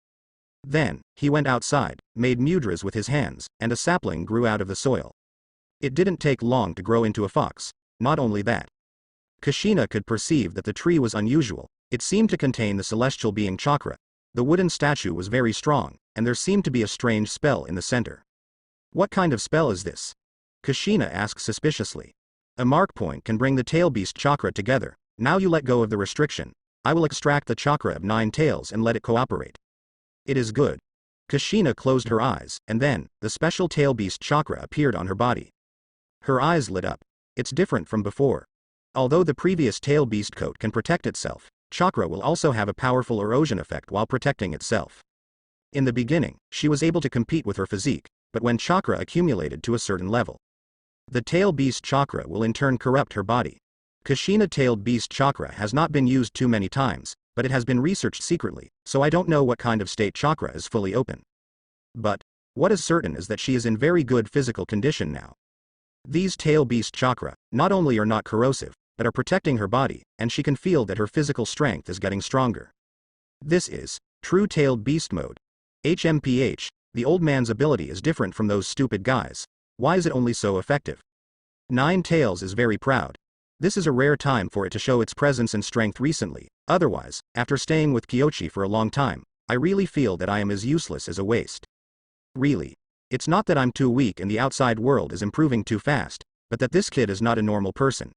Speaker 1: Then, he went outside, made mudras with his hands, and a sapling grew out of the soil. It didn't take long to grow into a fox. Not only that. Kushina could perceive that the tree was unusual. It seemed to contain the celestial being chakra. The wooden statue was very strong, and there seemed to be a strange spell in the center. What kind of spell is this? Kushina asked suspiciously. A mark point can bring the tail beast chakra together. Now you let go of the restriction. I will extract the chakra of 9 Tails and let it cooperate. It is good. Kushina closed her eyes, and then, the special tail beast chakra appeared on her body. Her eyes lit up. It's different from before. Although the previous tail beast coat can protect itself, chakra will also have a powerful erosion effect while protecting itself. In the beginning, she was able to compete with her physique, but when chakra accumulated to a certain level, the tail beast chakra will in turn corrupt her body. Kushina tailed beast chakra has not been used too many times, but it has been researched secretly, so I don't know what kind of state chakra is fully open. But, what is certain is that she is in very good physical condition now. These tail beast chakra, not only are not corrosive, but are protecting her body, and she can feel that her physical strength is getting stronger. This is true tailed beast mode. HMPH, the old man's ability is different from those stupid guys. Why is it only so effective? 9 Tails is very proud. This is a rare time for it to show its presence and strength recently, otherwise, after staying with Kyochi for a long time, I really feel that I am as useless as a waste. Really. It's not that I'm too weak and the outside world is improving too fast, but that this kid is not a normal person.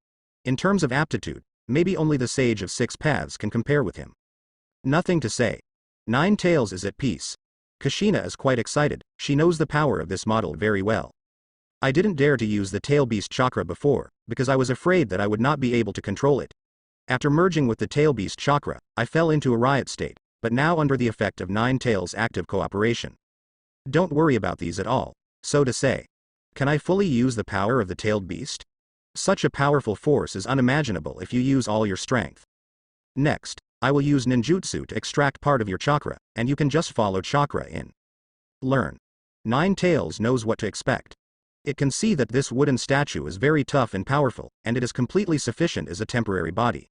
Speaker 1: In terms of aptitude, maybe only the Sage of 6 Paths can compare with him. Nothing to say. 9 Tails is at peace. Kushina is quite excited, she knows the power of this model very well. I didn't dare to use the tail beast chakra before, because I was afraid that I would not be able to control it. After merging with the tail beast chakra, I fell into a riot state, but now under the effect of 9 Tails' active cooperation. Don't worry about these at all, so to say. Can I fully use the power of the tailed beast? Such a powerful force is unimaginable if you use all your strength. Next, I will use ninjutsu to extract part of your chakra, and you can just follow chakra in. Learn. Nine Tails knows what to expect. It can see that this wooden statue is very tough and powerful, and it is completely sufficient as a temporary body.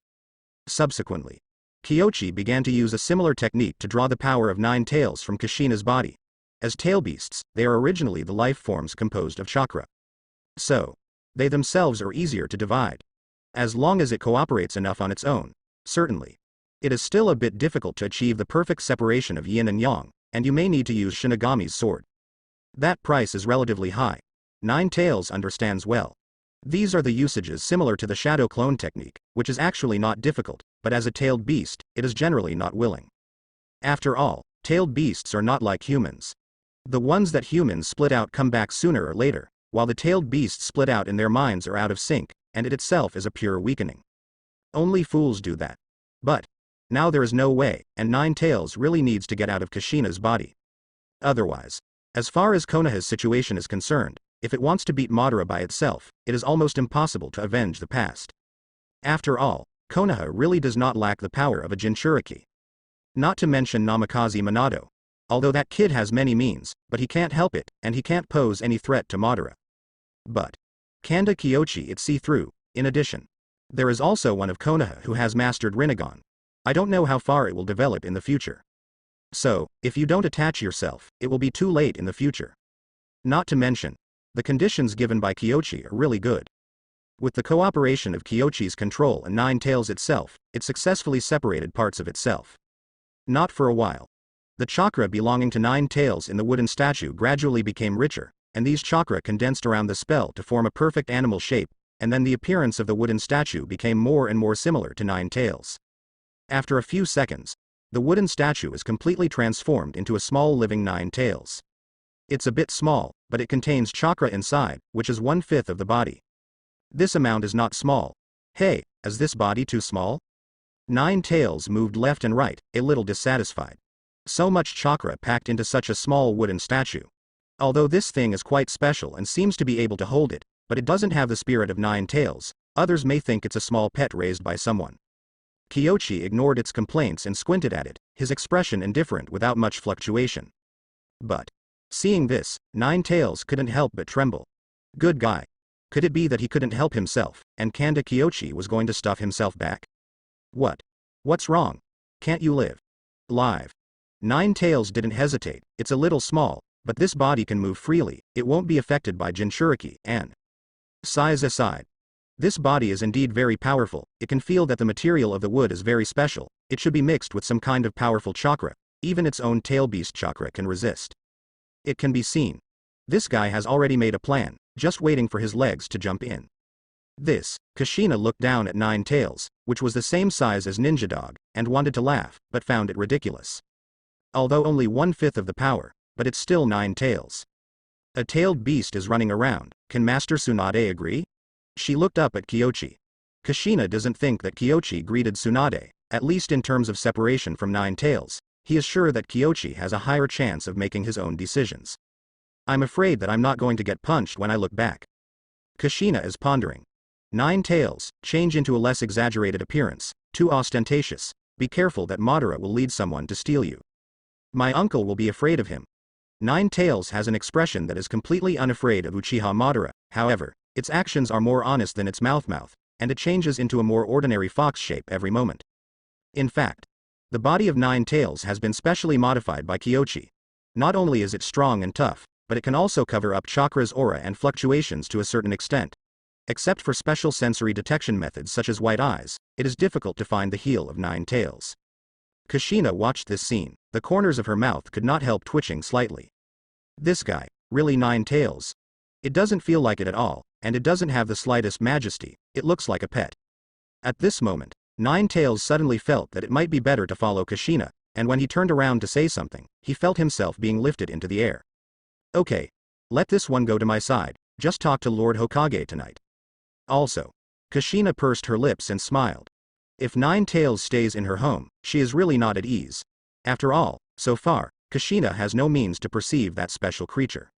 Speaker 1: Subsequently, Kyochi began to use a similar technique to draw the power of Nine Tails from Kushina's body. As tail beasts, they are originally the life forms composed of chakra. So, they themselves are easier to divide. As long as it cooperates enough on its own, certainly. It is still a bit difficult to achieve the perfect separation of yin and yang, and you may need to use Shinigami's sword. That price is relatively high. Nine Tails understands well. These are the usages similar to the shadow clone technique, which is actually not difficult, but as a tailed beast, it is generally not willing. After all, tailed beasts are not like humans. The ones that humans split out come back sooner or later, while the tailed beasts split out in their minds are out of sync, and it itself is a pure weakening. Only fools do that. But now there is no way, and Nine Tails really needs to get out of Kushina's body. Otherwise, as far as Konoha's situation is concerned, if it wants to beat Madara by itself, it is almost impossible to avenge the past. After all, Konoha really does not lack the power of a Jinchuriki. Not to mention Namikaze Minato. Although that kid has many means, but he can't help it, and he can't pose any threat to Madara. But Kanda Kyochi it see through. In addition, there is also one of Konoha who has mastered Rinnegan. I don't know how far it will develop in the future. So, if you don't attach yourself, it will be too late in the future. Not to mention, the conditions given by Kyochi are really good. With the cooperation of Kyochi's control and Nine Tails itself, it successfully separated parts of itself. Not for a while. The chakra belonging to Nine Tails in the wooden statue gradually became richer, and these chakra condensed around the spell to form a perfect animal shape, and then the appearance of the wooden statue became more and more similar to Nine Tails. After a few seconds, the wooden statue is completely transformed into a small living Nine Tails. It's a bit small, but it contains chakra inside, which is 1/5 of the body. This amount is not small. Hey, is this body too small? Nine Tails moved left and right, a little dissatisfied. So much chakra packed into such a small wooden statue. Although this thing is quite special and seems to be able to hold it, but it doesn't have the spirit of Nine Tails, others may think it's a small pet raised by someone. Kyochi ignored its complaints and squinted at it, his expression indifferent without much fluctuation. But seeing this, Nine Tails couldn't help but tremble. Good guy. Could it be that he couldn't help himself, and Kanda Kyochi was going to stuff himself back? What? What's wrong? Can't you live? Live. Nine Tails didn't hesitate. It's a little small, but this body can move freely, it won't be affected by Jinchuriki, and size aside. This body is indeed very powerful, it can feel that the material of the wood is very special, it should be mixed with some kind of powerful chakra, even its own tail beast chakra can resist. It can be seen. This guy has already made a plan, just waiting for his legs to jump in. Kushina looked down at Nine Tails, which was the same size as Ninja Dog, and wanted to laugh, but found it ridiculous. Although only 1/5 of the power, but it's still Nine Tails. A tailed beast is running around, can Master Tsunade agree? She looked up at Kyochi. Kushina doesn't think that Kyochi greeted Tsunade, at least in terms of separation from Nine Tails. He is sure that Kyochi has a higher chance of making his own decisions. I'm afraid that I'm not going to get punched when I look back. Kushina is pondering. Nine Tails, change into a less exaggerated appearance, too ostentatious, be careful that Madara will lead someone to steal you. My uncle will be afraid of him. Nine Tails has an expression that is completely unafraid of Uchiha Madara, however, its actions are more honest than its mouth, and it changes into a more ordinary fox shape every moment. In fact, the body of Nine Tails has been specially modified by Kyochi. Not only is it strong and tough, but it can also cover up chakra's aura and fluctuations to a certain extent. Except for special sensory detection methods such as white eyes, it is difficult to find the heel of Nine Tails. Kushina watched this scene, the corners of her mouth could not help twitching slightly. This guy, really Nine Tails? It doesn't feel like it at all, and it doesn't have the slightest majesty, it looks like a pet. At this moment, Nine Tails suddenly felt that it might be better to follow Kushina, and when he turned around to say something, he felt himself being lifted into the air. Okay. Let this one go to my side, just talk to Lord Hokage tonight. Also, Kushina pursed her lips and smiled. If Nine Tails stays in her home, she is really not at ease. After all, so far, Kushina has no means to perceive that special creature.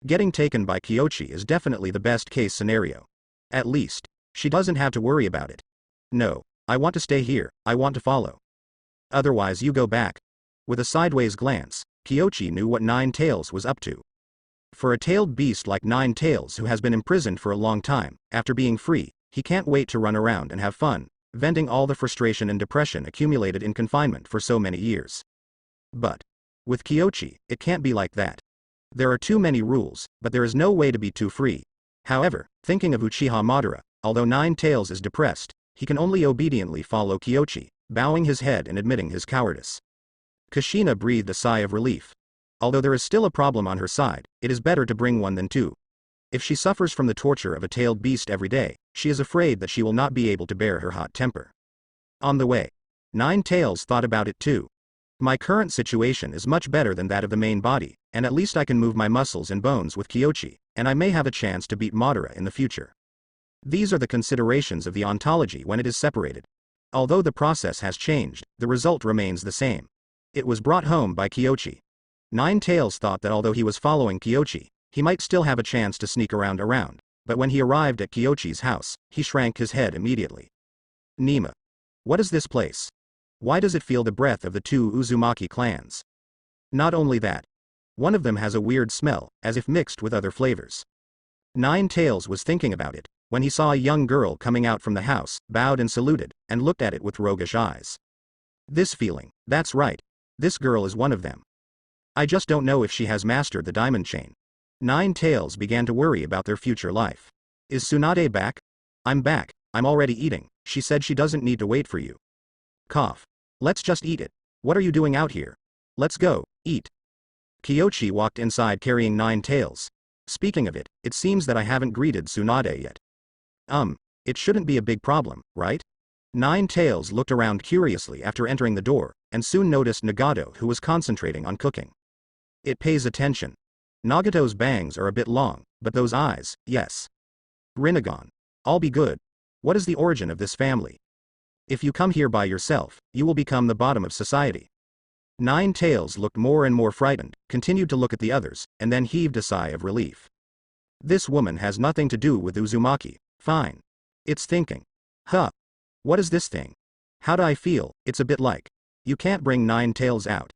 Speaker 1: Getting taken by Kyochi is definitely the best case scenario. At least, she doesn't have to worry about it. No, I want to stay here, I want to follow. Otherwise you go back. With a sideways glance, Kyochi knew what Nine Tails was up to. For a tailed beast like Nine Tails who has been imprisoned for a long time, after being free, he can't wait to run around and have fun, venting all the frustration and depression accumulated in confinement for so many years. But with Kyochi, it can't be like that. There are too many rules, but there is no way to be too free. However, thinking of Uchiha Madara, although Nine Tails is depressed, he can only obediently follow Kyochi, bowing his head and admitting his cowardice. Kushina breathed a sigh of relief. Although there is still a problem on her side, it is better to bring one than two. If she suffers from the torture of a tailed beast every day, she is afraid that she will not be able to bear her hot temper. On the way, Nine Tails thought about it too. My current situation is much better than that of the main body, and at least I can move my muscles and bones with Kyochi, and I may have a chance to beat Madara in the future. These are the considerations of the ontology when it is separated. Although the process has changed, the result remains the same. It was brought home by Kyochi. Nine Tails thought that although he was following Kyochi, he might still have a chance to sneak around, but when he arrived at Kyochi's house, he shrank his head immediately. Nima. What is this place? Why does it feel the breath of the two Uzumaki clans? Not only that. One of them has a weird smell, as if mixed with other flavors. Nine Tails was thinking about it, when he saw a young girl coming out from the house, bowed and saluted, and looked at it with roguish eyes. This feeling, that's right. This girl is one of them. I just don't know if she has mastered the diamond chain. Nine Tails began to worry about their future life. Is Tsunade back? I'm back, I'm already eating. She said she doesn't need to wait for you. Cough. Let's just eat it. What are you doing out here? Let's go, eat. Kyochi walked inside carrying Nine Tails. Speaking of it, it seems that I haven't greeted Tsunade yet. It shouldn't be a big problem, right? Nine Tails looked around curiously after entering the door, and soon noticed Nagato, who was concentrating on cooking. It pays attention. Nagato's bangs are a bit long, but those eyes, yes. Rinnegan. I'll be good. What is the origin of this family? If you come here by yourself, you will become the bottom of society. Nine Tails looked more and more frightened, continued to look at the others, and then heaved a sigh of relief. This woman has nothing to do with Uzumaki. Fine. It's thinking. Huh. What is this thing? How do I feel? It's a bit like. You can't bring Nine Tails out.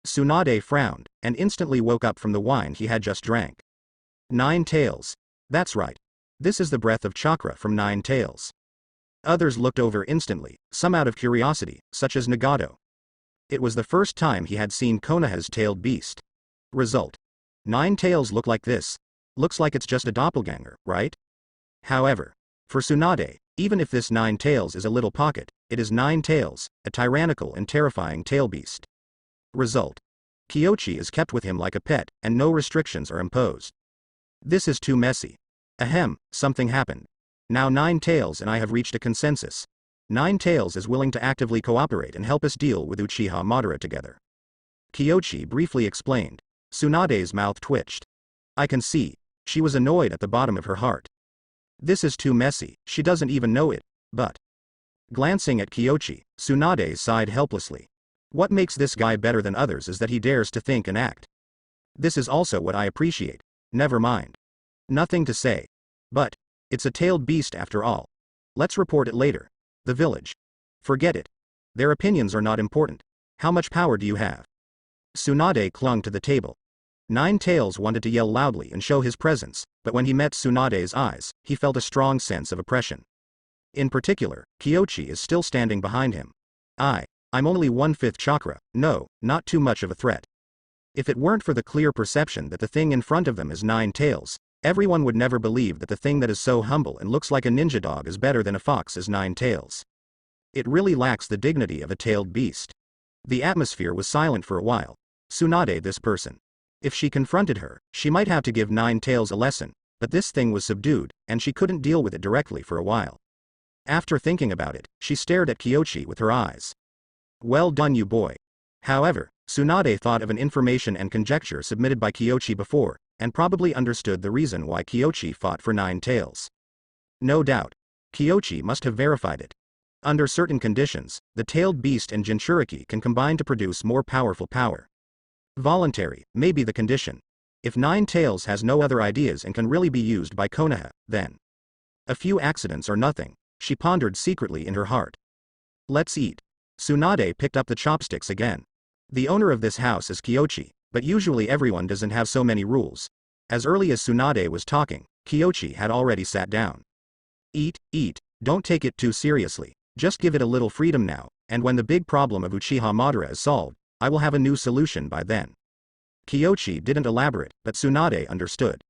Speaker 1: Tsunade frowned, and instantly woke up from the wine he had just drank. Nine Tails. That's right. This is the breath of chakra from Nine Tails. Others looked over instantly, some out of curiosity, such as Nagato. It was the first time he had seen Konoha's tailed beast. Result. Nine Tails look like this. Looks like it's just a doppelganger, right? However, for Tsunade, even if this Nine Tails is a little pocket, it is Nine Tails, a tyrannical and terrifying tail beast. Result. Kyochi is kept with him like a pet, and no restrictions are imposed. This is too messy. Ahem, something happened. Now Nine Tails and I have reached a consensus. Nine Tails is willing to actively cooperate and help us deal with Uchiha Madara together. Kyochi briefly explained. Tsunade's mouth twitched. I can see. She was annoyed at the bottom of her heart. This is too messy, she doesn't even know it, but. Glancing at Kyochi, Tsunade sighed helplessly. What makes this guy better than others is that he dares to think and act. This is also what I appreciate. Never mind. Nothing to say. But. It's a tailed beast after all. Let's report it later. The village. Forget it. Their opinions are not important. How much power do you have? Tsunade clung to the table. Nine Tails wanted to yell loudly and show his presence, but when he met Tsunade's eyes, he felt a strong sense of oppression. In particular, Kyochi is still standing behind him. I'm only 1/5 chakra, no, not too much of a threat. If it weren't for the clear perception that the thing in front of them is Nine Tails, everyone would never believe that the thing that is so humble and looks like a ninja dog is better than a fox as Nine Tails. It really lacks the dignity of a tailed beast. The atmosphere was silent for a while. Tsunade, this person. If she confronted her, she might have to give Nine Tails a lesson, but this thing was subdued, and she couldn't deal with it directly for a while. After thinking about it, she stared at Kyochi with her eyes. Well done, you boy. However, Tsunade thought of an information and conjecture submitted by Kyochi before, and probably understood the reason why Kyochi fought for Nine Tails. No doubt. Kyochi must have verified it. Under certain conditions, the tailed beast and Jinchuriki can combine to produce more powerful power. Voluntary, may be the condition. If Nine Tails has no other ideas and can really be used by Konoha, then. A few accidents are nothing, she pondered secretly in her heart. Let's eat. Tsunade picked up the chopsticks again. The owner of this house is Kiyoshi, but usually everyone doesn't have so many rules. As early as Tsunade was talking, Kiyoshi had already sat down. Eat, eat, don't take it too seriously, just give it a little freedom now, and when the big problem of Uchiha Madara is solved, I will have a new solution by then. Kiyoshi didn't elaborate, but Tsunade understood.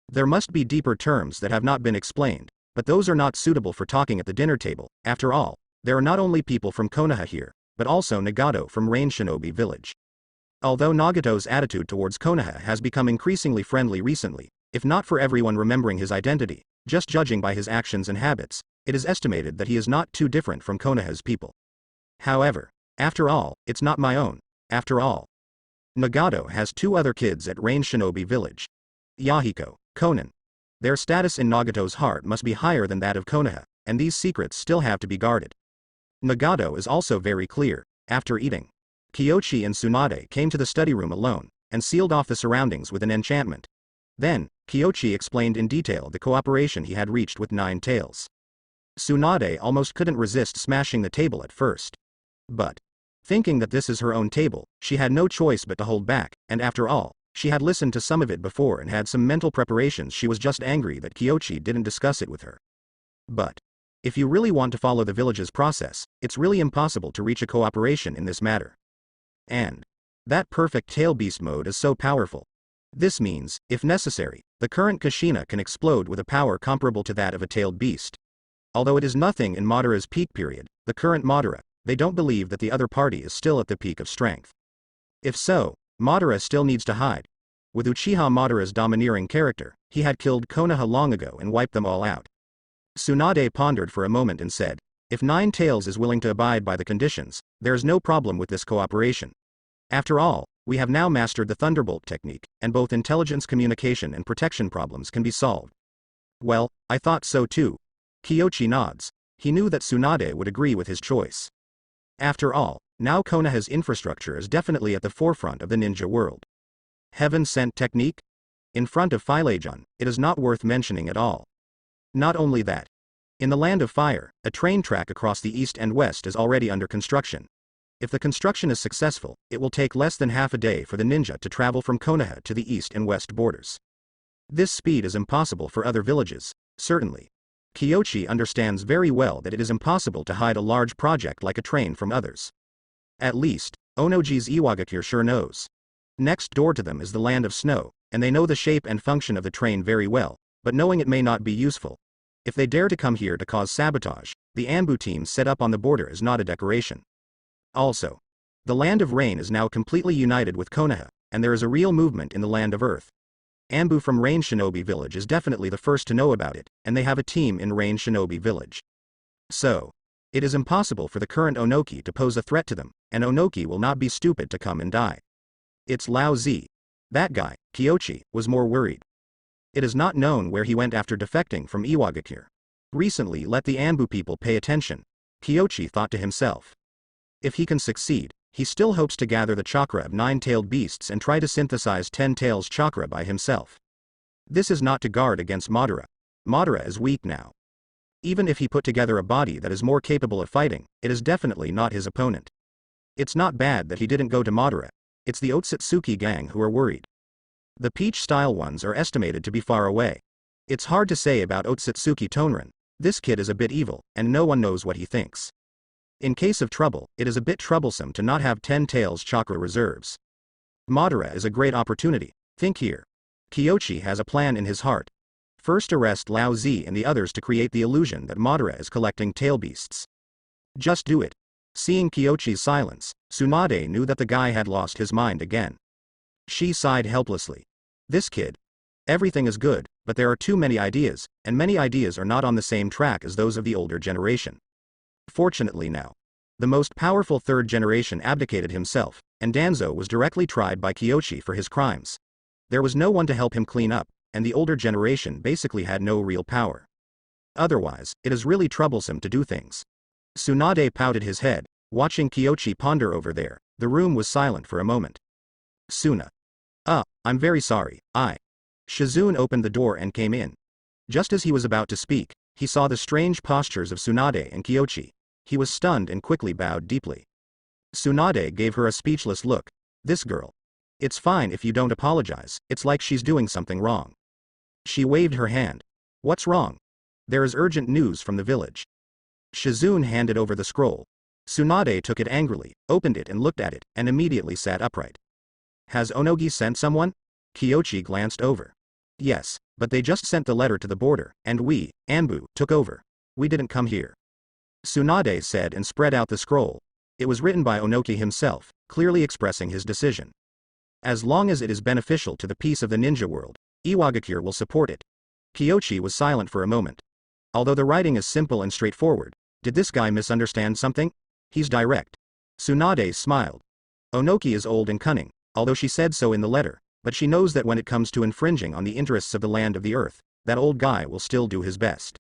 Speaker 1: There must be deeper terms that have not been explained, but those are not suitable for talking at the dinner table. After all, there are not only people from Konoha here, but also Nagato from Rain Shinobi Village. Although Nagato's attitude towards Konoha has become increasingly friendly recently, if not for everyone remembering his identity, just judging by his actions and habits, it is estimated that he is not too different from Konoha's people. However, after all, it's not my own. After all, Nagato has 2 other kids at Rain Shinobi Village. Yahiko, Konan. Their status in Nagato's heart must be higher than that of Konoha, and these secrets still have to be guarded. Nagato is also very clear. After eating, Kiyoshi and Tsunade came to the study room alone, and sealed off the surroundings with an enchantment. Then, Kiyoshi explained in detail the cooperation he had reached with Nine Tails. Tsunade almost couldn't resist smashing the table at first. But, thinking that this is her own table, she had no choice but to hold back, and after all, she had listened to some of it before and had some mental preparations. She was just angry that Kiyoshi didn't discuss it with her. But, if you really want to follow the village's process, it's really impossible to reach a cooperation in this matter. And that perfect tail beast mode is so powerful. This means, if necessary, the current Kushina can explode with a power comparable to that of a tailed beast. Although it is nothing in Madara's peak period, the current Madara, they don't believe that the other party is still at the peak of strength. If so, Madara still needs to hide. With Uchiha Madara's domineering character, he had killed Konoha long ago and wiped them all out. Tsunade pondered for a moment and said, if Nine Tails is willing to abide by the conditions, there's no problem with this cooperation. After all, we have now mastered the Thunderbolt technique, and both intelligence communication and protection problems can be solved. Well, I thought so too. Kiyoshi nods. He knew that Tsunade would agree with his choice. After all, now Konoha's infrastructure is definitely at the forefront of the ninja world. Heaven-sent technique? In front of Philegon, it is not worth mentioning at all. Not only that. In the Land of Fire, a train track across the east and west is already under construction. If the construction is successful, it will take less than half a day for the ninja to travel from Konoha to the east and west borders. This speed is impossible for other villages, certainly. Kiyoshi understands very well that it is impossible to hide a large project like a train from others. At least, Onoji's Iwagakure sure knows. Next door to them is the Land of Snow, and they know the shape and function of the train very well, but knowing it may not be useful. If they dare to come here to cause sabotage, the Anbu team set up on the border is not a decoration. Also, the Land of Rain is now completely united with Konoha, and there is a real movement in the Land of Earth. Anbu from Rain Shinobi Village is definitely the first to know about it, and they have a team in Rain Shinobi Village. So, it is impossible for the current Onoki to pose a threat to them, and Onoki will not be stupid to come and die. It's Lao Zi. That guy, Kiyoshi, was more worried. It is not known where he went after defecting from Iwagakure. Recently let the Anbu people pay attention, Kiyoshi thought to himself. If he can succeed, he still hopes to gather the chakra of 9-tailed beasts and try to synthesize 10 tails chakra by himself. This is not to guard against Madara. Madara is weak now. Even if he put together a body that is more capable of fighting, it is definitely not his opponent. It's not bad that he didn't go to Madara. It's the Otsutsuki gang who are worried. The peach-style ones are estimated to be far away. It's hard to say about Otsutsuki Tonran. This kid is a bit evil, and no one knows what he thinks. In case of trouble, it is a bit troublesome to not have 10 tails chakra reserves. Madara is a great opportunity. Think here. Kiyoshi has a plan in his heart. First arrest Lao Zi and the others to create the illusion that Madara is collecting tail beasts. Just do it. Seeing Kiyoshi's silence, Tsunade knew that the guy had lost his mind again. She sighed helplessly. This kid. Everything is good, but there are too many ideas, and many ideas are not on the same track as those of the older generation. Fortunately now, the most powerful third generation abdicated himself, and Danzo was directly tried by Kiyoshi for his crimes. There was no one to help him clean up, and the older generation basically had no real power. Otherwise, it is really troublesome to do things. Tsunade pouted his head, watching Kiyoshi ponder over there. The room was silent for a moment. Suna. I'm very sorry, Shizune opened the door and came in. Just as he was about to speak, he saw the strange postures of Tsunade and Kiyoshi. He was stunned and quickly bowed deeply. Tsunade gave her a speechless look. This girl. It's fine if you don't apologize, it's like she's doing something wrong. She waved her hand. What's wrong? There is urgent news from the village. Shizune handed over the scroll. Tsunade took it angrily, opened it and looked at it, and immediately sat upright. Has Onogi sent someone? Kyochi glanced over. Yes, but they just sent the letter to the border, and we, Anbu, took over. We didn't come here. Tsunade said and spread out the scroll. It was written by Onoki himself, clearly expressing his decision. As long as it is beneficial to the peace of the ninja world, Iwagakure will support it. Kyochi was silent for a moment. Although the writing is simple and straightforward, did this guy misunderstand something? He's direct. Tsunade smiled. Onoki is old and cunning, although she said so in the letter, but she knows that when it comes to infringing on the interests of the land of the earth, that old guy will still do his best.